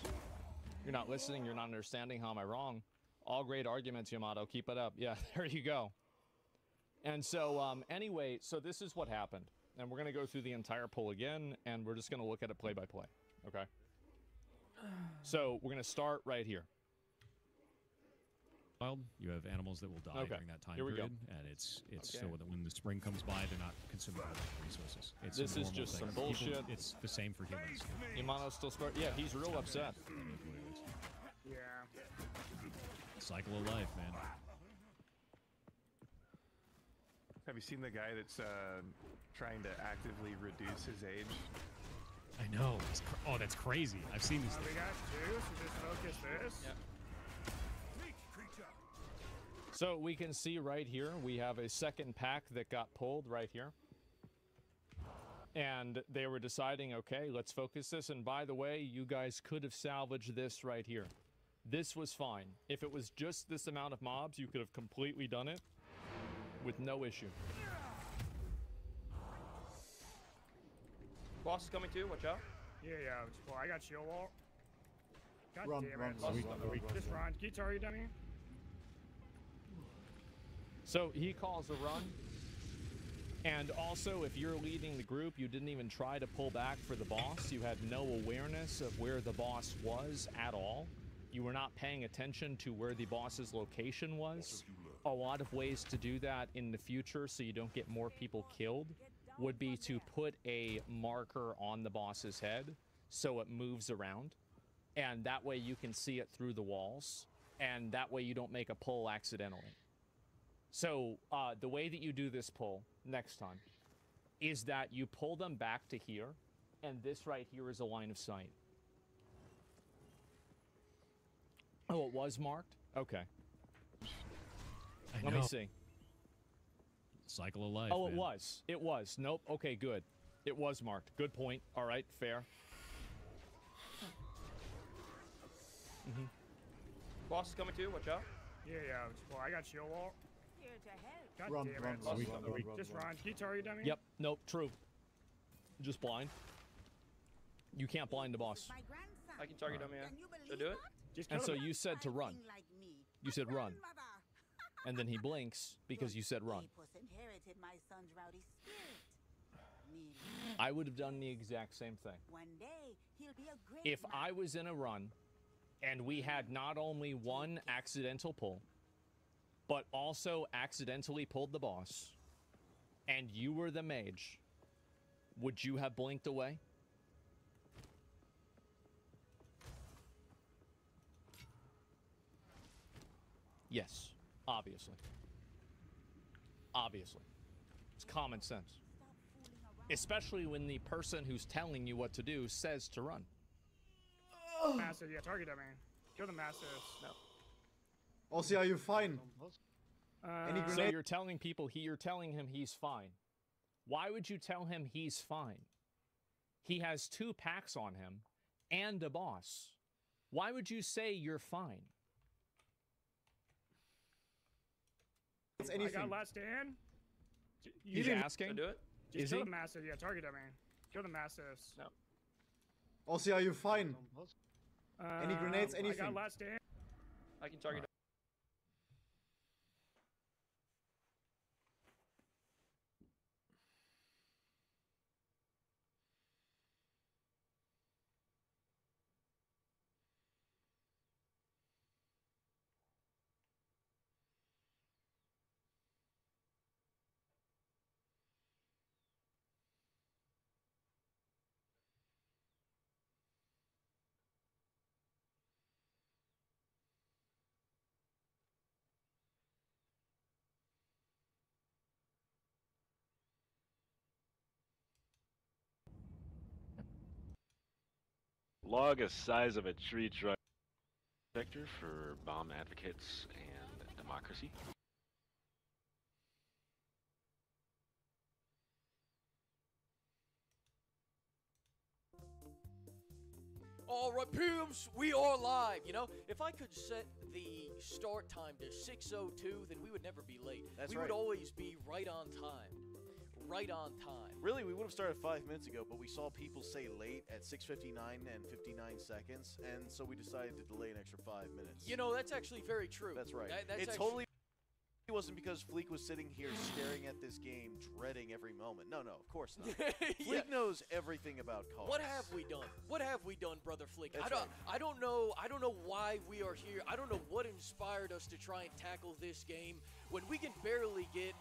You're not listening. You're not understanding. How am I wrong? All great arguments, Yamato. Keep it up. Yeah, there you go. And so, anyway, so this is what happened. And we're going to go through the entire poll again, and we're just going to look at it play by play. Okay? So, we're going to start right here. wild. You have animals that will die Okay, during that time here we go. period, and it's so Okay. that when the spring comes by, they're not consuming all the resources. It's This a is normal just thing. some bullshit. It's the same for humans. Imano's still smart. Yeah, he's real upset. Yeah. Cycle of life, man. Have you seen the guy that's trying to actively reduce his age? I know. Oh, that's crazy. I've seen these We things. got two, so just focus this. So we can see right here, we have a second pack that got pulled right here. And they were deciding, okay, let's focus this. And by the way, you guys could have salvaged this right here. This was fine. If it was just this amount of mobs, you could have completely done it with no issue. Boss is coming too, watch out. Yeah, well, I got shield wall. God Run, damn run, it. run, run. Just run. Can you target dummy? So he calls a run. And also, if you're leading the group, you didn't even try to pull back for the boss. You had no awareness of where the boss was at all. You were not paying attention to where the boss's location was. A lot of ways to do that in the future so you don't get more people killed would be to put a marker on the boss's head so it moves around. And that way you can see it through the walls. And that way you don't make a pull accidentally. So the way that you do this pull next time is that you pull them back to here, and this right here is a line of sight. Oh, it was marked? Okay. Let me see. Cycle of life. Oh, man. it was. It was. Nope. Okay, good. It was marked. Good point. All right, fair. Boss is coming too, watch out. Yeah, well, I got shield wall. Here to help. God Run, damn run, it. run, Just run, run. run, run, Just run. run. Can you target dummy? Yep. Nope. True. Just blind. You can't blind the boss. My grandson. I can target him, yeah. Can you believe Should I do it? that? Just And kill so him. you said to run. Fighting like me. You said run. Grandmother. And then he blinks because you said run. Apus inherited my son's rowdy spirit. Nearly. I would have done the exact same thing. One day, he'll be a great If man. I was in a run and we had not only one accidental pull, but also accidentally pulled the boss, and you were the mage, would you have blinked away? Yes, obviously. Obviously. It's common sense. Especially when the person who's telling you what to do says to run. Massive, yeah, target dummy. Kill the massive. No. Also, are you fine? Any So grenade? you're telling people you're telling him he's fine. Why would you tell him he's fine? He has 2 packs on him and a boss. Why would you say you're fine? It's I anything. got last stand. He's Should I asking. do it? Just Is kill he? the massive, yeah, target dummy. Kill the massives. No. Also, are you fine? Any grenades? I Anything? got last stand. I can target him. Log a size of a tree truck sector for bomb advocates and democracy. All right, pimps, we are live. You know, if I could set the start time to 6:02, then we would never be late. That's we right. would always be right on time. Right on time. Really, we would have started 5 minutes ago, but we saw people say late at 6:59 and 59 seconds, and so we decided to delay an extra 5 minutes. You know, that's actually very true. That's right. That's It actually- totally wasn't because Fleek was sitting here staring at this game, dreading every moment. No, of course not. Yeah. Fleek knows everything about cars. What have we done? What have we done, Brother Fleek? That's I don't know why we are here. I don't know what inspired us to try and tackle this game when we can barely get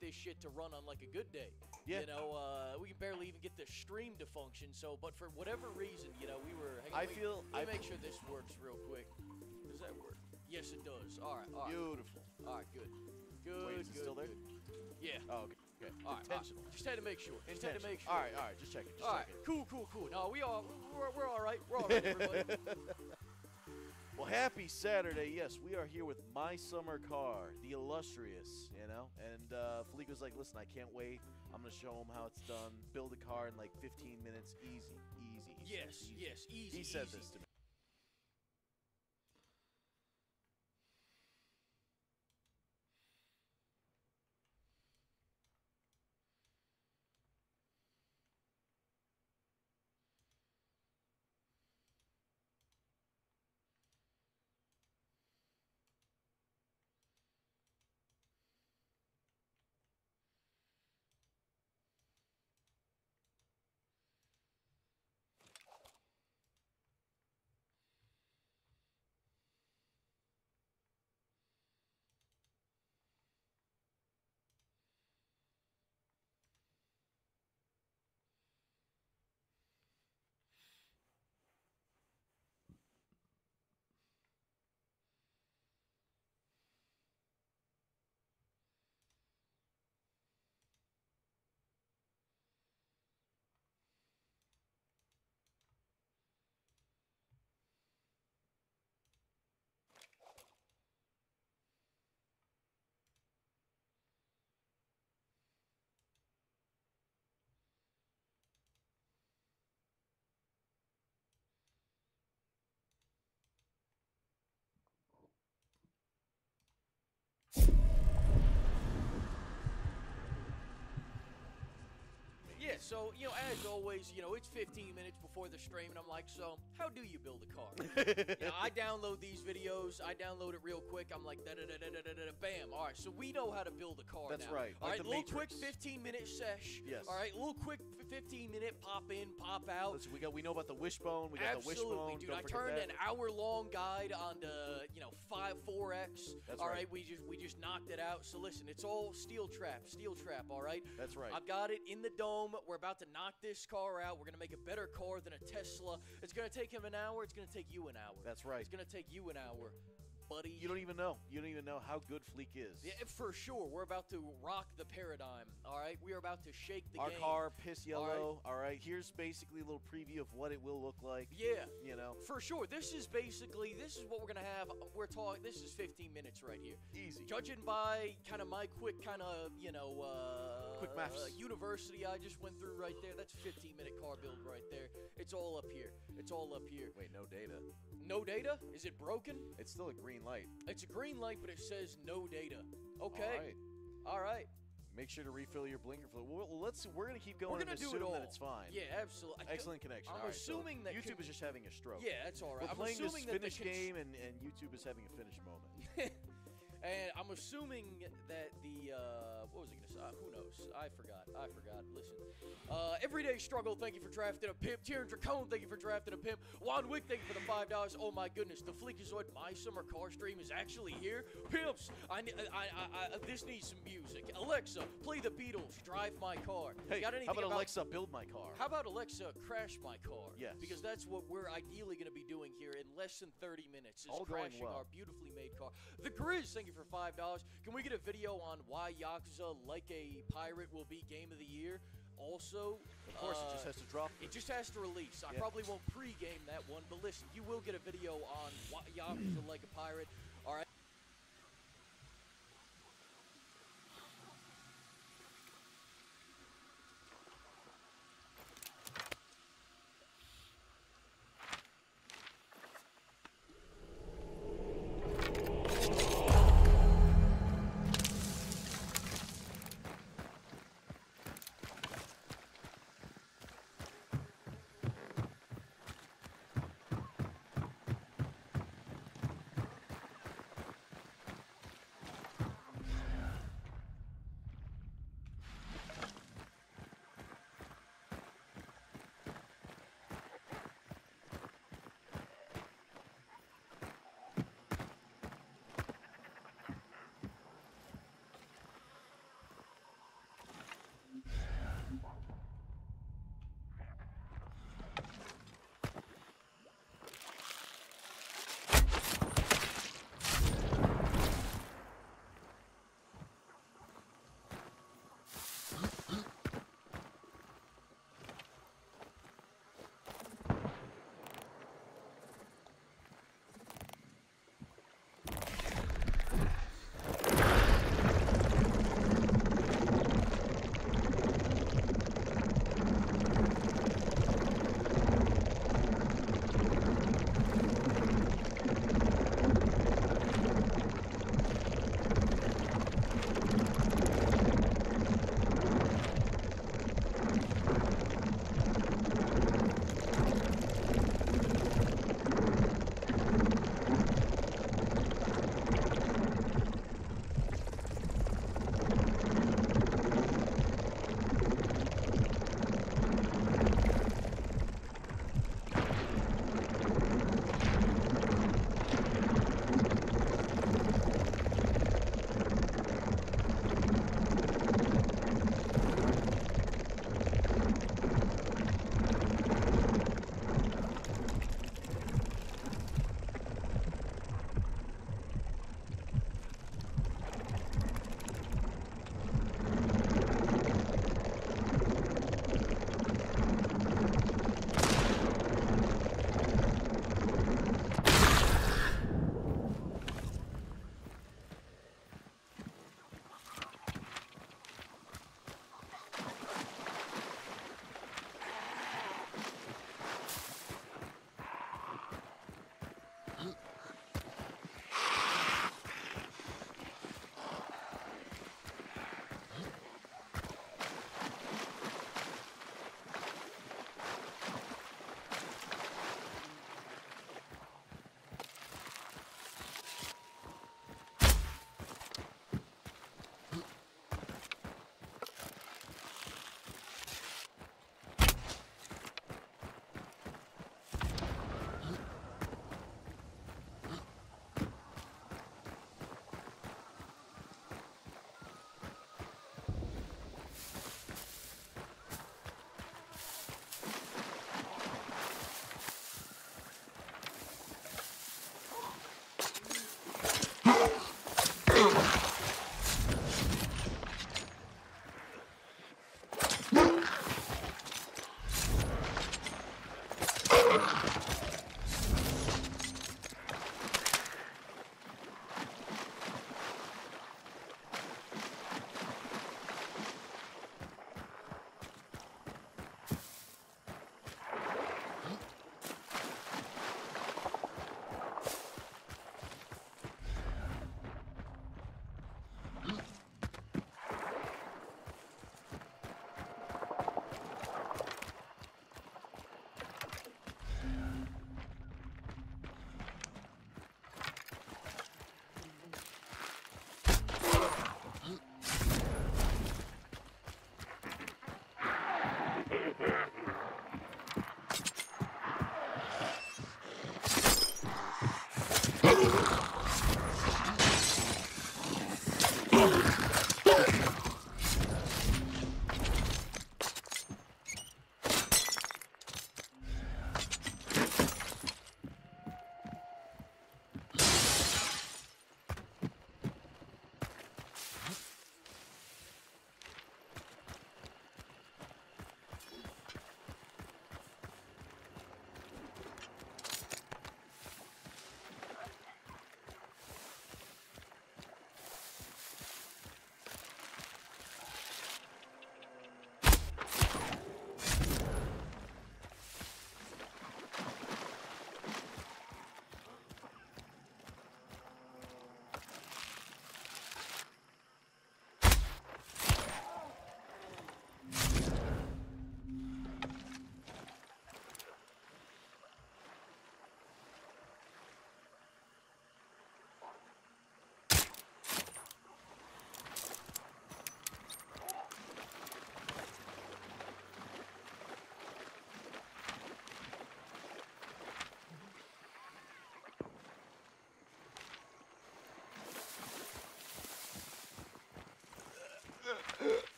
this shit to run on like a good day. Yeah. You know, we can barely even get the stream to function. So, but for whatever reason, you know, we were. Let me make sure this works real quick. Does that work? Yes, it does. All right. Beautiful. All right, good. Wait, is it still there? Yeah. Oh, okay. All right. Intentional. Just had to make sure. All right. Just checking. All right. Cool. No, we're all right. We're all right, everybody. Well, happy Saturday. Yes, we are here with My Summer Car, the illustrious, and Fleek was like, listen, I can't wait. I'm going to show him how it's done. Build a car in like 15 minutes. Easy. Yes, easy. He said this to me. Yeah, so, as always, it's 15 minutes before the stream, and I'm like, so, how do you build a car? I download these videos, I download it real quick, I'm like, bam, all right, so we know how to build a car That's now. right, All like right, the little Matrix. quick 15-minute sesh. Yes. All right, little quick 15-minute pop in, pop out. Listen, we know about the wishbone. We got Absolutely, the wishbone. dude. Don't I forget turned that. an hour-long guide onto 4X. That's all right. right. We just knocked it out. So listen, it's all steel trap. All right. That's right. I've got it in the dome. We're about to knock this car out. We're gonna make a better car than a Tesla. It's gonna take him an hour. It's gonna take you an hour. That's right. It's gonna take you an hour. Buddy. You don't even know. You don't even know how good Fleek is. Yeah, for sure. We're about to rock the paradigm. All right. We are about to shake the Our game. car, piss yellow. All right. Here's basically a little preview of what it will look like. Yeah. For sure. This is what we're gonna have. This is 15 minutes right here. Easy. Judging by kind of my quick quick maths. University I just went through right there. That's a 15-minute car build right there. It's all up here. Wait, no data. No data? Is it broken? It's still a green light. It's a green light, but it says no data. Okay. All right. Make sure to refill your blinker fluid. Well, we're gonna keep going. We're gonna and do it assume all. that it's fine. Yeah, absolutely. Excellent connection. I'm All right, so assuming that YouTube is just having a stroke. Yeah, that's all right. We're I'm playing this assuming that finish game, and YouTube is having a finish moment. And I'm assuming that the what was I gonna say? Who knows? I forgot. Listen, everyday struggle. Thank you for drafting a pimp. Tyrion Dracone, thank you for drafting a pimp. Juan Wick, thank you for the $5. Oh my goodness, the Fleekazoid My Summer Car Stream is actually here. Pimps, this needs some music. Alexa, play the Beatles. Drive my car. Hey, got anything how about Alexa build my car? How about Alexa crash my car? Yes. Because that's what we're ideally going to be doing here in less than 30 minutes. Is All going crashing well. our beautifully made car. The Grizz, thank you for $5. Can we get a video on why Yakuza Like a Pirate will be Game of the Year? Also, of course, it just has to drop. It just has to release. I Yeah. probably won't pre-game that one, but listen, you will get a video on why Yakuza Like a Pirate. All right.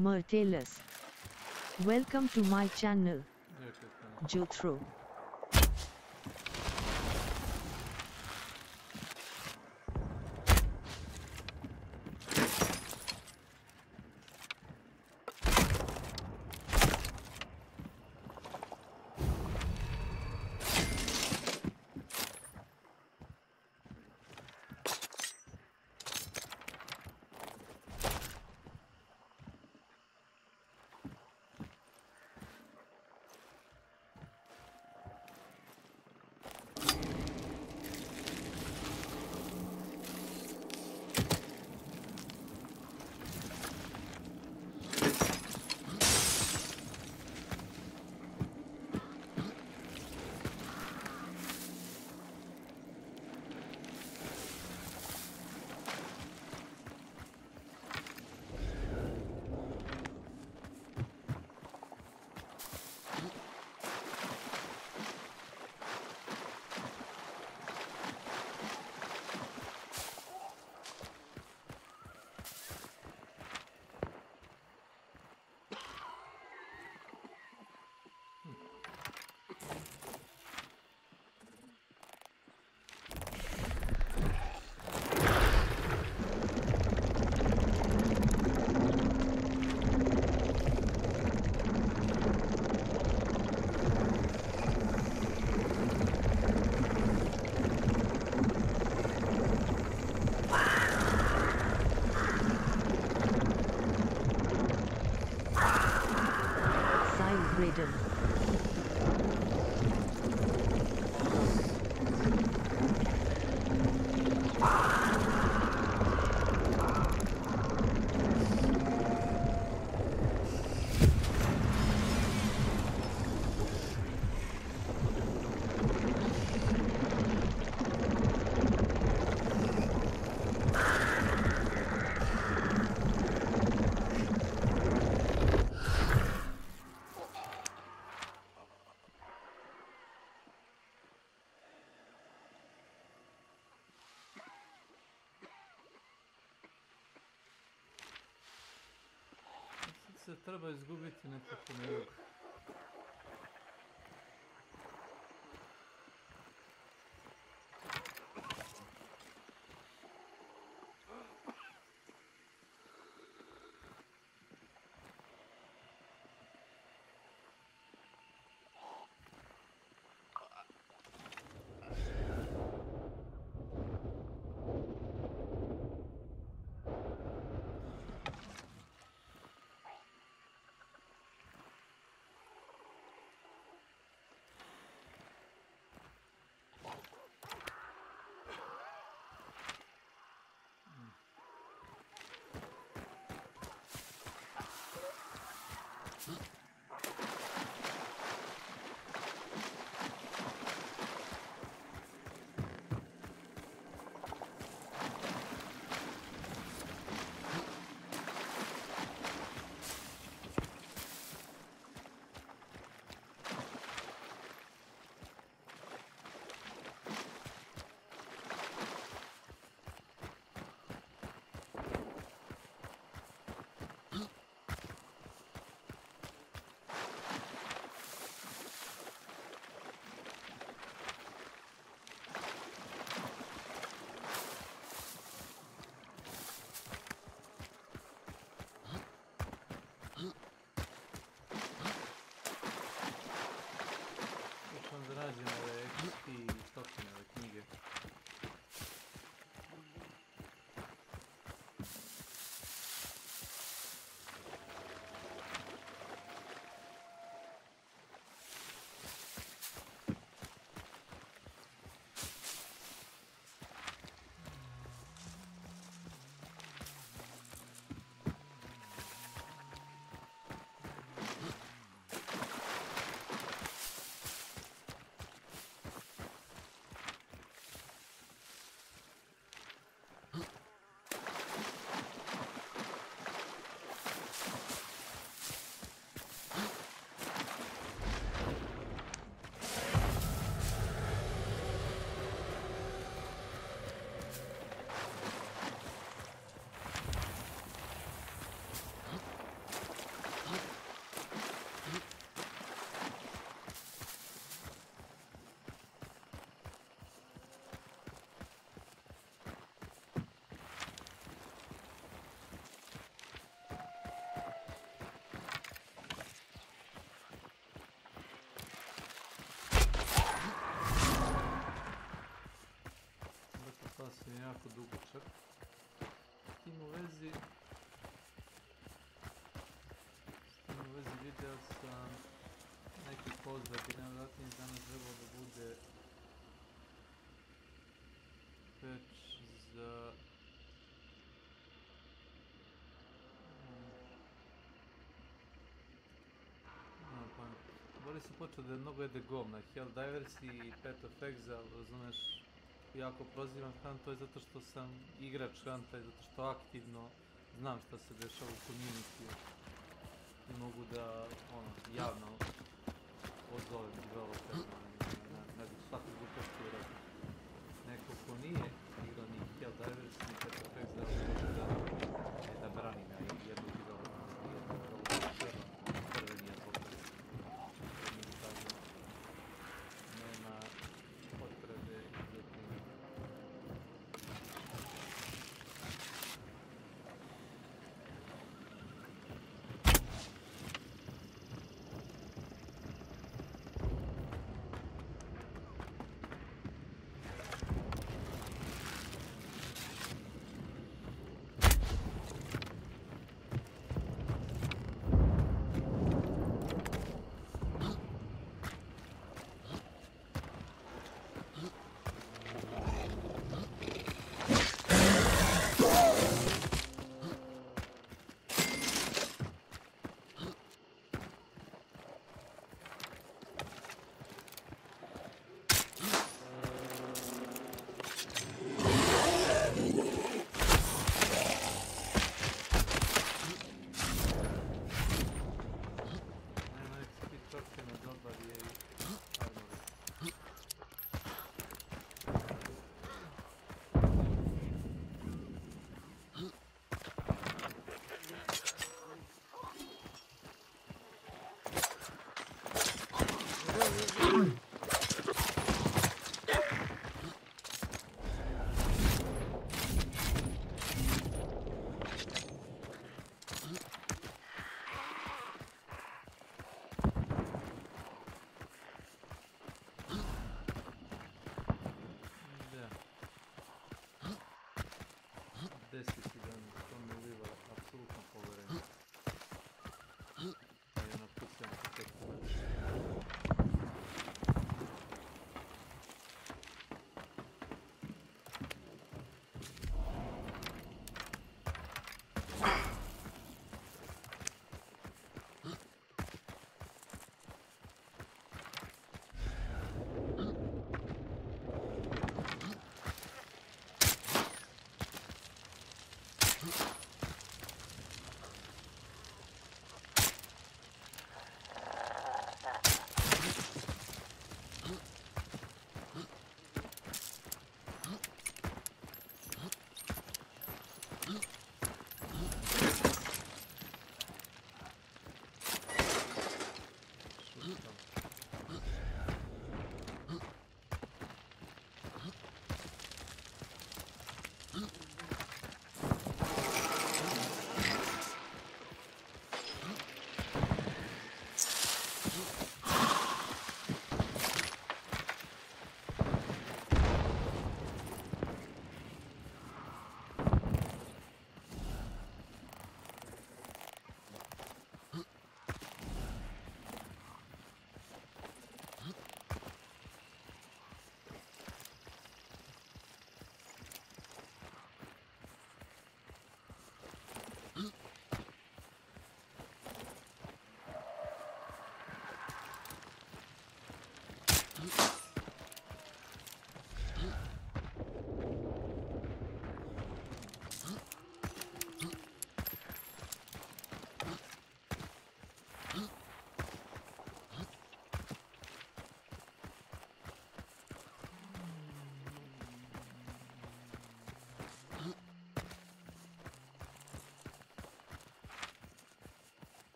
Mertellus. Welcome to my channel. Jethro. Cradle. Se treba izgubiti nekako na jug. Sasvim jako dugačak. S tim u vezi video sam neki post da bi najvjerojatnije danas trebalo da bude patch za Bolje se počeo da mnogo jede govna. Helldivers i Path of Exile, razumeš, jako prozivam Huntoj zato što sam igrač Hunta i zato što aktivno znam šta se dešava u community i mogu da javno pozovem developerima na svaku gluposti uradim. Neko ko nije igrao ni Helldivers ni Path of Exile može da brani na jednog developera. Prve nije zločin. Nema potrebe za tim.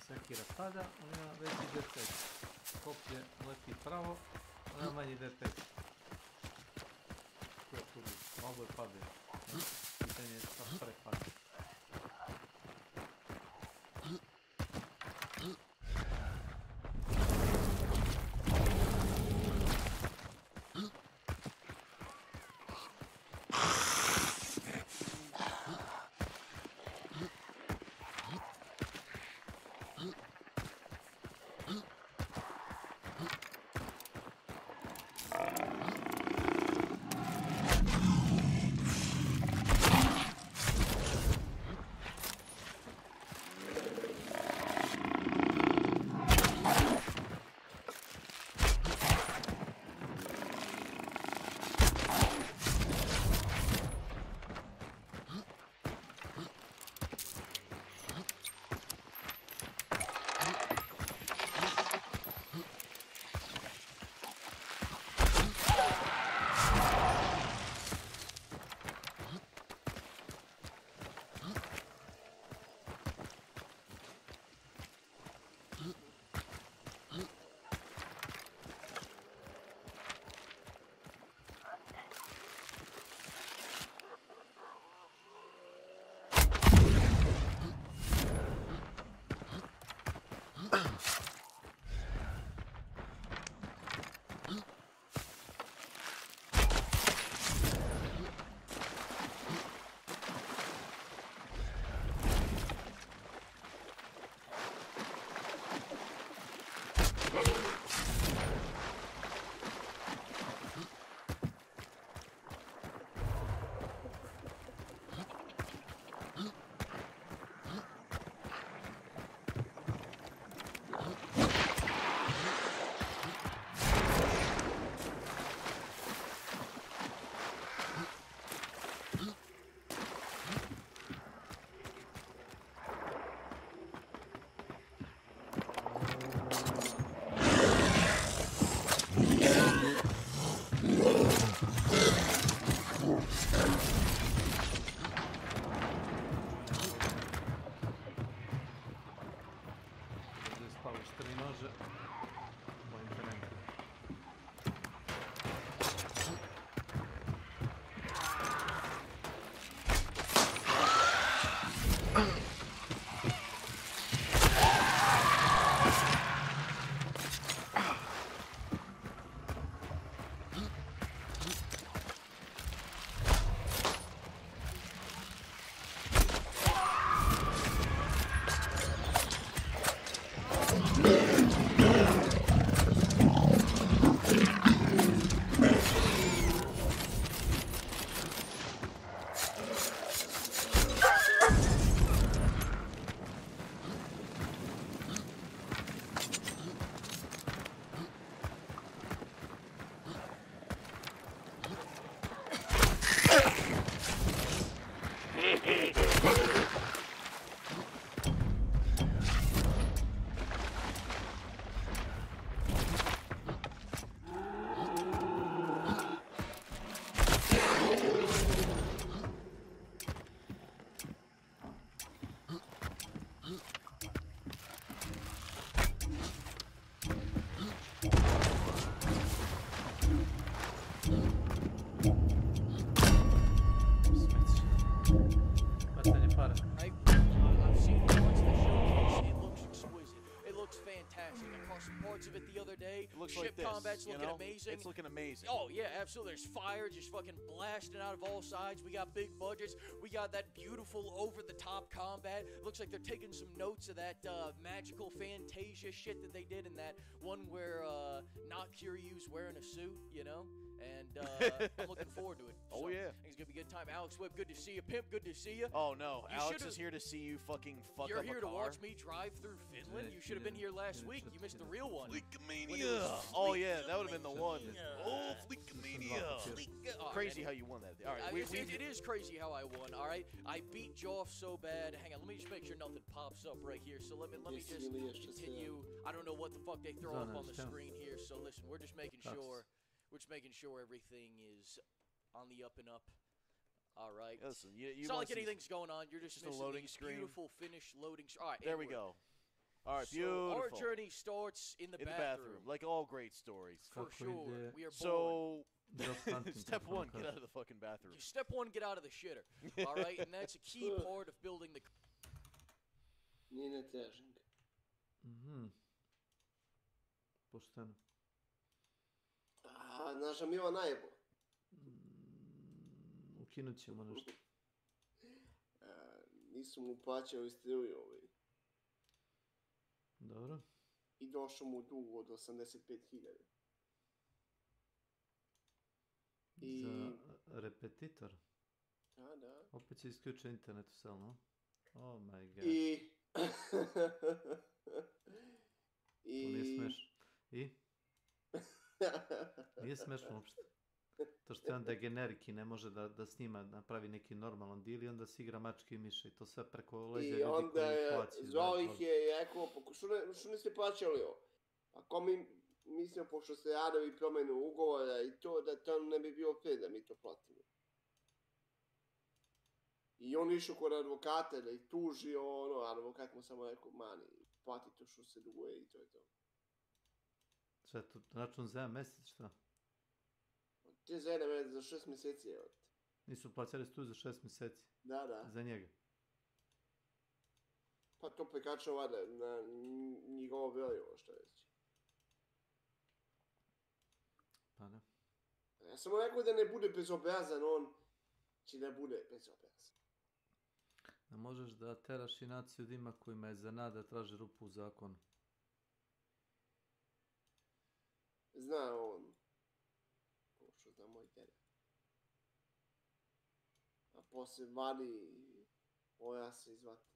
Sekira pada, on ima veći defekt. Koplje leti pravo, on ima manji defekt. Ko je tu? Oboje pade. Pitanje je šta prepada. Of it the other day. It looks Ship like this, combat's you looking know? amazing. It's looking amazing. Oh yeah, absolutely. There's fire just fucking blasting out of all sides. We got big budgets. We got that beautiful over-the-top combat. Looks like they're taking some notes of that magical Fantasia shit that they did in that one where not Kiryu's wearing a suit, you know? And I'm looking forward to it. Oh, So, yeah. I think it's going to be a good time. Alex Webb, good to see you. Pimp, good to see you. Oh, no. You Alex should've- is here to see you fucking fuck You're up here a to car. watch me drive through Finland. You should have been here last week. You missed the real one. Fleekamania. Oh, yeah, that would have been the one. Oh, Fleekamania. Crazy how you won that. All right, It is crazy how I won. All right, I beat Joff so bad. Hang on, let me just make sure nothing pops up right here. So let me just continue. I don't know what the fuck they throw up on the screen here. So listen, we're just making sure everything is on the up and up. All right. Listen, it's not like anything's going on. You're just a missing loading these screen. beautiful finished loading. All right, There we and go. All right, so beautiful. our journey starts in the bathroom. like all great stories. For sure. We are So, born. step one, get out of the fucking bathroom. Step one, get out of the shitter. All right, and that's a key part of building the. Nije netežing. Pošteno. A, znaš, mi ovo najebo. Ukinut ćemo nešto. Nisu mu plaćali struju Dobro. I došao mu dug od 85.000. Za repetitor? Da. Opet će isključiti internet u selu, no? Oh my god. To nije smešno. Nije smešno uopšte. To što je on degenerik i ne može da s njima napravi neki normalan deal i onda se igra mačke i miše i to sve preko leđa ljudi koji plaćaju. Zvao ih je rekao, što niste plaćali ovo? Ako mi mislimo, pošto ste radili promenu ugovora i to, da to ne bi bilo fair da mi to platimo. I on išao kod advokata da ih tuži, advokat mu samo rekao, mani, plati to što se duguje i to je to. Sve to, račun za jedan mesec, šta? Ti za jedan mesec, za 6 mjeseci, evo. Nisu plaćali struju za 6 mjeseci? Da. Za njega? Pa to prekača vada na njegovo brojilo, što reći. Pa ne. Ja sam mu rekao da ne bude bezobrazan, on će da bude bezobrazan. Da možeš da teraš i naciju dima kojima je za nada traže rupu u zakonu. Zna on. Pošto zna moj teret. A poslije vadi oja se izvati.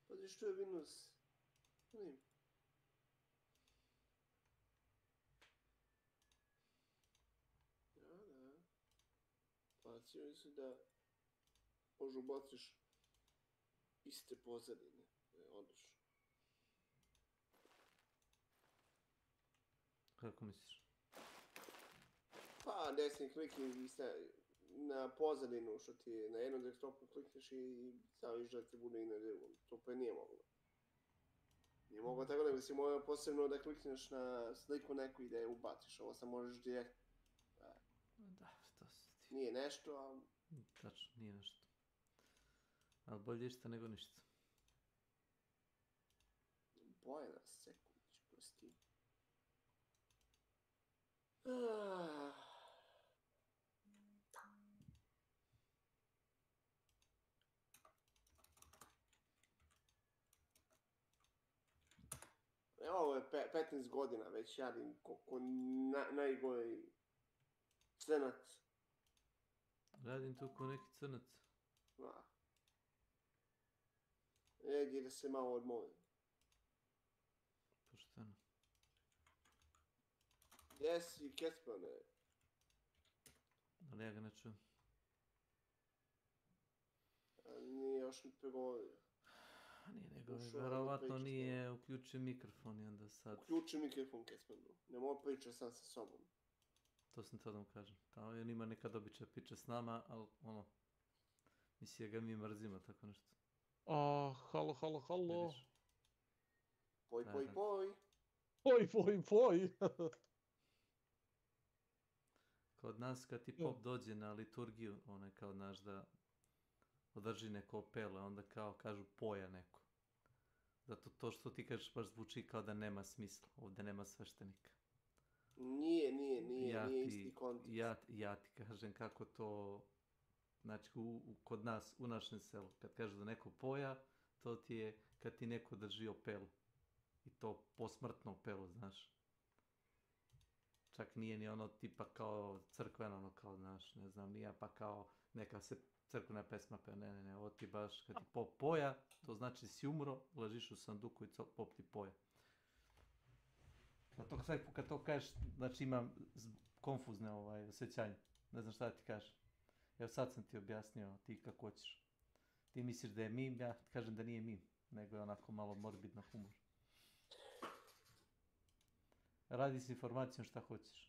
Pa što je minus? Vidim. Da. Plaćaju se da možda ubaciš iste pozadine. Odlično. Kako misliš? Pa desni klikni na pozadinu što ti je na jednom desktopu klikneš i staviš da ti bude i na drugom. To pa nije moglo. Nije moglo tako nego si morao posebno da klikneš na sliku neku i da je ubaciš. Ovo sam možeš direkt. Da, to si ti. Nije nešto, ali... Tačno, nije nešto. Ali bolje išta nego ništa. Bojana Sekulić, prosti. Evo, ovo je 15 godina već jadim ko najgori crnac. Radim tu ko neki crnac. Da. Red je da se malo odmorim. Pošteno. Gdje si, Kespane? Ali ja ga ne čujem. Nije još ni pregovorio. Nije nego, verovatno nije uključio mikrofon i onda sad... Uključi mikrofon, Kespanu. Ne mogu pričati sam sa sobom. To sam to da mu kažem. On ima nekad običaj piče s nama, ali misli ga mi mrzimo, tako nešto. Halo. Vidiš? Poj. Poj. Kod nas kad ti pop dođe na liturgiju, on je kao naš da održi neko opele, onda kao kažu poja neko. Zato to što ti kažeš baš zvuči kao da nema smisla, ovdje nema sveštenika. Nije isti kontekst. Ja ti kažem kako to, znači kod nas, u našem selu, kad kažu da neko poja, to ti je kad ti neko drži opelu. I to posmrtno opelu, znaš. Čak nije ni ono tipa kao crkveno, ono kao, znaš, ne znam, nije pa kao neka se crkvena pesma pe, ne, ovo ti baš, kad ti pop poja, to znači si umro, ležiš u sanduku i pop ti poja. Kad to kažeš, znači imam konfuzne osjećanje, ne znam šta da ti kažeš. Evo sad sam ti objasnio, ti kako hoćeš. Ti misliš da je mim, ja kažem da nije mim, nego je onako malo morbidno humor. Radi s informacijom šta hoćeš.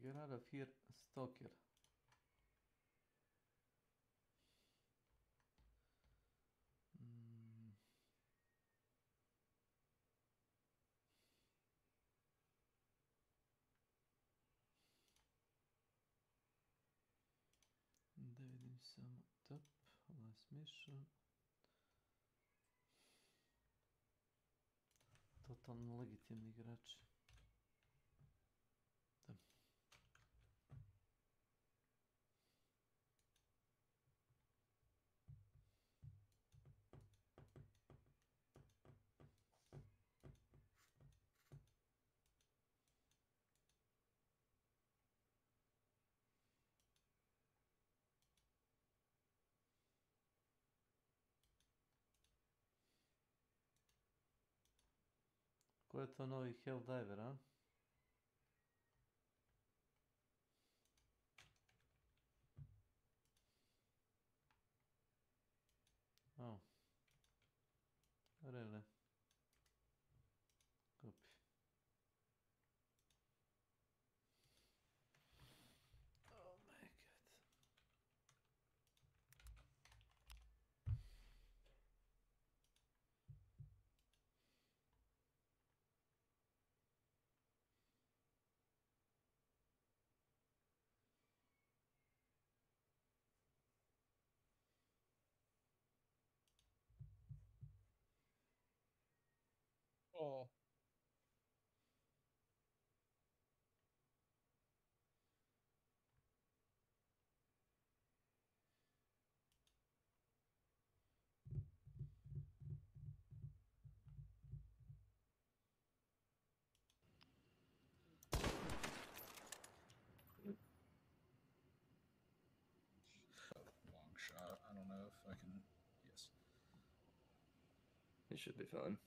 Get out of here, stalker. Da vidim samo top, last mission. Totalno legitimni igrači. Da. Ko je to novi Helldiver, a? Oh. Really? Copy. Oh my god. Oh. Long shot. I don't know if I can. Yes. It should be fine.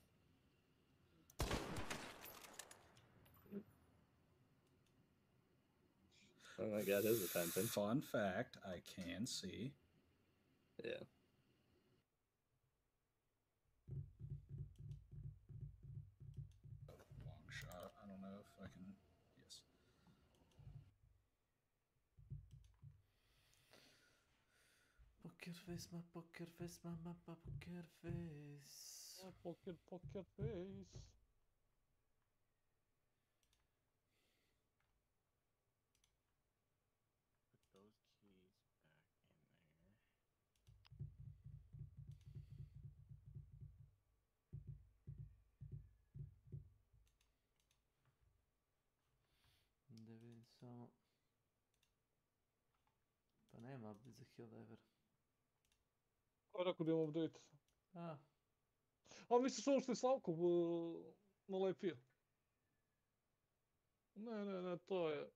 Oh my god, his attention. Fun fact, I can see. Yeah. Long shot. I don't know if I can. Yes. Poker face, my poker face, my poker face. Poker face. Put those keys back in there. Da vidim samo. Pa nema update za Helldiver. Kako da imam update? A. A misliš ovo što je Slavko nalepio? Ne, to je...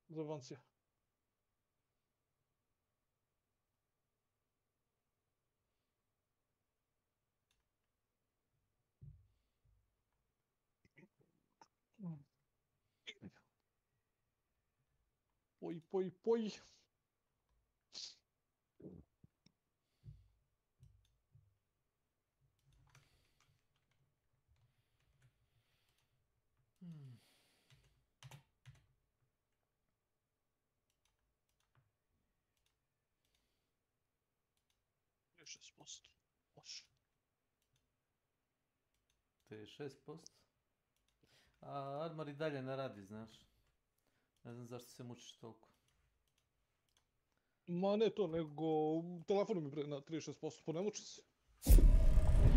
Zavancija. Poj. Još 6%. Loš. 36%. A Armor i dalje ne radi, znaš. Ne znam zašto se mučiš toliko. Ma ne to, nego telefon mi na 36%, pa ne muči se.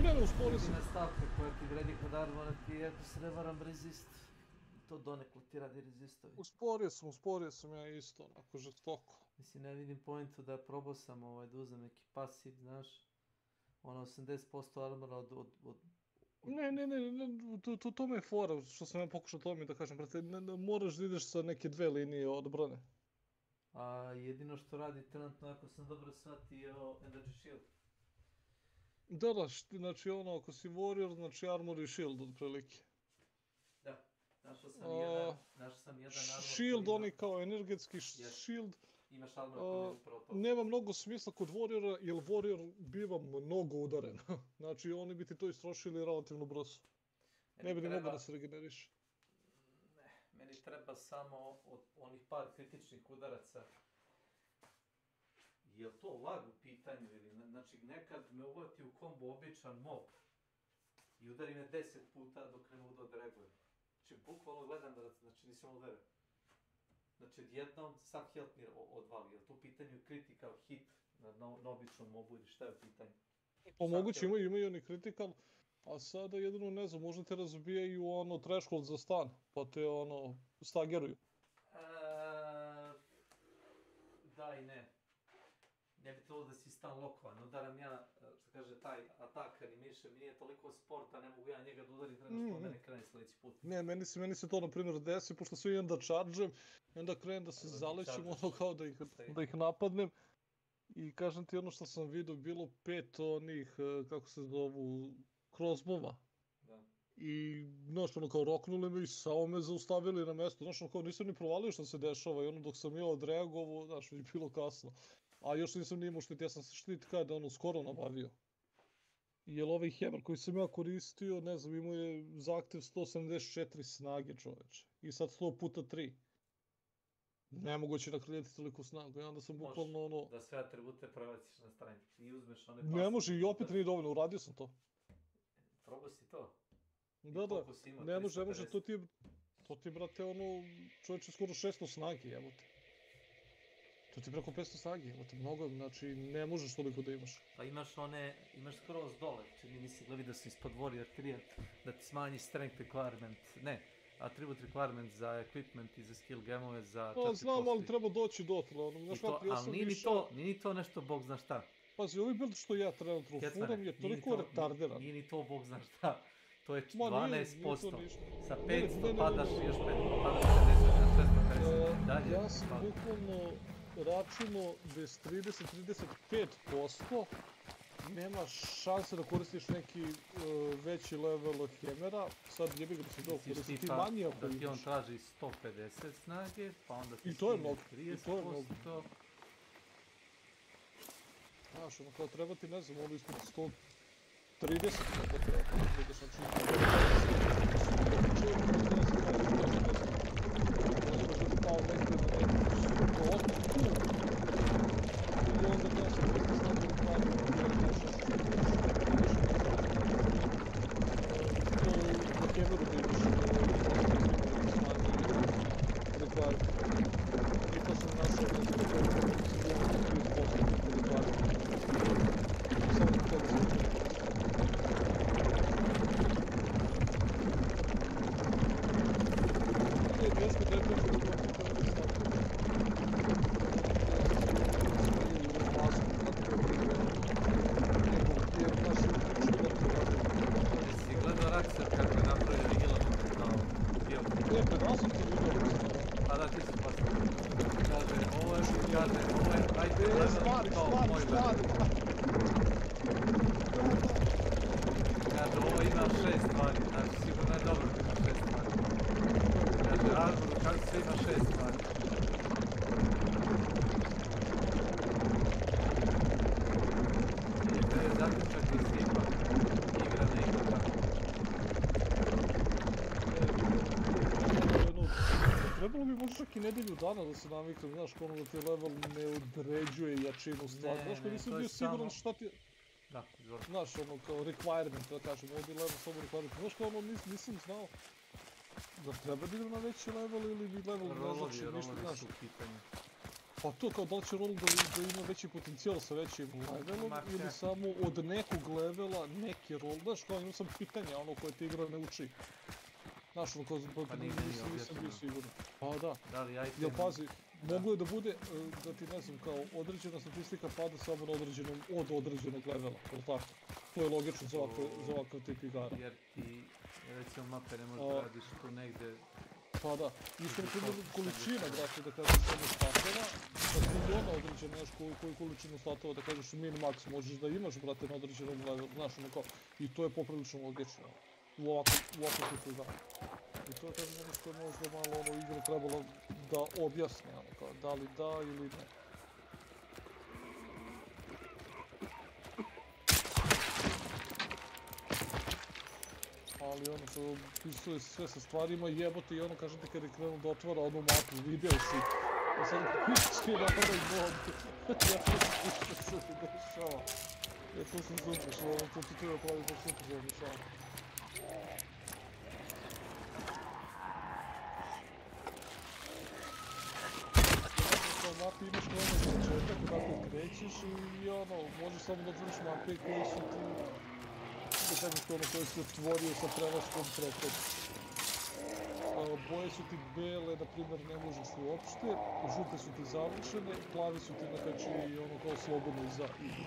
Ne, uspori se. Jedina stavka koja ti vredi kod Armora ti je, ako se ne varam, rezist. To donekle ti radi rezistovi. Usporio sam ja isto, onako žestoko. Mislim, ne vidim pointu da probao sam da uzem neki pasiv, znaš. Ono 80% armora od... Ne, to me je fora, što sam ja pokušao to mi da kažem, brate, moraš da ideš sa neke 2 linije odbrane. A jedino što radi trenutno, ako sam dobro shvatio, Energy Shield. Da, znači ono, ako si warrior, znači armor i shield otprilike. Da, našao sam jedan armor. Shield, oni kao energetski shield. Imaš armor koji je upravo to. Nema mnogo smisla kod warriora, jer warrior biva mnogo udaren. Znači oni bi ti to istrošili relativno brzo. Ne bi ni mogao da se regeneriš. Ne, meni treba samo od onih par kritičnih udaraca. Je li to lag u pitanju ili, znači nekad me uvati u kombo običan mob i udari me 10 puta dok ne mogu da odreagujem. Znači bukvalno gledam da, znači nisam ovo verujem. Znači odjednom sam health mi odvali, je li to u pitanju critical hit na običnom mobu ili šta je u pitanju? Pa moguće imaju oni critical, a sada jedino ne znam, možda te razbijaju ono threshold za stan, pa te ono stageruju. Da i ne. Ne bi trebalo da si stan lokovan, udaram ja, što kaže, taj atak animation, mi nije toliko sport, da ne mogu ja njega da udarim, treba što mene krene sljedeći put. Ne, meni se to na primjer desi, pošto sve idem da charge-em, i onda krenem da se zalećim, ono kao da ih napadnem. I kažem ti ono što sam vidio, bilo 5 onih, kako se zovu, crossbowa. I, znaš, ono kao roknuli me i samo me zaustavili na mesto, znaš, ono kao nisam ni provalio što se dešava i ono dok sam ja odreagovao, znaš, već bilo kasno. A još nisam ni imao štit, ja sam se štit kada ono skoro nabavio. Jer ovaj hammer koji sam ja koristio, ne znam, imao je zahtev 174 snage, čoveče. I sad 100 puta 3. Nemoguće nakreljeti toliko snagu, i onda sam bukvalno ono... Da sve atribute prebaciš na strength i uzmeš one Ne može i opet nije dovoljno, uradio sam to. Probao si to? Da, ne može, to ti brate ono, čovječe skoro 600 snage, jebote. To ti preko 500 snage, imate mnogo, znači ne možeš toliko da imaš. Pa imaš skroz dole, čini mi se glevi da su ispod warrior 3, da ti smanji strength requirement, ne, attribute requirement za equipment i za skill gemove za 4%. Znam, ali treba doći dotle, ali nije ni to nešto bog zna šta. Pazi, ovaj build što ja trenutno furam je toliko retarderan. Nije ni to bog zna šta, to je 12%, sa 500 padaš još 50, na 650, dalje. Ja sam bukvalno računo bez 30-35% nema šanse da koristiš neki veći level hammera. Sad jebi ga da se dobro koristiti manje ako imaš. Da ti on traži 150 snage, pa onda ti skine 30%. Znaš, ono kao treba ti, ne znam, ono ispod 130, kako treba da sam nedelju dana da se naviknem, znaš, ono da ti level ne određuje jačinu stvari, znaš, kad nisam bio siguran šta ti... Da, izvoli. Znaš, ono kao requirement, da kažem, ovdje level samo requirement, znaš kao ono nisam znao Zar treba da igram na veći level ili bi level ne znači ništa Rolovi znaš? su u pitanju. Pa to kao da li će rol da ima veći potencijal sa većim levelom ili samo od nekog levela neki rol, znaš kao imam sam pitanja ono koje ti igra ne uči. Znaš ono kao nisam bio siguran. Pa da, jel pazi, mogu je da bude da ti ne znam kao određena statistika pada samo na od određenog levela, jel tako? To je logično za ovakav tip igara. Jer ti recimo mape ne možeš da radiš tu negde. Pa da, isto na primjer količina, brate, da kažeš samo statova, da ti ona određena, znaš koju količinu statova, da kažeš min-max možeš da imaš, brate, na određenom levelu, znaš, ono kao, i to je poprilično logično, u ovakvom tipu igara. I to je kažem ono što je možda malo ono igra trebalo da objasne, ono kao, da li da ili ne. Ali ono što pisuje sve sa stvarima jebote i ono kažem ti kad je krenuo da otvara onu mapu, video si. I sad pišći na onaj mod. Ja to što se dešava. Ja to sam super što ono to ti treba pravi pa super se dešava. Na mapi imaš kao ono početak, odakle krećeš i ono, možeš samo da otvoriš mape koje su ti da kažem što ono koje si otvorio sa prelaskom preko. Boje su ti bele, na primjer, ne možeš uopšte, žute su ti završene, plavi su ti nakači i ono kao slobodno za igru.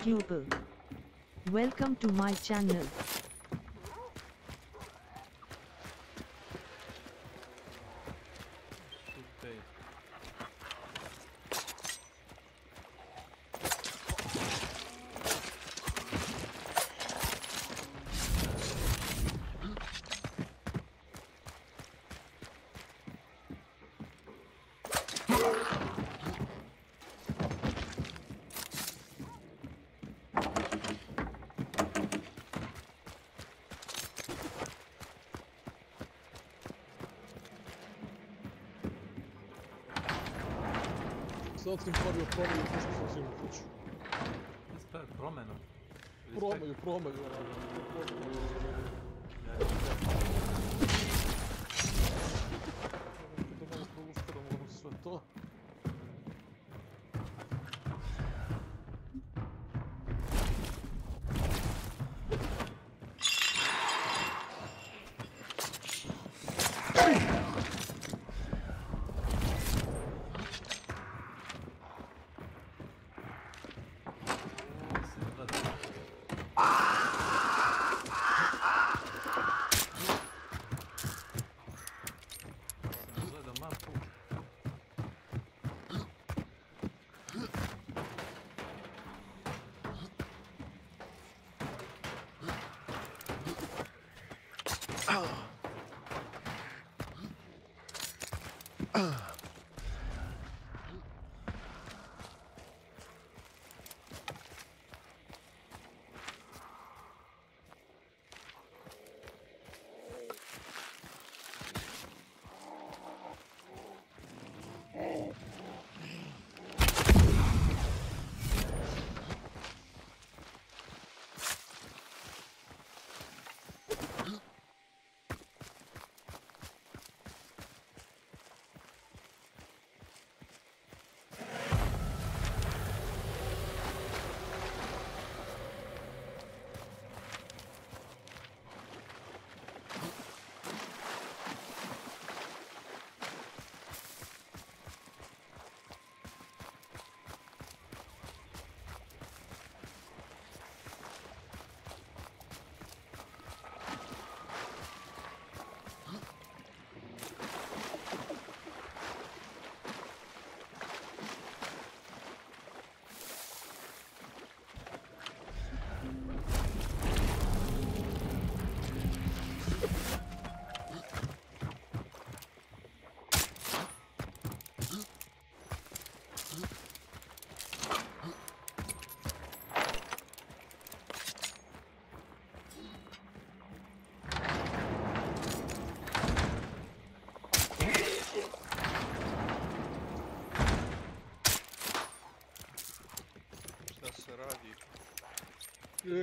YouTuber. Welcome to my channel. Sad sam pravio promiju, pošto sam zimu kuću. Promenom? Promaju. Da malo prouštramo ono sve to.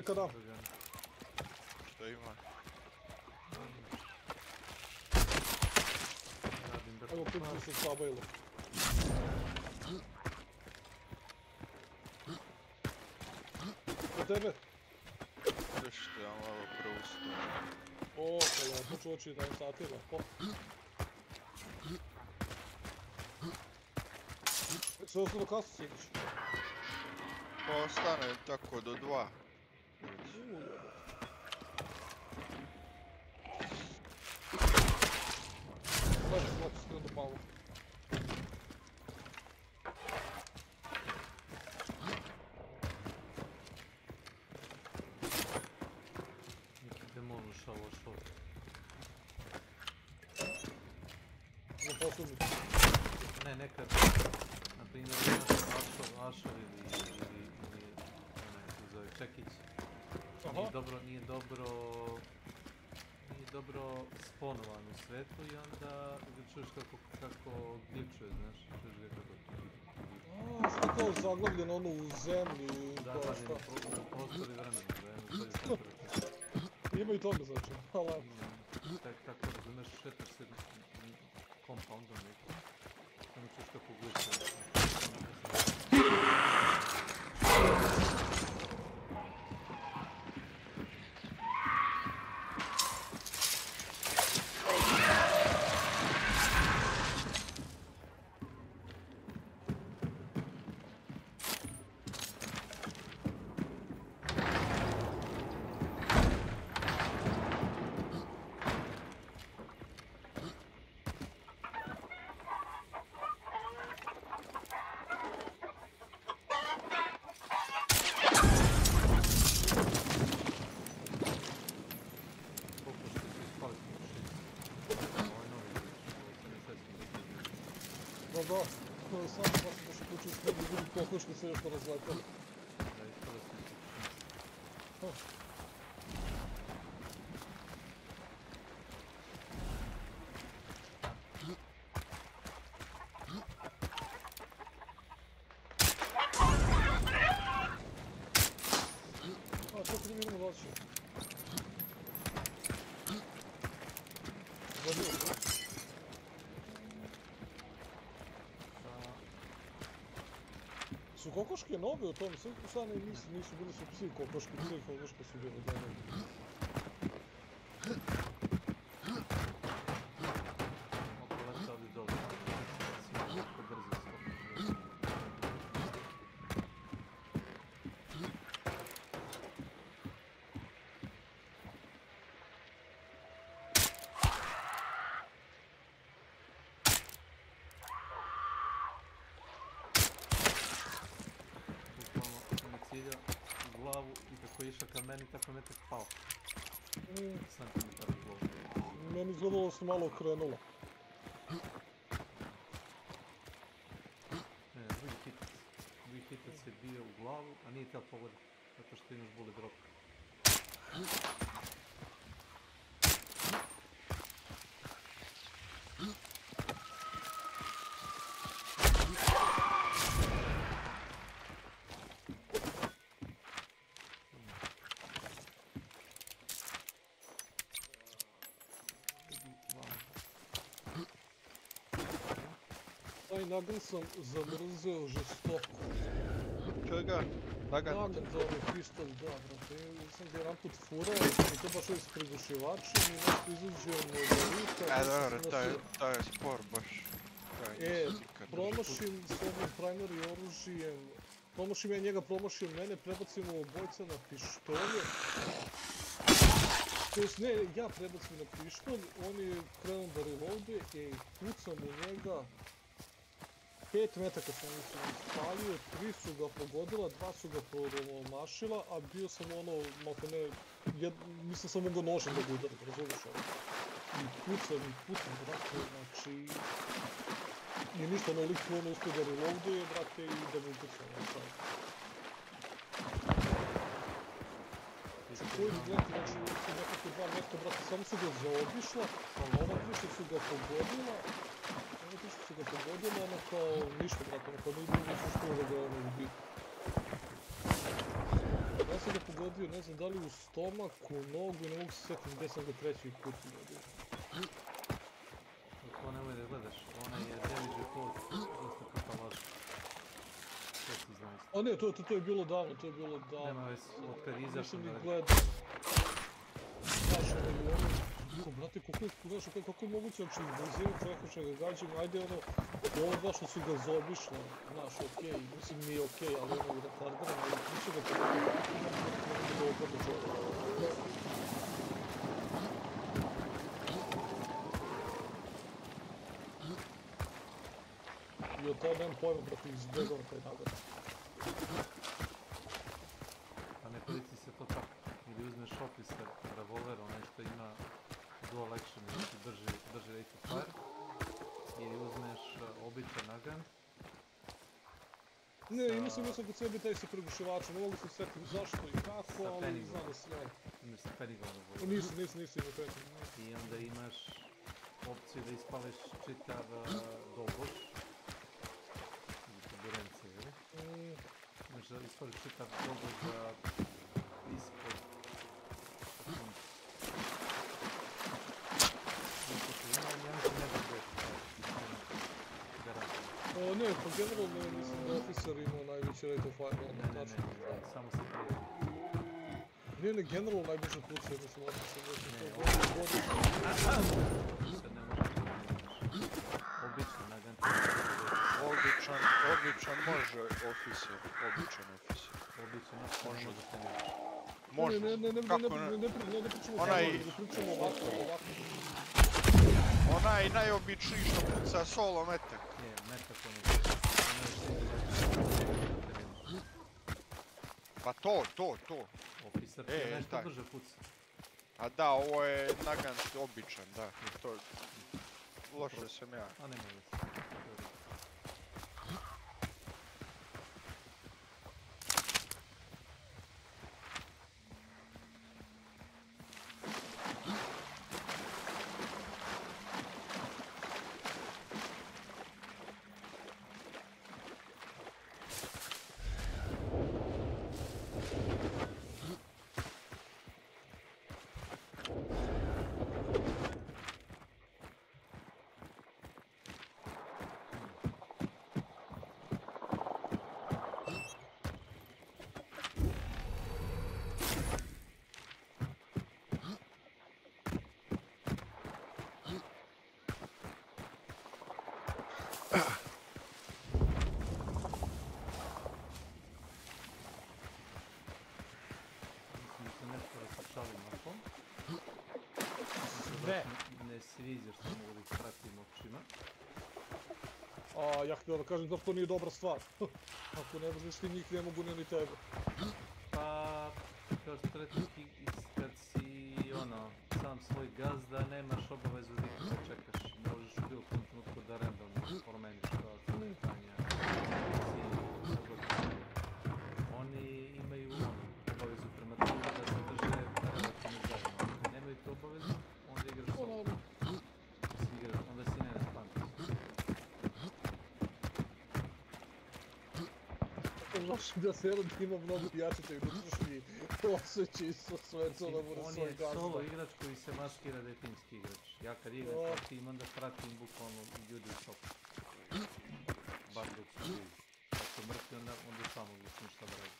Kada? Što ima? Evo pitu se sabajilo. Kod tebe? Još što ja malo proustavim. O, lepo čoči, da im sati lepo. Se ostao do kasu siniš? Pa ostane tako do 2. Sljedeći skrendu malo. Neki demon ušao što. Za posljednji. Ne, nekad, na primjer, imaš Ašov ili onaj se zove Čekić. Nije dobro sponovan u svetu i onda ga čuješ kako glitchuje, znaš, čuješ ga kako... Što je kao zaglavljeno ono u zemlji i da, to šta? U prostor i vremenu, Ima i toga znači, ali... Tako razumeš, šetaš se compoundom nekim, onda čuješ kako glitchuje. da. Sam sam baš počeo s nebi vidim kokoške se još razletali. Da, ispala se. Čekaj da vidimo doći. Su kokoške nove u tom srku sada nisu bili su psi kokoške su bili da ne. Glavu i kako je išao ka meni, tako je metak pao. Centimetar u glavu. Meni izgledalo se malo okrenulo. Ne, drugi hitac je bio u glavu, a nije htjel pogoditi, zato što imaš bullet drop. Taj nagan sam zamrzeo žestoko. Čega? Nagan? Nagan za ovaj pištolj, da, brate. Sam ga jedan put furao i to baš s prigušivačem i nešto izađeo mi od ruka. Dobro, to je spor baš. Promašim s ovim primary oružijem. Promašim ja njega, promašim mene, prebacim obojca na pištolje. To jest ne, ja prebacim na pištolj, on je krenuo da reloade i pucam u njega. 5 metaka sam ispalio, 3 su ga pogodila, 2 su ga promašila, a bio sam ono, malo ne, mislim sam mogao nožem da ga udarim, razumiješ ovo? I pucam, brate, znači... I ništa, ono lik ono uspio da reloaduje, brate, i da mu pucam, ono sad. Koji gledati, znači, su nekako 2 metka, brate, samo su ga zaobišla, ova više su ga pogodila, su ga pogodili, ono kao ništa, brate, ono kao nisu uspio da ga ono ubiju. Ja sam ga pogodio, ne znam da li u stomak, u nogu i ne mogu se sjetiti gdje sam ga treći put pogodio. Ako nemoj da gledaš, ona je damage report, dosta katalaž. Sve si znaš. A ne, to je bilo davno, Nema već, otkad izašao. Nisam ni gledao. Znaš, ono, brate, kako je moguće, znači, blizini čovjeka što ga gađam, ajde ono, ovo dva što su ga zaobišle, znaš, okej, mislim nije okej, ali ono, retardiran, ali nisu ga tako da opadne čovjeka. I od tada nemam pojma, brate, izbjegao taj nagrad. A ne koristi se to tako, ili uzmeš officer, revolver, onaj što ima dual action, znači drži rate of fire, ili uzmeš običan nagan. Ne, imao sam kod sebi taj sa prigušivačem, ne mogu se sjetiti zašto i kako, ali znam da se radi. Imaš sa penigom revolver. Nisam imao penigom. I onda imaš opciju da ispališ čitav doboš, ili tuburence, ili? Imaš da ispališ čitav doboš za ispod Ne, pa generalno mislim da officer ima najveći rate of fire, ono, tačno. Ne, samo se prije. Ne, generalno najbrže pucaju, mislim, officer, Ne, obično nagan. Običan može officer, običan officer. Može da se ne. Može, kako ne? Ne pričamo ovako. Onaj najobičniji što puca solo metak. Metak ono. Pa to. Officer ti je nešto brže puca. A da, ovo je nagan običan, da. Loše sam ja. A nema već. Ne. Ne sviđa što mogu da ih pratim očima. A ja htio da kažem da to nije dobra stvar. Ako ne možeš ti njih, ne mogu ni tebe. Pa, kao što rekao, kad si sam svoj gazda, nemaš obavezu da ih čekaš. Možeš u bilo kom trenutku da random promeniš kao kretanja. Oni imaju obavezu prema tomu da se drže relativno zajedno. Ako nemaju tu obavezu, onda igraš solo. Onda si ne na spantu. Znaš da se jedan ima mnogo jačite i unutrašnji osjećaj sa sve to da bude On svoj je gazda. solo igrač koji se maskira da je timski igrač. Ja kad igram kao tim, onda pratim bukvalno ljudi u topu. Bar dok su živi. Kad su mrtvi, onda samo odlučim šta da radim.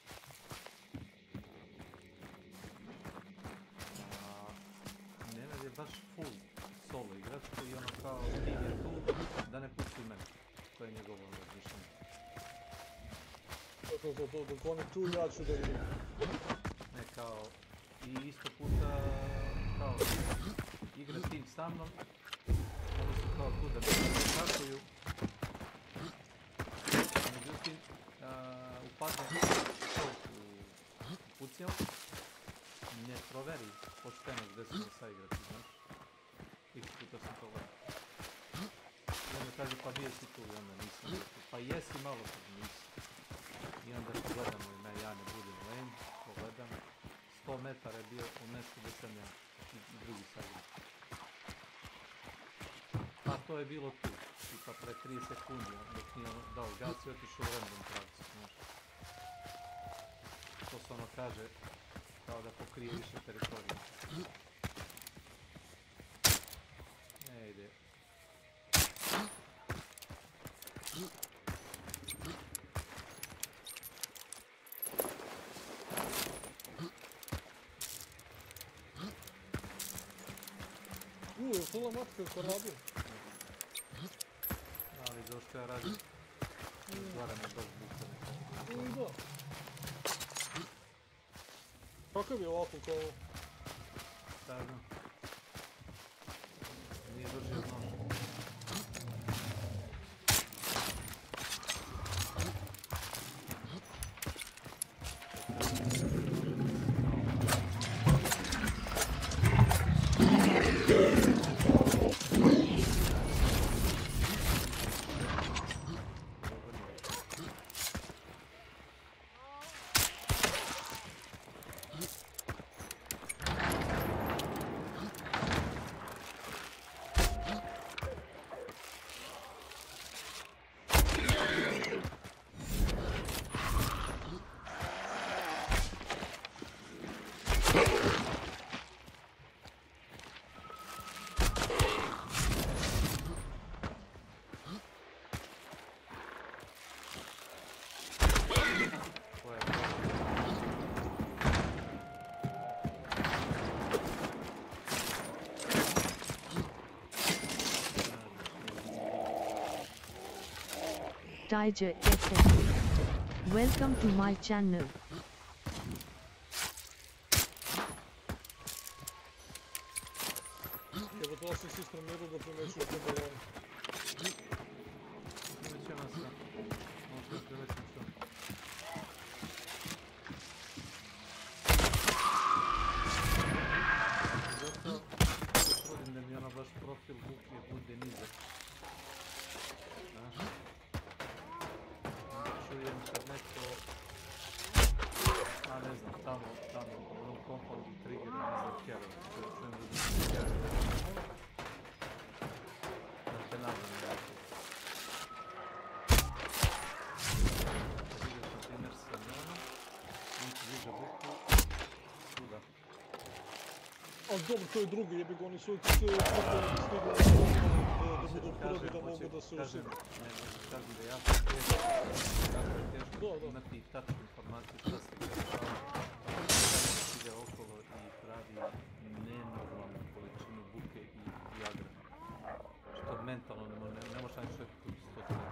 Nenad je baš full solo igrač koji je kao tim je tu da ne pusti mene. To je njegovo razmišljanje. Dok on je tu, ja ću da idem. Ne, kao, i isto puta, kao, igra tim sa mnom, oni su kao tu da me atakuju. Međutim, upadne u pucijal, ne proveri pošteno gde su me saigrati, znaš. X puta sam to gledao. I onda kaže, pa bio si tu, i onda nisam. Pa jesi malo kad nisi. I onda pogledamo i ja ne budem lane, pogledam. 100 metara je bio u mjestu gdje sam ja i drugi saigrač. Pa to je bilo tu. I pa pre 3 sekundi, dok nije dao gas i otišao u random pravcu, znaš. To se ono kaže kao da pokrije više teritorija. Ne ide. Je li to matka ko radi? Ali zašto ja radim? Izvara me baš bukta. Da. Kakav je ovako kao ovo? Šta znam? Nije držio nož. Tiger FM. Welcome to my channel. Evo to sam si streamirao da primećuju te balone. Primećujem vas sve. Možda primećujem sve. Zato trudim da mi ono baš profil buke bude nizak. Znaš? Onda čujem kad neko, a ne znam, tamo, u onom compoundu triggera, ne znam, kjera, čujem da mi kjera. Da te nađem jako. Kad ideš na primjer sa mnom, on ti diže buku, svuda. Ali dobro, to je drugi, jebi ga, oni su stigli da budu prvi da mogu da se usim. Ne, kažem da jako je teško imati tačnu informaciju šta se dešava. Ide okolo i pravi nenormalnu količinu buke i agra. Što mentalno ne može naći čovjek koji se to treba.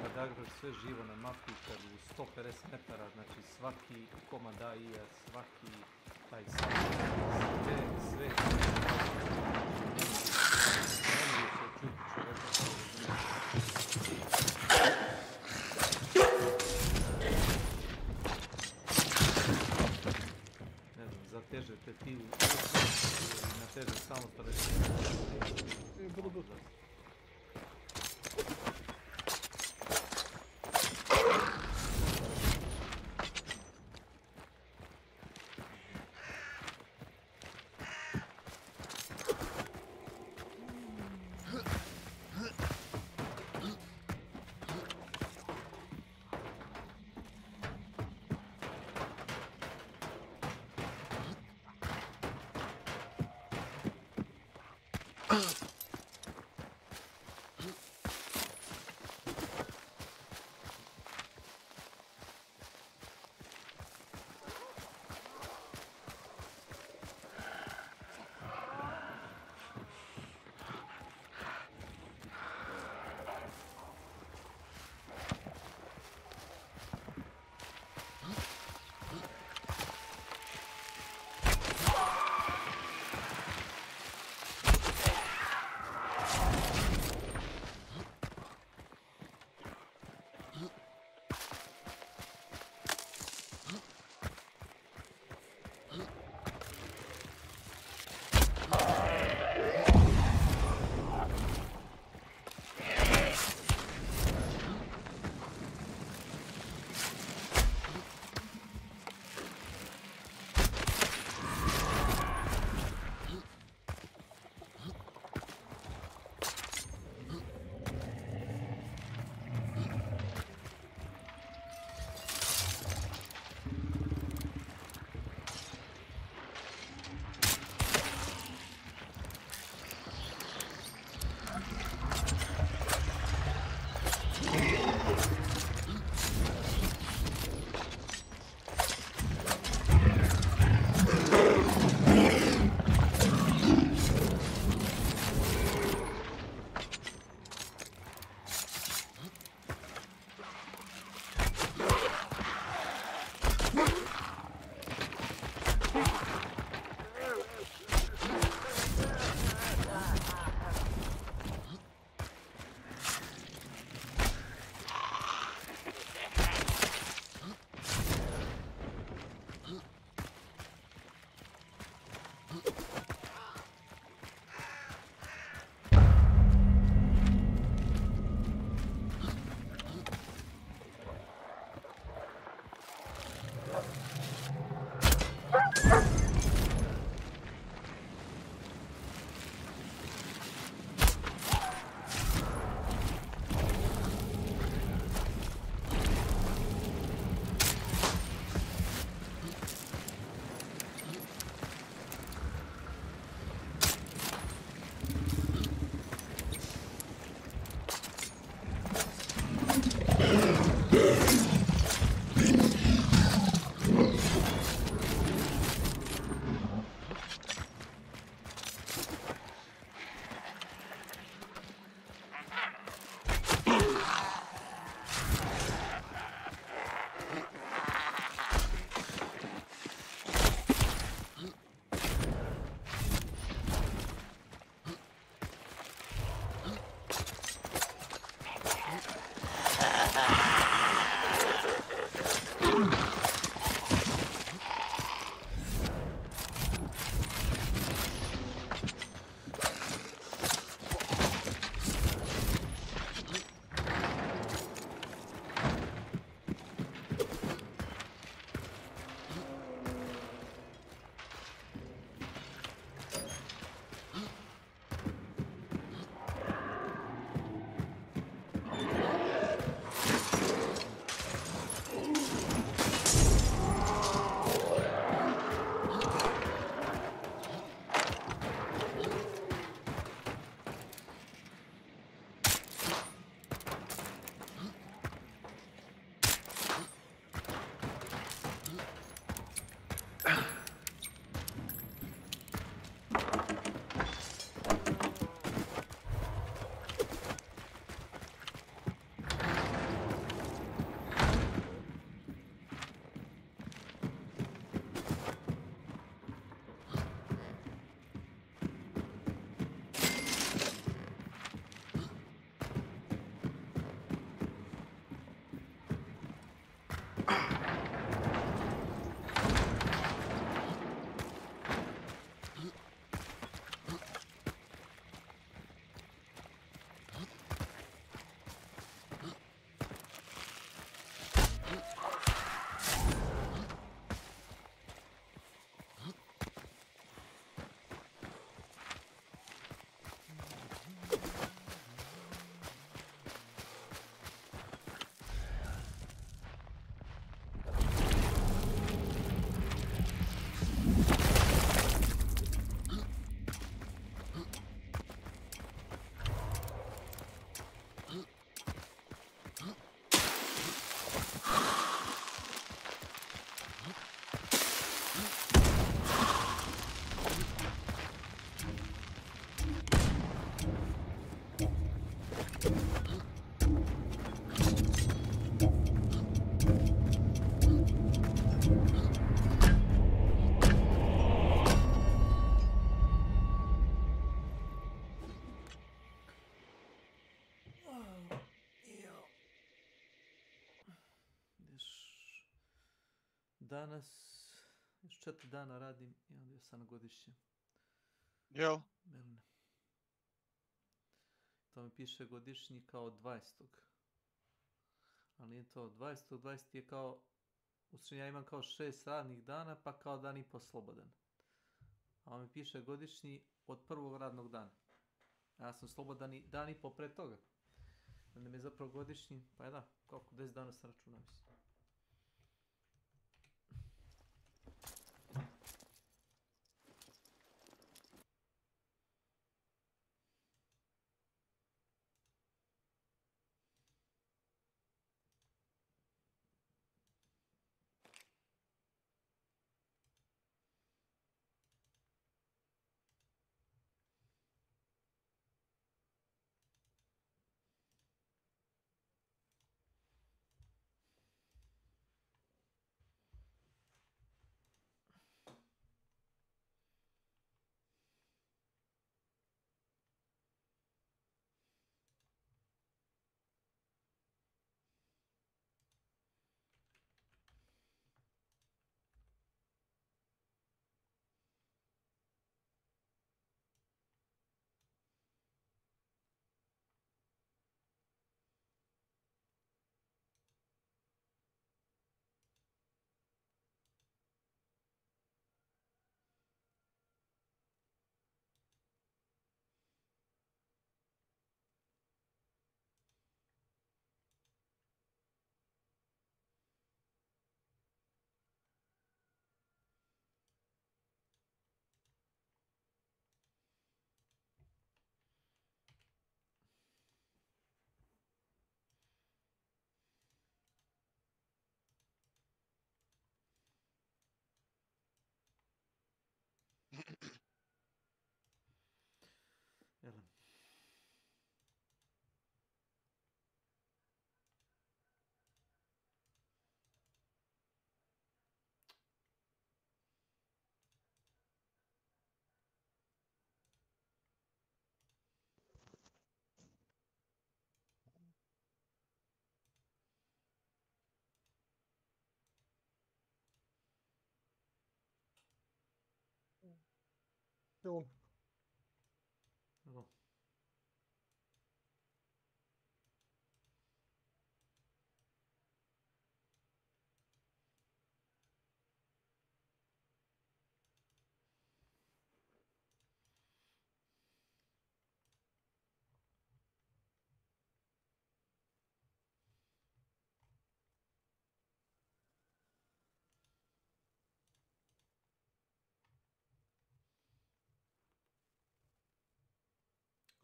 Kad zagađaš sve živo na mapi kad u 150 metara, znači svaki komad AI-a, svaki taj sve ne mogu se čuti čovjeka kao ne znam, zateže tetivu i nateže samo pa da će danas, još 4 dana radim i onda sam na godišnje. Jel? Melne. To mi piše godišnji kao 20. Ali nije to 20. 20 je kao, u stvari ja imam kao 6 radnih dana pa kao dan i po slobodan. A on mi piše godišnji od prvog radnog dana. A ja sam slobodan i dan i po pre toga. Onda mi je zapravo godišnji, pa je da, koliko, 10 dana sam računao mislim. Jelem. Evo. Evo.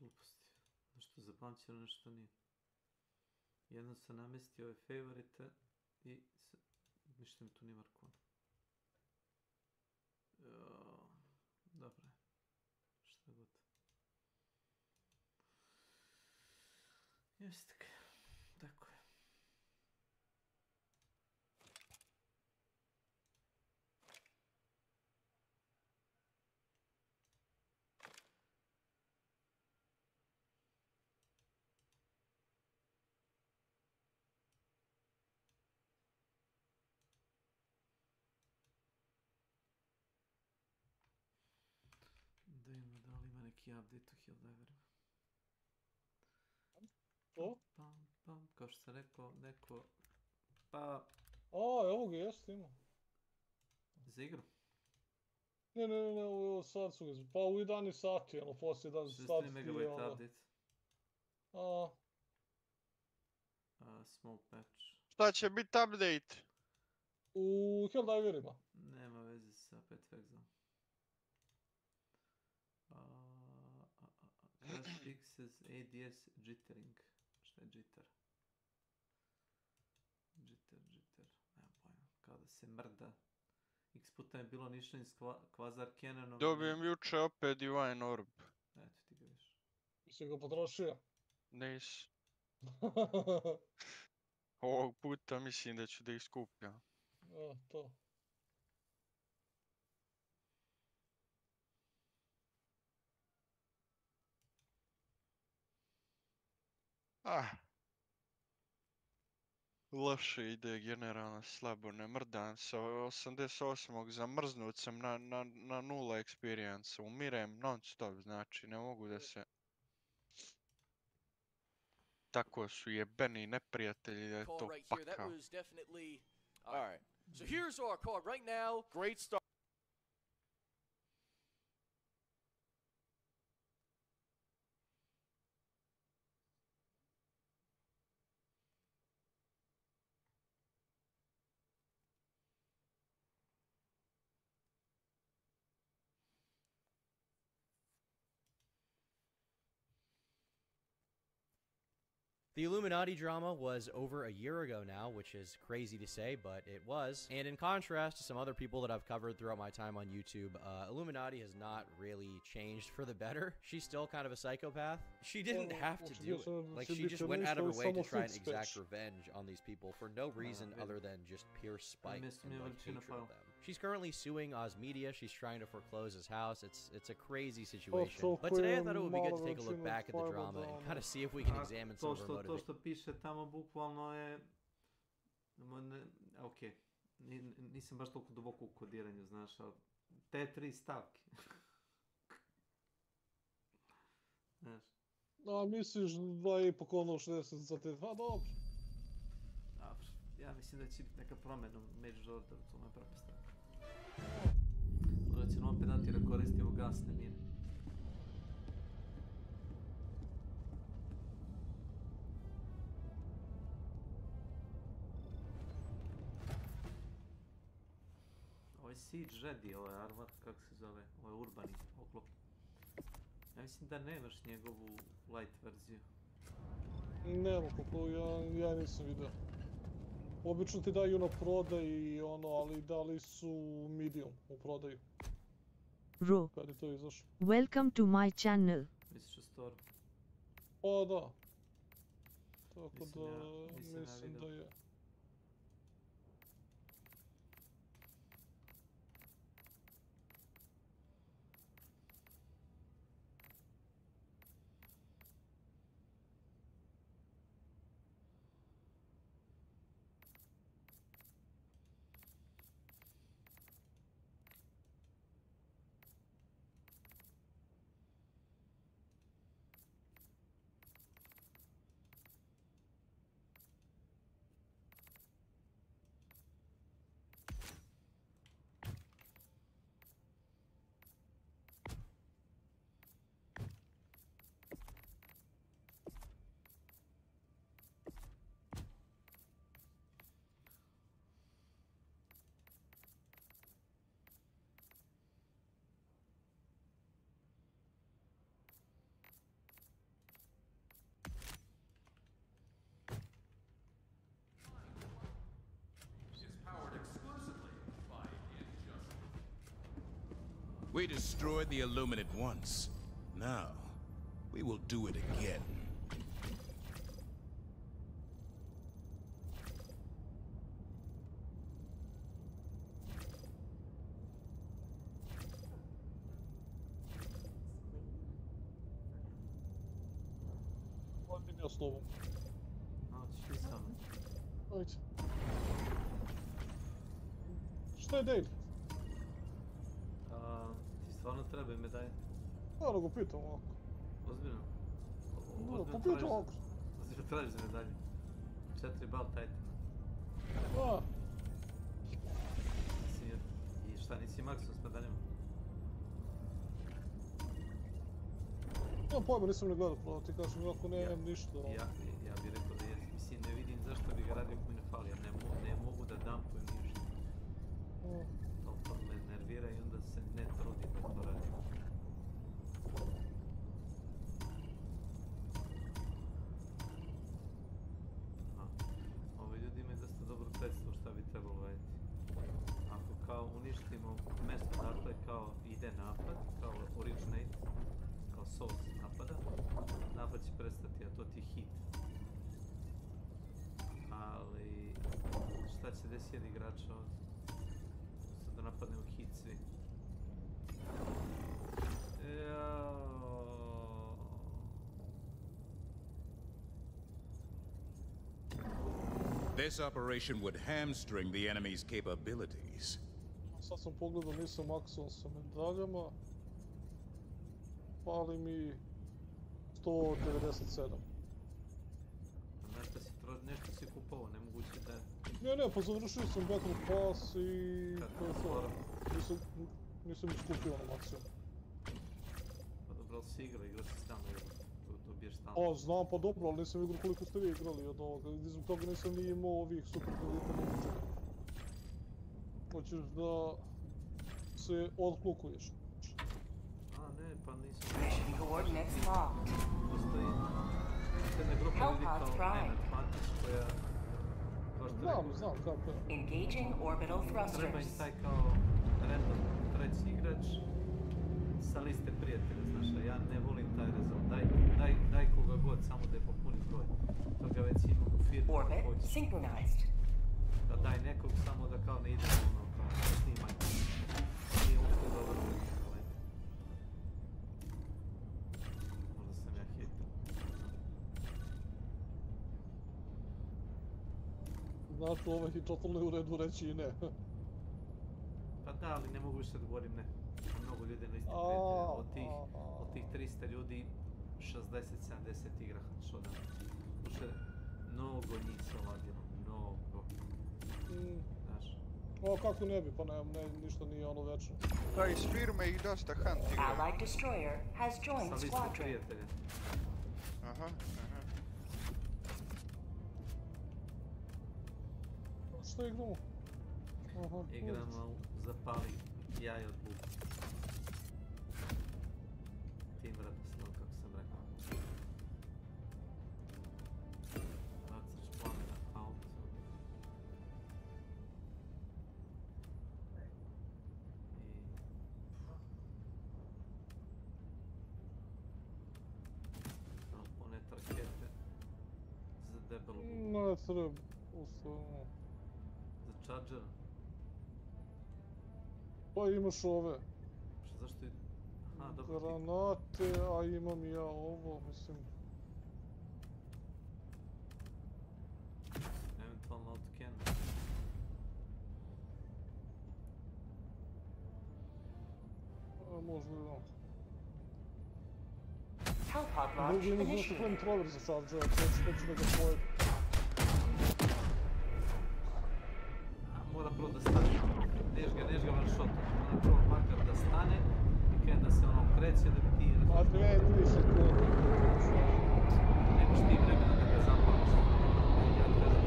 Gluposti. Nešto zapamćeno, nešto nije. Jednom sam namestio ove favorite i ništa mi tu nije markovano. Dobro je. Šta god. Jeste ga. Tako je. Da ima, da li ima neki update u Helldiverima. To? Pam, pam, kao što sam rekao, neko... Pa... Evo ga, jeste ima. Za igru? Ne, sad su ga, pa u 11 sati, ono, poslije 11 sati 63 MB update. Small patch. Šta će biti update? U Helldiverima. Nema veze sa Petfexom. Crash fixes ADS jittering. Šta je jitter? Jitter. Nemam pojma. Kao da se mrda. X puta je bilo ništa iz Quasar Canonom. Dobijem juče opet Divine Orb. Eto ti ga viš. Jesi ga potrošio? Nis. Ovog puta mislim da ću da ih skupljam. To. Loše ide generalno, slabo, ne mrdam sa 88. zamrznut sam na nula experience, umirem non stop, znači ne mogu da se... Tako su jebeni neprijatelji da je Call to right here. That pakao. was definitely all right. So here's our card right now. Great start. The Illuminati drama was over a year ago now, which is crazy to say, but it was. And in contrast to some other people that I've covered throughout my time on YouTube, Illuminati has not really changed for the better. She's still kind of a psychopath. She didn't have to do it. Like, she just went out of her way to try and exact revenge on these people for no reason other than just pure spite and like hatred of them. She's currently suing Oz Media. She's trying to foreclose his house. It's a crazy situation. But today I thought it would be good to take a look back at the drama and kind of see if we can examine some of her motivations. To što piše tamo bukvalno je... Ok, nisam baš toliko duboko u kodiranju, znaš, ali te 3 stavke. Znaš. A misliš 2,5 ono 60 za te 2, dobro. Dobro, ja mislim da će biti neka promjena u Major Orderu, to moja pretpostavka. Možda će nam opet dati da koristimo gasne mine. Ovo je Siege Ready, ovo je Armor, kako se zove, ovo je urbani oklop. Ja mislim da nemaš njegovu light verziju. Nema, kako ja nisam vidio. Obično ti daju na prodaj i ono, ali dali su medium u prodaju. Bro, Kad je to izašlo. welcome to my channel. Misliš u Storm? Pa da. Tako da mislim da je. We destroyed the Illuminate once. Now, we will do it again. Hadi ja s tobom. Hoćeš ti samo. Ajde. Šta je Dale? Ti stvarno treba medalje? Stvarno ga pitam ovako. Ozbiljno? Pa pitam ovako. Ozbiljno tražiš za medalje? 4 bal tajta. Da. I šta, nisi maksimum s medaljama? Nemam pojma, nisam ne gledao, pravo ti kažem, ako nemam ništa. Ja bih rekao da jes. Mislim, ne vidim zašto bi ga radio ako mi ne fali, ja ne mogu da dumpujem ništa. To me nervira i onda se ne trudim da to radim. Ovi ljudi imaju dosta dobro predstavu šta bi trebalo raditi. Ako kao uništimo mesto dakle kao ide napad, kao originate, kao source napada, napad će prestati, a to ti je hit. Ali šta će desiti od igrača ovdje? Sad da napadnemo hit svi. This operation would hamstring the enemy's capabilities. Sad sam pogledao, nisam maksuo sa medaljama. Fali mi 197. Nešto si kupovao, nemoguće da... Ne, pa završio sam Battle Pass i... to je to. Nisam iskupio na maksimum. Pa dobro, ali si igrao si stalno igrao. Tu biješ stalno. A, znam, pa dobro, ali nisam igrao koliko ste vi igrali od ovoga. Zbog toga nisam ni imao ovih super kredita ničega. Hoćeš da se odklukuješ. A, ne, pa nisam... Mission coordinates locked. Postoji... jedna grupa ljudi kao Matis koja... Znam kako je. Engaging orbital thrusters. Treba im taj kao random treći igrač sa liste prijatelja, znaš, a ja ne volim taj rezon. Daj koga god, samo da je popuni broj. Toga već imam u firmu. Orbit synchronized. Da daj nekog samo da kao ne ide ono kao snimanje. Nije uopšte dobro da je talent. Možda sam ja hitio. Znaš, ovaj je totalno u redu reći i ne. Pa da, ali ne mogu više da govorim ne. Mnogo ljudi na isti prijatelja. Od tih 300 ljudi, 60-70 igra Shodan. Uše, mnogo njih se ovadilo, mnogo. Znaš. O, kako ne bi, pa ne, ništa nije ono večno. Da, iz firme ih dosta hunt igra. Allied destroyer has joined sa squadron. liste prijatelja. Aha. Što igramo? Igramo zapali jaja od buka. Tim vratoslov, kako sam rekao. Bacaš plame na auto. Samo ponet rakete za debelu buku. Ne treba, ustavno. Za charger. Pa imaš ove. Zašto je... Aha, dobro. Granate, a imam i ja ovo, mislim. Eventualno autocan. Možda i da. Hellpod launch Mogu imati nešto initiated. flamethrower za charger, hoću da ga pojem. Mora prvo da stane. Neš ga one shot. Mora prvo makar da stane i kada da se ono kreće da bi ti... A 2-3 sekunde. Nemaš ti vremena da ga zapališ. Ja kažem.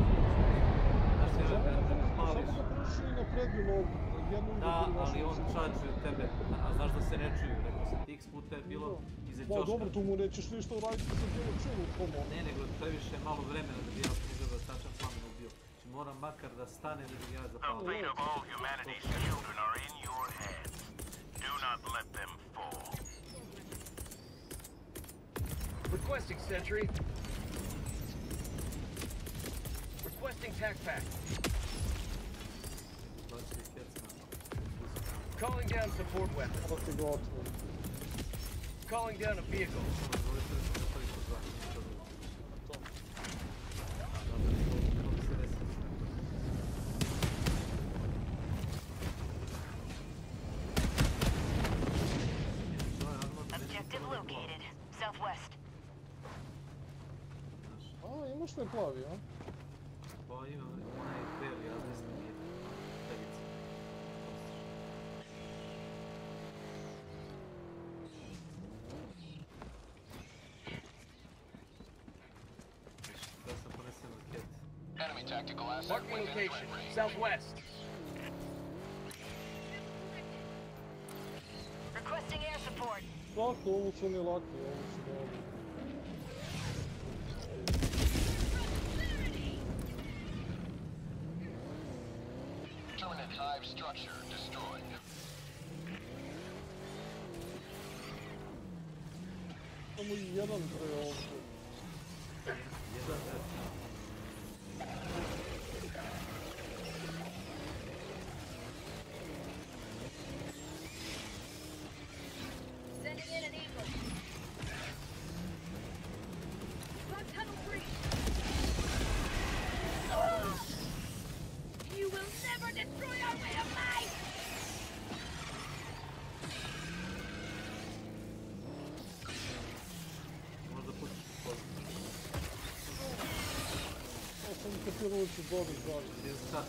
Znaš ti da pališ. Samo da proši na prednju nogu. Da, ali on charge od tebe. A znaš da se ne čuju. Rekao sam ti x puta je bilo iza ćoška. Pa dobro, tu mu nećeš ništa uraditi da se bilo čulo u tom momentu. Ne, nego previše malo vremena da bi ja mogao da tačan plamen ubio. Znači moram makar da stane da bi ga ja zapalio. The fate of all humanity's children are in your hands. Do not let them fall. Requesting sentry. Requesting tac pack. Calling down support weapon. Calling down a vehicle. Objective located. Southwest. A, imaš te plavi, a? Pa imam onaj beli, ali ne znam nije. Pelica. Da sam ponesem raket. Enemy tactical asset Marking within location. threat range. Southwest. Requesting air support. Lako, ovo su ne laki, ovo su ne laki. Permanent hive structure destroyed. Samo i jedan bre ovdje. Sending in an eagle. Front tunnel breach. ruči dobri zrači. Gdje sad,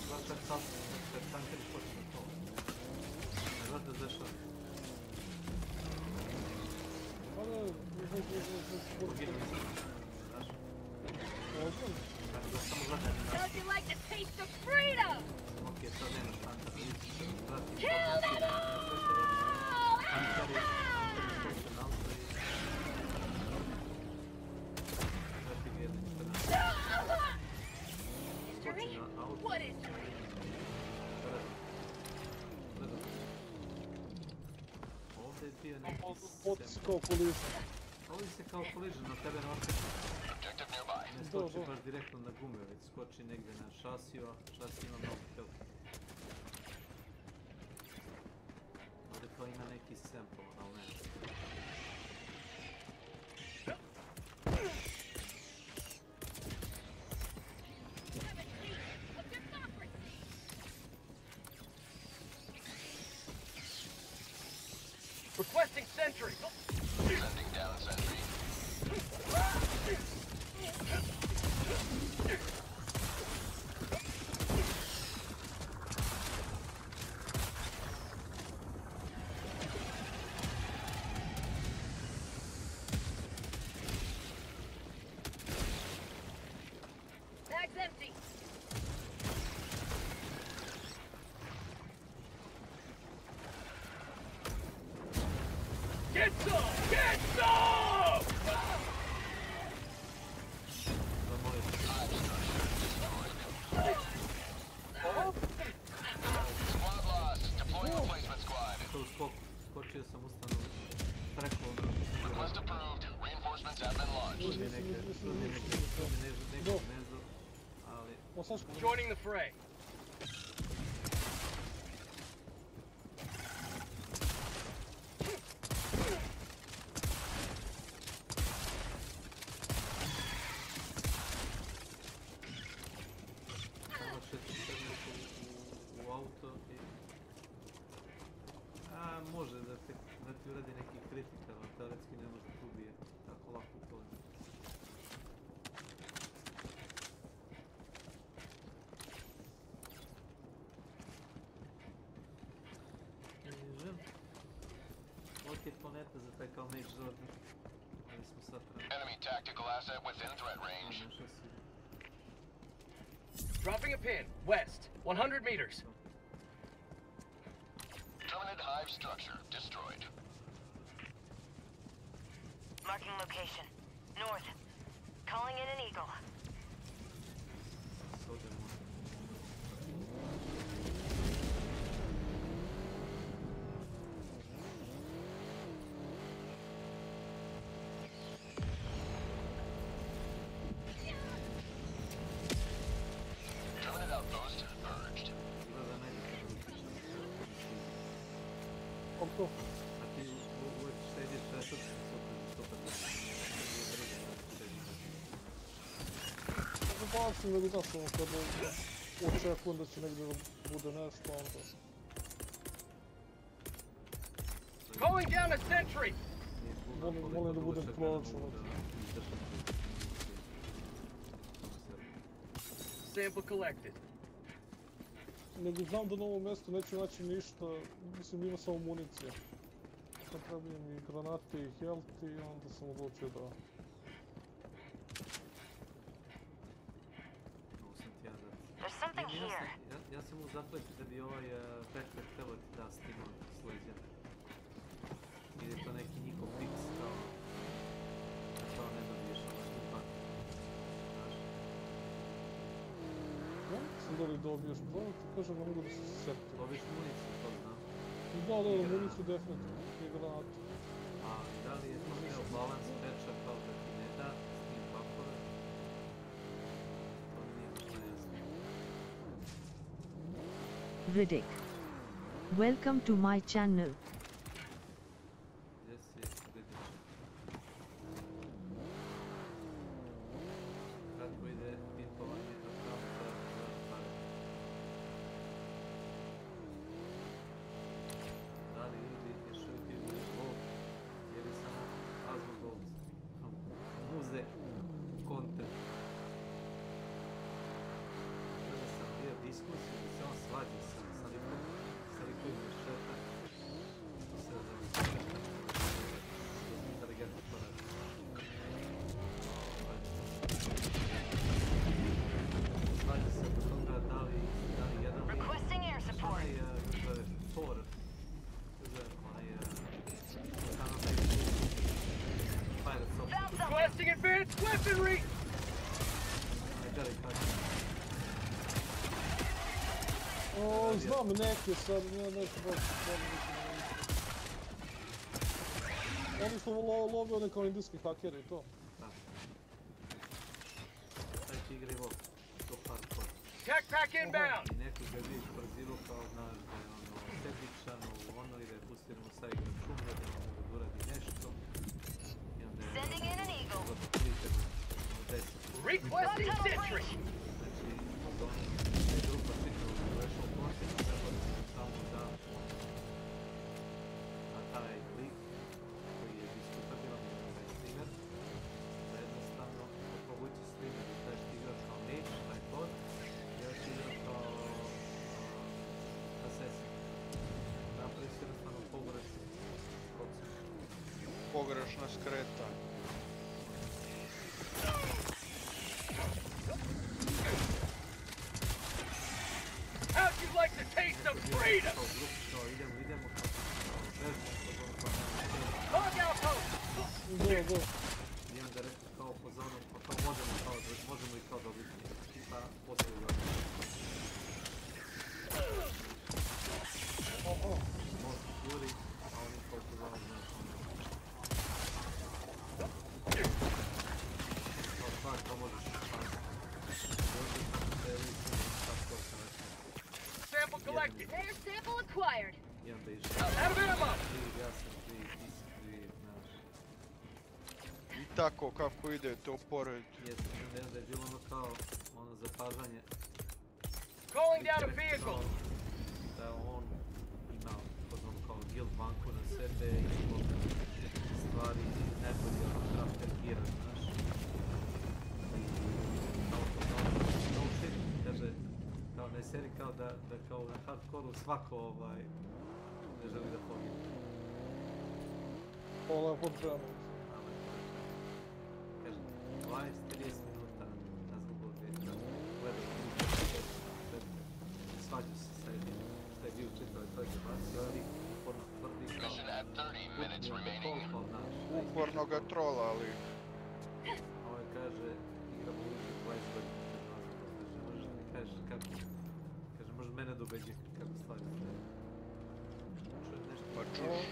znaš kad sad, kad tankeri počne to. Ne znaš da se dešava. Pa ne, Poginuli smo, znaš. Ozbiljno? Tako da samo gledaj na nas. Don't you like the taste of freedom? Okej, sad nemaš tankera, nisi se vrati. Kill them all! Tankeri skoče na auto i... Vrati ga jedan ispred nas. Skoči na auto. What is Ovdje je bio neki Ovdje si kao poližan. Ovdje se kao poližan, na tebe ne očekuje. Ne skoči baš direktno na gume, već skoči negdje na šasiju, a šasija ima mnogo health. Ovdje kao ima neki sample, ali ne. Requesting sentry. Sending down sentry. Bag's empty. Get some! Get some! Squad lost. Deploying replacement squad. Skočio sam ustanu preko... Request approved. Reinforcements have been launched. Tu je neki mezo, ali... Joining the fray. U auto i... A, može da ti uradi neki kritik, ali teoretski ne može da te ubije tako lako u kolima. Žel. Ovo ti je planeta za taj kao Mage Jordan. Ali smo sad prema... Enemy tactical asset within threat range. Nešto si... Dropping a pin. West. 100 meters. Terminate hive structure destroyed. Marking location. North. Calling in an eagle. Terminate outpost purged. Kako? A ti uvijek štediš resurse, super. Zabavim da bi znaš ono kada očekujem da će negdje da bude nešto, onda... Calling down a sentry. Volim da budem proračunat. Sample collected. Nego znam da na ovom mjestu neću naći ništa, mislim ima samo municija. Sad trebam i granate i health i onda sam odlučio da... There's something here. Ja sam mu zapletio da bi ovaj backpack trebao ti da s tim s leđa. Ili je to neki njihov fix kao ne dobiješ ipak. Znaš? Ja sam da li dobiješ pravo, ti kažem ne mogu da se setim. Dobiješ municiju, to znam. Da, municiju definitivno, i granate. A da li je to bio balans meča kao da ti ne da s tim pakove? To nije baš nejasno. Riddick. Welcome to my channel. Gdje si Riddick? Kako ide pimpovanje akaunta za pare? Da li ljudi još uvijek imaju gold ili samo Azmo gold? Muze content. diskusiju da se on svađa sa likom iz šeta. Sve da bi se šeta inteligentno to radi. Svađa se oko toga da li jedan lik, onaj Thor, Requesting advanced weaponry! Znam neke sad, neću baš oni što love one kao indijski hakeri i to. Taj ti igri ovo, to hardcore. Tech pack inbound! I neko ga vidiš prozivao kao, znaš, da je ono sebičan, ono i da je pustio mu sa igra šumlja, da mu mogu da uradi nešto. I onda je requesting sentry! Znači, to je grupa čitava Universal Content, tako da se samo da na taj lik koji je diskutabilan taj streamer, da jednostavno povući streamer da ti igraš kao mage, taj kod, i da ti igraš kao assassin. Napravi se jednostavno pogrešni proces. Pogrešna skretanja. How'd you like the taste of freedom? Log outpost! Go. I onda rekao kao po zonu, pa kao možemo i kao dobiti. Pa poslije ga. Most juri, a oni kao po zonu znaš ono. Kao stvar, kao možeš španski. Možeš kako te liči, tako sam rekao. Sample collected. Their sample acquired. I onda išao. Out of ammo! Ja sam ti, znaš. I tako kako ide to pored. Jeste, i onda je bilo ono kao, ono zapažanje. Calling down a vehicle! Da on ima ono kao guild banku na sebe i zbog stvari najbolji ono crafter gear, znaš. I kao to kao, no shit, kaže, kao na seriji kao da kao na hardcore-u svako ne želi da pogine. Ovo je podžano. Kažem, 20-30 minuta na zgubo odvijeka, gledam svađu se sa jednim, šta je bio čitao toj debaciji, ovaj lik uporno tvrdi kao koliko naš. Uporno ga trola, ali... Ovaj kaže, igramo u igri 20 godina, ne možeš mi kažeš kako, kaže, može mene da ubeđi kako stvari stoje. Čujem nešto. Pa čuš.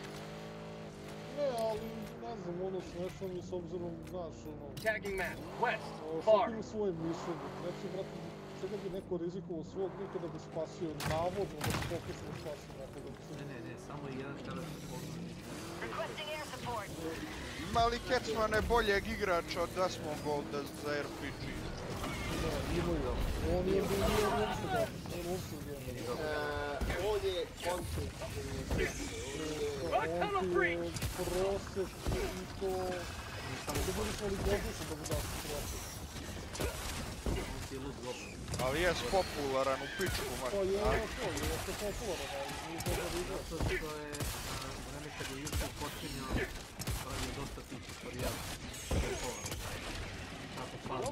Ne, ali ne znam, ono smešno mi s obzirom, znaš, ono... Tagging map, west, Svaki far. ima svoje mišljenje, neće, brate, čega bi neko rizikovao svog lika da bi spasio navodno, da bi pokušao da spasio nekoga. Ne, samo jedan karakter pogledaj. Requesting air support. Ima li Kecmane boljeg igrača od Asmongold za RPG? Da, imaju. On je bio uopšte da, on uopšte nije. On je kontent. On ti je prosek i to... Da budeš ali gobušan da bi dao se prosek. On ti je lud goblin. Ali jes popularan u pičku, Pa je ovo to, je ovo popularan, ali nije dobar igrač. Zato što je, vreme kad je YouTube počinjao, pravio dosta tih tutoriala. Kako pada.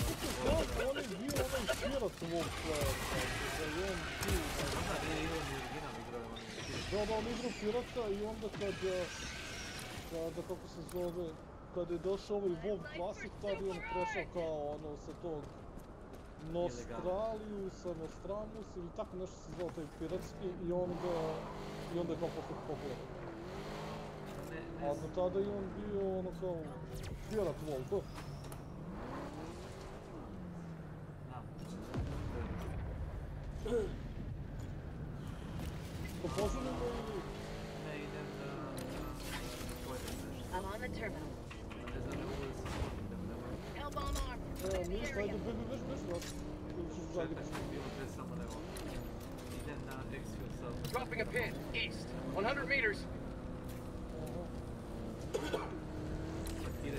On je bio onaj pirat svog playera, za jedan tu. Onda je on i original igrao onaj pirat. Da, on igrao pirata i onda kada, kako se zove, kada je došao ovaj WoW Classic, tad je on prešao kao ono sa tog Nostralius, Nostramus ili tako nešto se zvao taj piratski i onda je kao postao popularan. A do tada je on bio ono kao pirat WoW. To poželimo ili? Ne, idem da pojedem nešto. I'm on the terminal. Ne znam, ne mogu da se smotim da me Hellbomb armed. Evo, ništa, ajde, beš, brate. Četak sam bilo bez samo ne mogu. Idem na Exfield South. Dropping a pin, east, 100 meters.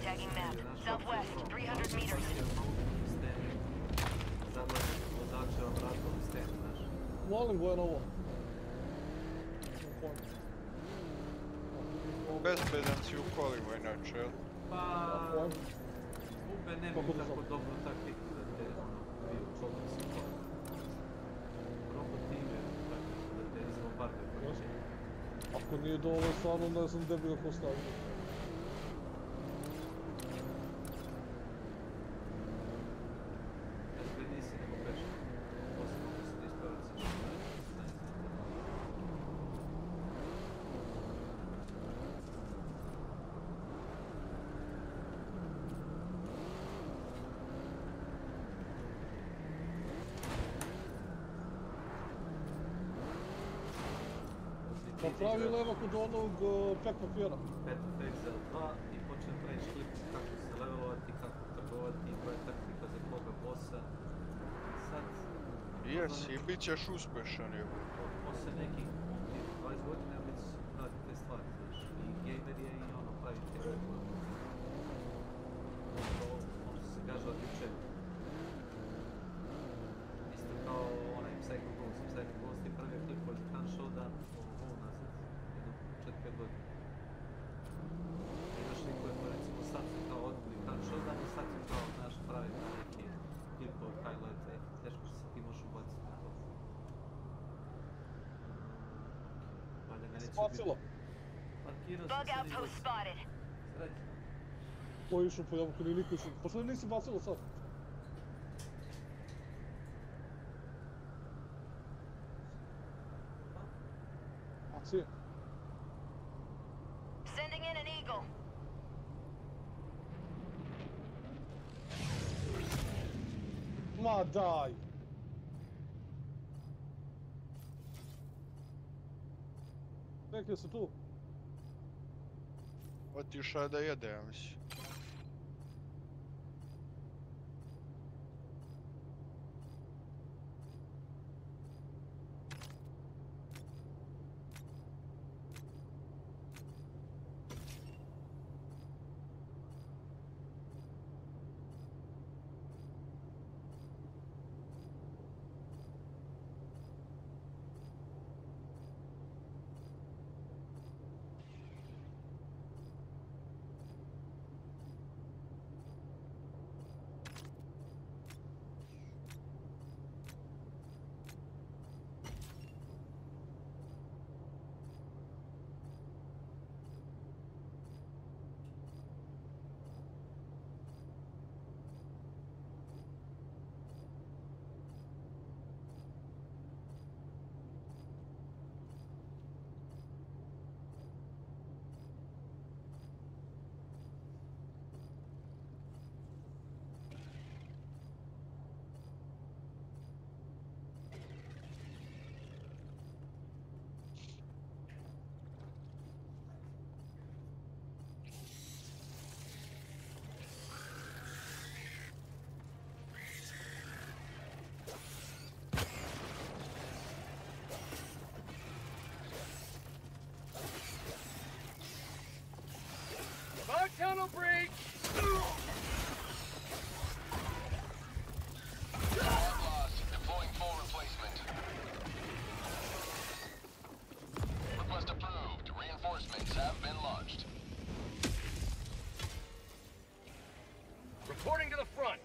Tagging map, southwest, 300 meters. Zagledam vozača obratno u stenu, znaš. Molim Gojanovo. Bezbedan si u kolima inače, jel? Pa... Ube ne bi tako dobro taktiku da te bio čovjek si kolima. Roboti imaju taktiku da te izbombarde koriče. Ako nije dovoljno, stvarno ne znam gdje bi ga postavio. Nisi nego peška. Posebno da se ispraviti sa što ne znam. Napravi levo kod onog pek papira. Peto Excel 2 i počne praviš klip kako se levelovati, kako trgovati, koja je taktika za koga bossa. Sad... Jesi, bit ćeš uspešan je. Poslije nekih 20 godina već radi te stvari, znaš. I gamer je i ono pravi te klipove. Ono što se kaže od juče. Isto kao onaj Psycho Ghost. Psycho Ghost je prvi klipove za Gun Showdown nazad. Jedno 4-5 godina. Imaš likove koji recimo sad su kao odbili Gun Showdown i sad su kao, znaš, pravi na neke klipove, highlighte. Teško što se ti možeš ubaciti na to. Valjda ga neće biti. Spacilo. Parkirao Bug sam outpost spotted. Sreći. Ko je išao po jabuku, nije niko išao. Pa što nisi bacilo sad? Baci. Sending in an eagle. Ma daj! Rekli su tu. Otišao je da jede, ja mislim. Tunnel breach! Lost. Deploying full replacement. Request approved. Reinforcements have been launched. Reporting to the front.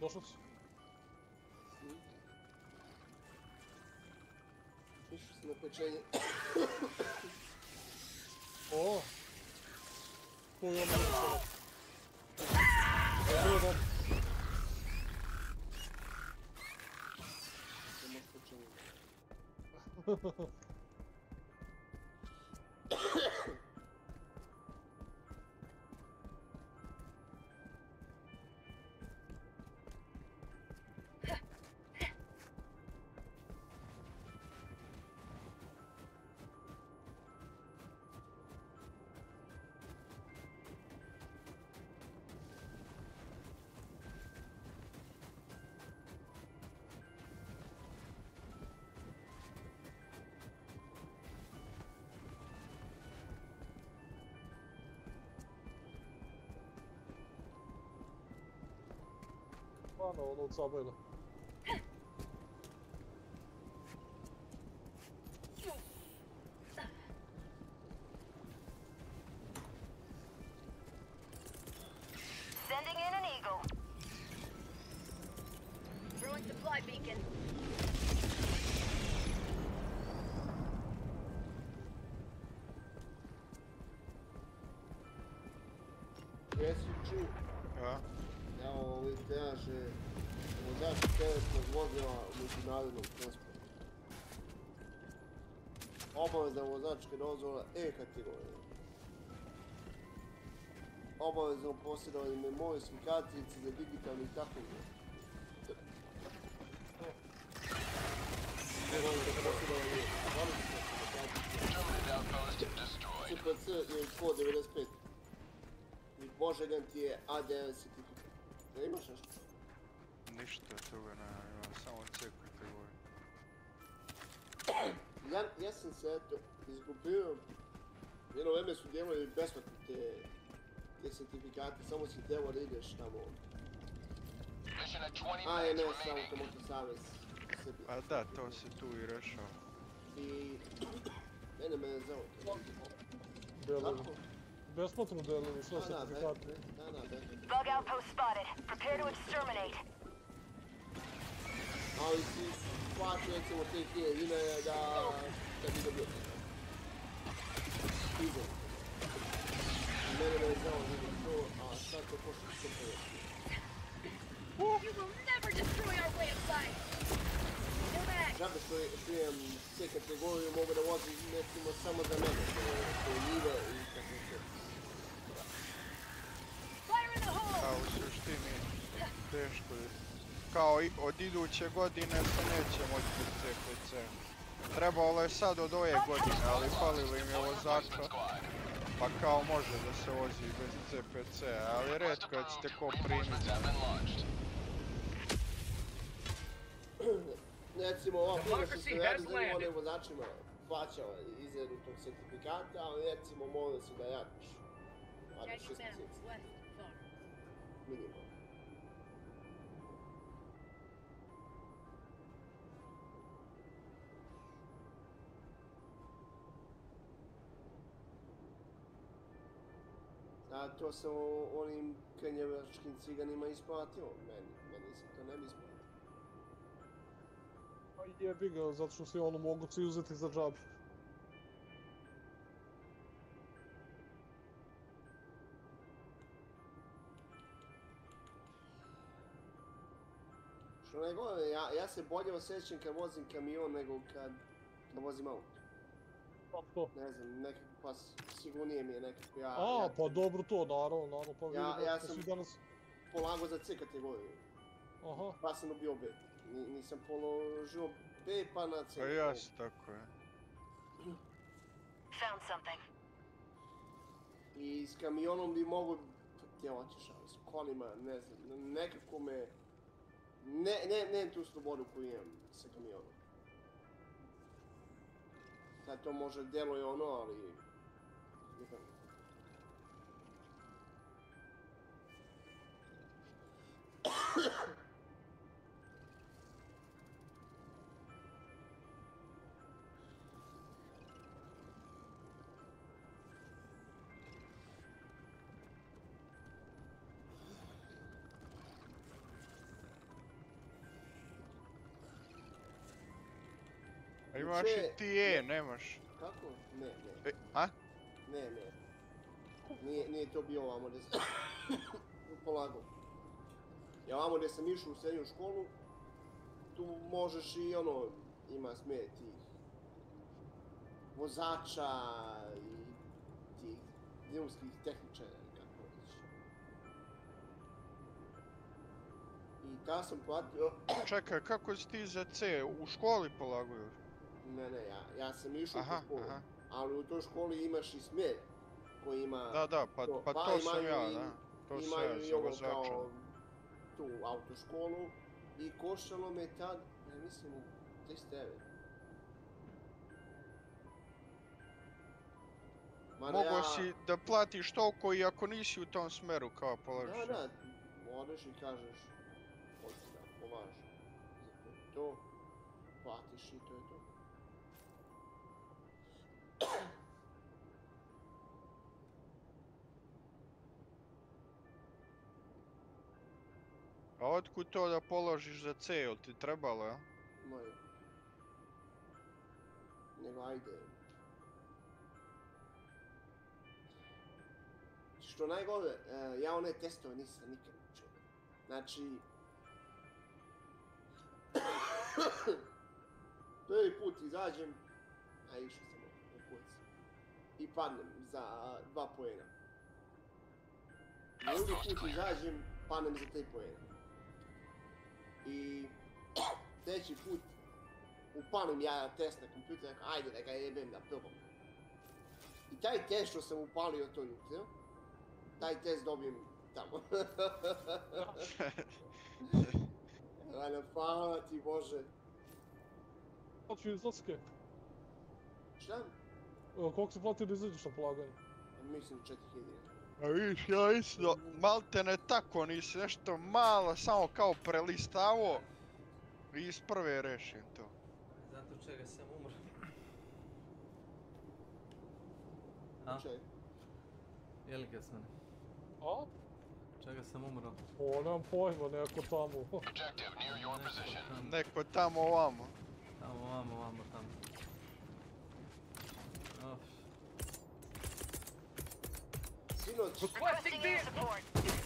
Došao si. Išao si na pečenje. O! Tu je ono ličeva. Bilo dobro. Samo pečenje. Ono od Sabajna. Sending in an eagle. Throwing supply beacon. Jesi čuo? Ja? Evo ovdje traže vozač teretnog vozila u međunarodnom transportu. Obavezna vozačka dozvola E kategorije. Obavezno posjedovanje memorijskih kartica za digitalni tahograf. Obavezno posjedovanje kvalitetnih kartica. CPC je kod 95. I poželjan ti je ADN certifikat. Ne imaš nešto? Ništa od toga imam samo C kategoriju. Ja sam se eto izgubio. Jedno vreme su dijelili besplatno te certifikate, samo si trebao da ideš tamo. ANS, Automoto Savez Srbije. A da, to se tu i rešava. I mene me zove to. Delili. Besplatno delili sve certifikate. Da, besplatno. Bug outpost spotted. Prepare to exterminate. Ali si shvatio recimo 3000 dinara da bi dobio. Izem. Mene me znao da je to, a sad to košta 150. You will never destroy our way of life. Žabe što imam C kategoriju, mogu da vozim recimo samo za mene, što je njive i tako što. A u suštini teško je. Kao i od iduće godine se neće moći bez CPC. Trebalo je sad od ove godine, ali falilo im je vozača. Pa kao može da se vozi bez CPC, ali retko je ćete ko primiti. Recimo ova prije što se radi za onim vozačima plaćao izradu tog certifikata, ali recimo morali su da radiš. Radiš 6 mjeseci. Minimum. A to se onim kenjevačkim ciganima isplatilo, meni se to ne bi isplatilo. Pa jebi ga, zato što si ono mogu si uzeti za džabe. Što najgore, ja se bolje osjećam kad vozim kamion nego kad vozim auto. Ne znam, nekako pa sigurnije mi je nekako ja... Pa dobro to, naravno, pa vidimo ja da sam si danas... polagao za C kategoriju. Aha. Pa sam dobio B. Nisam položio B pa na C. A jas, tako je. Found something. I s kamionom bi mogo... Gdje hoćeš, ali s kolima, ne znam, nekako me... Ne tu slobodu koju imam sa kamionom. Sad to može djeluje ono, ali... Imaš i ti nemaš. Kako? Ne. A? Ne. Nije to bio ovamo gdje sam polagao. Ja ovamo gdje sam išao u srednju školu, tu možeš i ono, ima smjer tih vozača i tih drumskih tehničara, kako reći. I ta sam platio... Čekaj, kako si ti za C? U školi polagao? Ne, ja sam išao u školu, ali u toj školi imaš i smjer koji ima... Da, pa to sam ja, da. To sam ja za vozača. Kao tu autoškolu i koštalo me tad, ja mislim, 300 €. Mogao si da platiš toliko i ako nisi u tom smeru kao polažiš. Da, odeš i kažeš, hoću da polažem. To, platiš i to je to. A otkud to da položiš za C, jel ti trebalo, ja? Moje. Nego ajde. Što najgore, ja one testove nisam nikad učio. Znači... prvi put izađem, a išao sam u kuc. I padnem za 2 poena. Drugi put izađem, padnem za 3 poena. I treći put upalim ja test na kompjuter, ajde da ga jebem da probam. I taj test što sam upalio to jutro, taj test dobijem tamo. Hvala ti Bože. Hoću izlaske. Šta? Koliko si platio da izađeš na polaganje? Mislim 4000. A vidiš, ja isto, maltene tako nisi nešto malo, samo kao prelistavo i iz prve rešim to. Zato čega sam umro. Čega? Jeli ga sam? A? Čega sam umro? O, nemam pojma, neko tamo. Neko tamo ovamo. Tamo. Sinoć,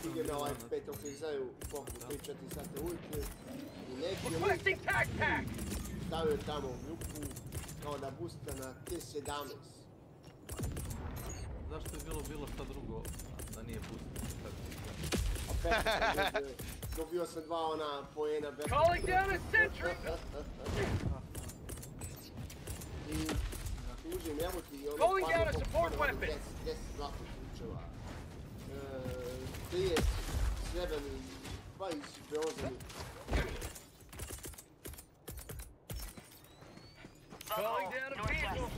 idem na ovaj petog izdaju, koliko 3-4 sata ujutru i neki lik stavio tamo grupu kao da busta na T17. Zašto je bilo šta drugo, da nije boost? A petak dobio sam 2 ona poena beta. Calling down a sentry! I uđem, evo ti ono Calling down a support weapon! 10 zlatnih ključeva. 30 srebrnih, 20 bronzanih. Calling down a vehicle!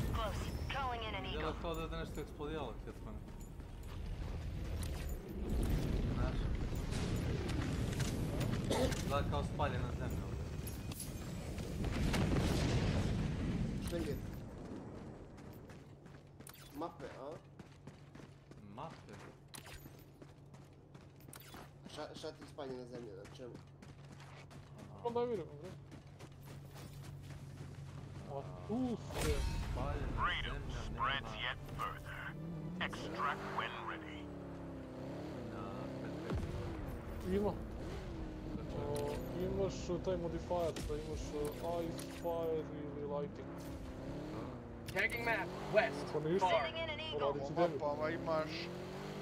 Calling in an Jel' eagle. to da je nešto eksplodiralo, Ketmane? Znaš? Da, kao spaljena zemlja ovdje. Šta je? Mape, a? Mape? Šta ti spaljena zemlja, na čemu? Pa da vidimo, bre. A tu se... Freedom spreads yet further. Extract when ready. Ima. Imaš taj modifier, da imaš ice, fire ili lighting. Tagging map, west, Ako ništa, radi ti damage. Mapama imaš,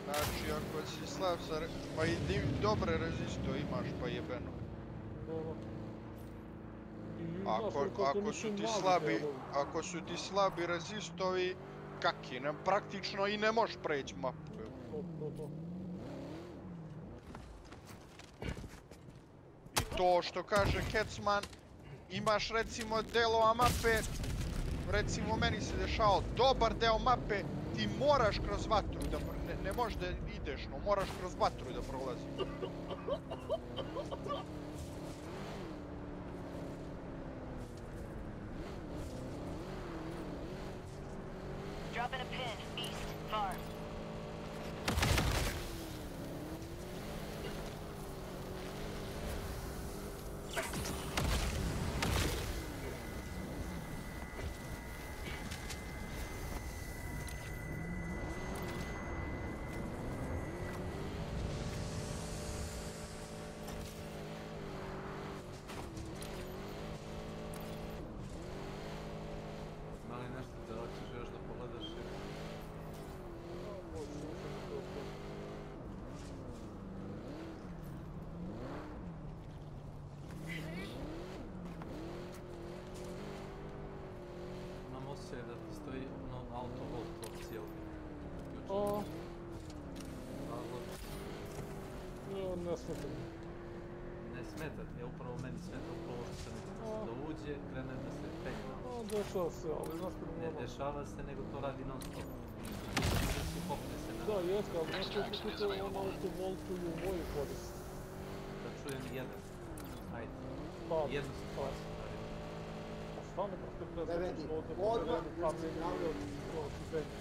znači ako si slab sa... Pa i dobre rezisto imaš, pa jebeno. Ako su ti slabi rezistovi, kaki, praktično i ne možeš preći mapu. I to što kaže Kecman, imaš recimo delova mape, recimo meni se dešao dobar deo mape, ti moraš kroz vatru da, ne možeš da ideš, no moraš kroz vatru da prolaziš. Dropping a pin, east, far. ne smeta mi. Ne smeta ti, ja upravo meni smeta upravo što sam da uđe, krene da se penje na ovo. Dešava se, ali znaš kada Ne dešava se, nego to radi non stop. Popne se na... Da, jeste, ali znaš kako to ono autovoltuju u moju korist. Da čujem jedan. Ajde. Pa, jednu situaciju. A stvarno kako te Ne vedi, odmah još se javljao to su penje.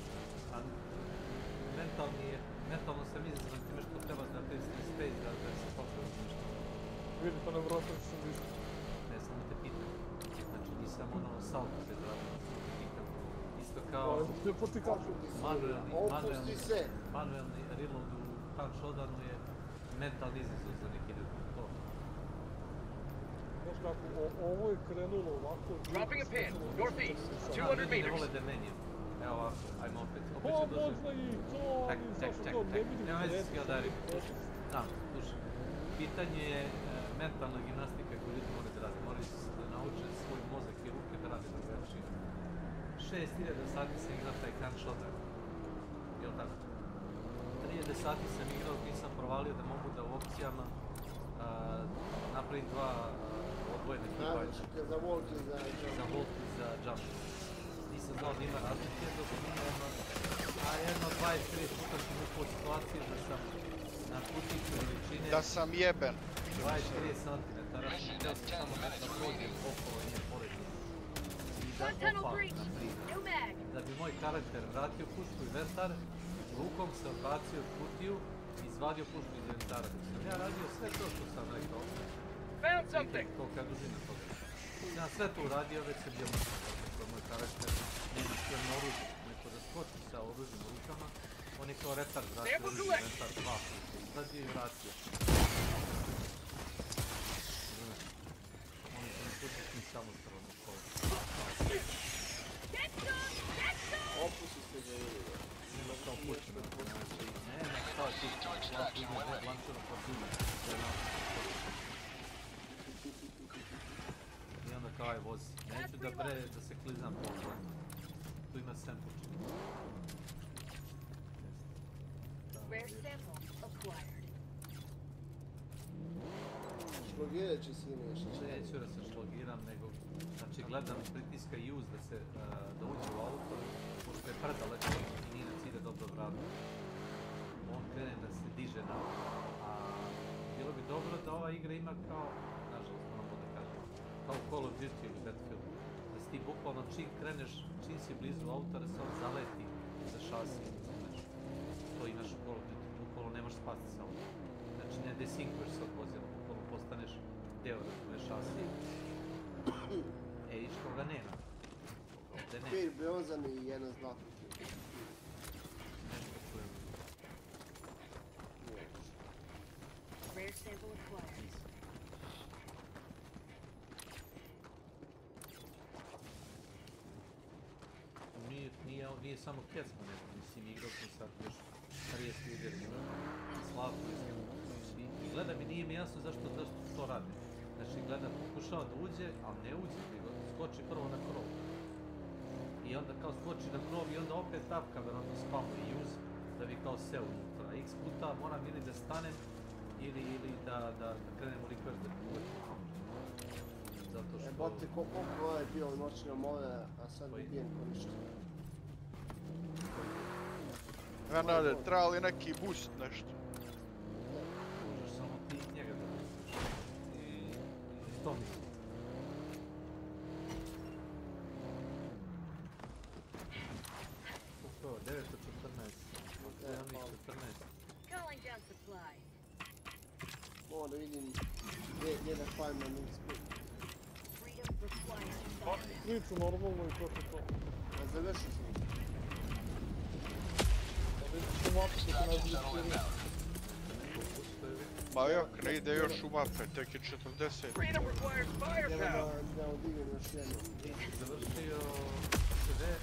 Mentalno sam izazvan time što treba da koristim space da se popravim nešto. Vidi, to nevjerojatno što sam vidio. Ne, samo te pitam. Znači nisam ono salto bez radnika, samo te pitam. Isto kao manuelni reload u punch odanu je mentalni izazov za neki ljudi. To. Znaš kako, ovo je krenulo ovako... Dropping a pin, northeast, 200 Ljudi ne vole meters. da menjam. Evo ovako, ajmo opet ću Pa, doći. možda i to, ali zašto to ne vidim Nema veze s geodarim. Znam, slušaj. Pitanje je mentalna gimnastika koju ljudi moraju da rade. Moraju da nauče svoj mozak i ruke da rade drugačije. 6000 sati sam igrao taj crunch shotgun. Jel tako? 3000 sati sam igrao, nisam provalio da mogu da u opcijama napravim dva odvojene flipače. Za volt i za jump. Za volt i za jump. Nisam znao da ima razlike, dok jedno 20-30 puta sam upao u situaciju da sam na kutiću veličine... Da sam jeben. 20-30 cm, htio sam samo da prođem okolo i ne poletim. I da opam, na primjer. Da bi moj karakter vratio pušku i ventar, rukom se odbacio od kutiju i izvadio pušku iz inventara. Dok sam ja radio sve to što sam rekao. Found something! Kolika je dužina toga. Ja sve to uradio, već sam bio mrtav. Dakle, moj karakter nema sjemno oružje. Neko da skoči sa oružjem u rukama, on je kao retard vratio oružje inventar 2 puta. Izvadio i vratio. Oni su mi puti samostrano kolo. Opusti ste ga ili. Nema kao pućeno. Znači, nema kao ti lančano pa zubim. I onda kao aj vozi. Neću da se klizam po ovom. Tu ima 7 počinja. Rare sample acquired. Šlogirat će si nešto. Neću da se šlogiram, nego znači gledam pritiska use da uđe u auto, pošto je predaleko i nije na cilje dobro vrata. On krene da se diže na auto, a bilo bi dobro da ova igra ima kao, nažalost moramo da kažem, kao Call of Duty ili Battlefield, da si ti bukvalno čim kreneš, čim si blizu auta, da se on zaleti za šasi, znači, to imaš u Call of Duty, bukvalno nemaš spasti sa autom. Znači ne desinkuješ se od vozila, bukvalno postaneš deo da tvoje šasi. Što ga nema. Ovdje nema. 5 bronzani i 1 zlatni. Nešto čujem. Rare sample acquired. Nije samo Kecma, nego mislim igrao sam sad još 30 ljudi Slavko i gledam i nije mi jasno zašto to radi. Znači gleda, pokušava da uđe, ali ne uđe, nego skoči prvo na krov. I onda kao skoči na krov i onda opet tapka verovatno spamuje use da bi kao seo unutra. X puta moram ili da stanem ili da krenem u request da uletim. Zato što... Bote, koliko je bio noćno more, a sad ubijen ko ništa. Nenade, treba li neki boost nešto? Možeš samo ti njega da boostiš. I to mislim. Koliko je 9 od 14. Od 14. Calling down supplies. Moram da vidim gdje da farmam XP. Freedom required. Priču normalno i to je to. A završio sam. Ma jok, ne ide još u mape, tek je 40. Da odigam još jednu. Završio sve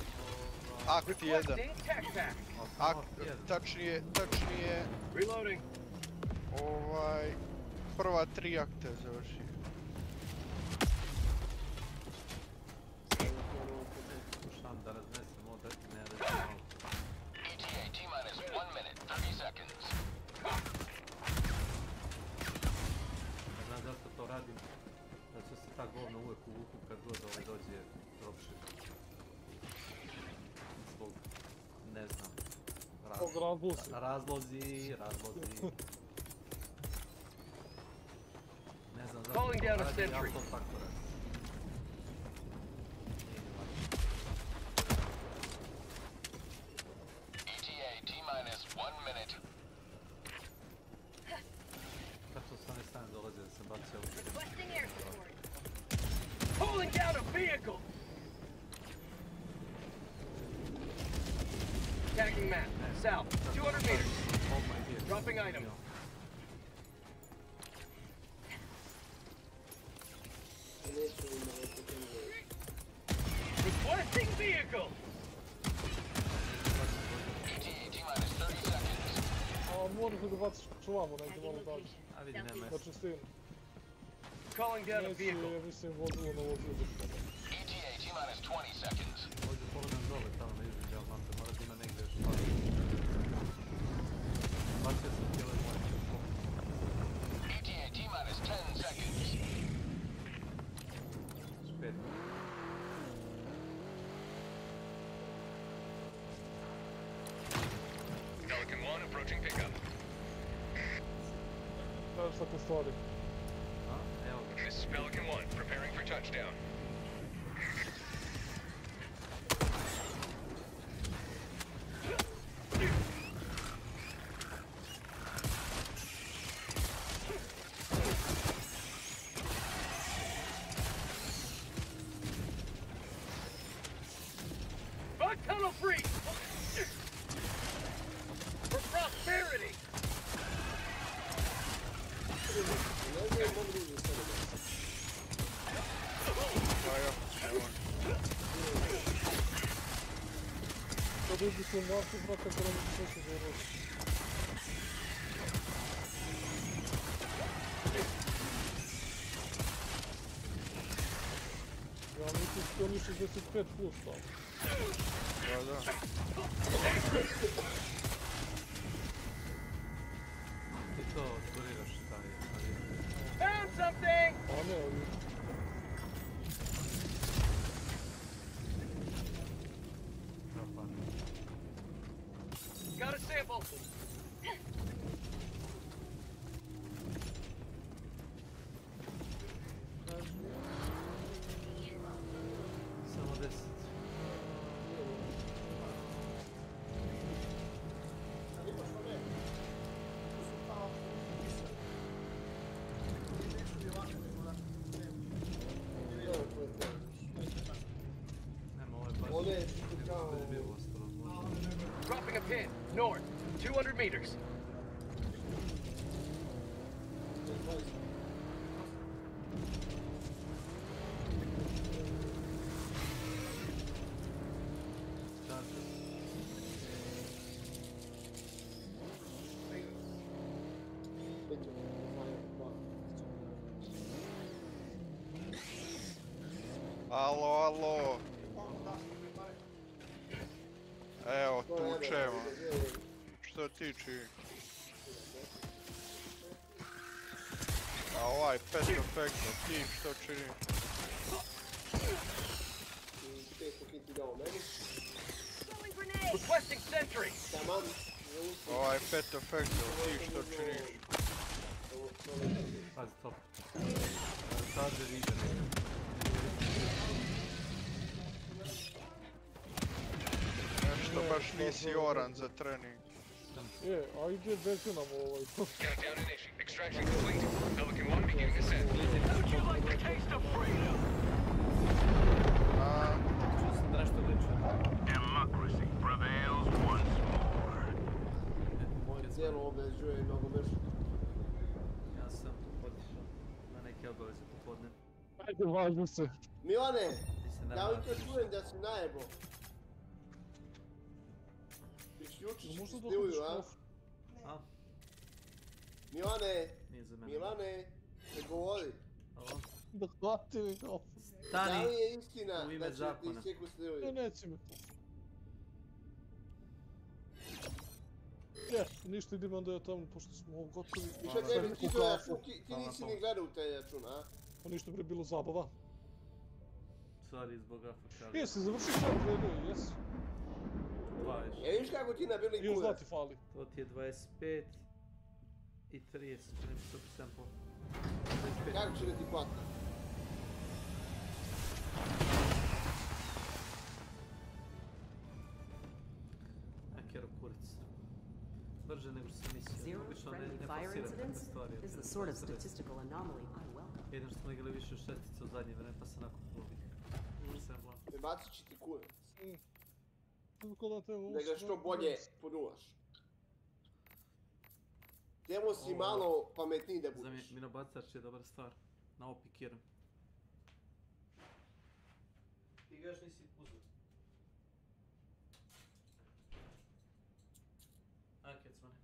Akt 1. Tačnije... Prva 3 akta je završio. Slušam da raznesem ovo da ne raznesem. ETA T-minus 1 minute, 30 seconds. Razlozi. Razlozi. Ne znam zašto Calling to down a radi, sentry. ali to tako radi. ETA T-minus 1 minute. Kako s one strane dolazi da se baci ovo? Requesting air support. Pulling down a vehicle! Tagging map. South. 200 meters. Hold my vehicle. Dropping item. Requesting vehicle! ETA T-minus 30 seconds. A moraš da baciš čuvamo negdje malo dalje. A vidi, nema mesta. Znači stin. Calling down a Neće, vehicle. ja mislim, vozilo na vozilo. ETA T-minus 20 seconds. Ovdje pogledam dole, tamo na južni djel mape, mora da ima negdje još par. Bacio sam cijele moje. ETA T-minus 10 seconds. Spet. Pelican 1 approaching pickup. Znaš takve stvari. A, evo ga. This is Pelican 1 preparing for touchdown. Bug tunnel free! For prosperity! Kad uđi se našu, brate, kada mi se sve se zoroši. Ja mislim što oni 65 plus tamo. Da. Ti to odboriraš taj avion. Found something! A ne, ali... Got a sample! Samo 10. Nema, ovo je baš zanimljivo ostalo. Dropping a pin. North. 200 meters. Alo. Evo, tučemo. Što ti čini? A ovaj pet efekta, ti što činiš? Requesting sentry. Ovaj pet efekta, ti što činiš? Pazi, top. Charger ide nekako. Nešto baš nisi oran za trening. Je, a ide benzinom ovaj. Countdown initiating. Extraction complete. Pelican 1 beginning ascent. Would you like a taste of freedom? Nešto liče. Democracy prevails once more. Moje cijelo obeđuje mnogo više. Ja sam otišao na neke obaveze popodne. Ajde, važno se. Milane, Mislim da ja ma- uvijek čujem da si najebo. Isključiš Možda se da stiluju, hoćeš a? kof. A? Milane, Nije za mene. Milane, ne govori. Alo? Da hvati mi kof. Da Stani! li je istina u ime da će ti zakona. isjeku stiluju? Ne, neće mi to. Ništa, idemo onda ja tamo, pošto smo gotovi. I šta tebi ti to račun, ti nisi ni gledao u taj račun, a? Pa ništa bre bilo zabava. Sorry zbog afakali. Jesi, završio sam krenuo, jesi? 2 još. E, vidiš kako ti nabili Još 2 kurac? ti fali. To ti je 25 i 30, čini mi super sample. 25. Kako će da ti plati? Akero kurac. Brže nego što sam mislio. Zero Obično ne friendly fire forsiram takve incidents stvari. is the sort of statistical anomaly I welcome. Jedino što smo igrali više u šestice u zadnje vreme, pa se nakon glubih. Sembla. Prebacit će ti kurac. Tako da te Da ga što bolje poduvaš. Trebao si malo pametniji da budeš. Za minobacač je dobra stvar. Na ovo pikiram. Ti ga još nisi uzeo. Ankecmane.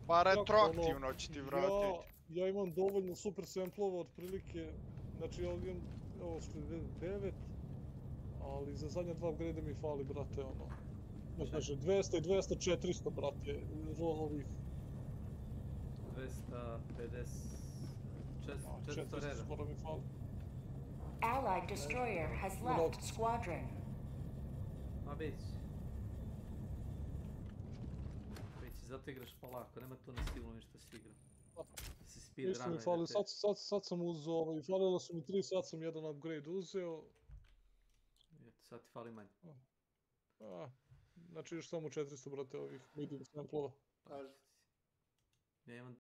Pa retroaktivno će ti vratiti. Ja imam dovoljno super samplova otprilike, znači ja imam ovo što je 9, ali za zadnja 2 upgrade mi fali, brate, ono. Znači 200 i 200, 400, brate, ovih. 250... 400 reda. Skoro mi fali. Allied destroyer has left squadron. Ma bić. Bić, zato igraš polako, nema tu na silu ništa si igra. Si Isto mi speedrunner. fali, sad sam uzeo, falilo su mi 3, sad sam jedan upgrade uzeo. Sad ti fali manje. Znači još samo 400, brate, ovih medium samplova. Kaži. Ja imam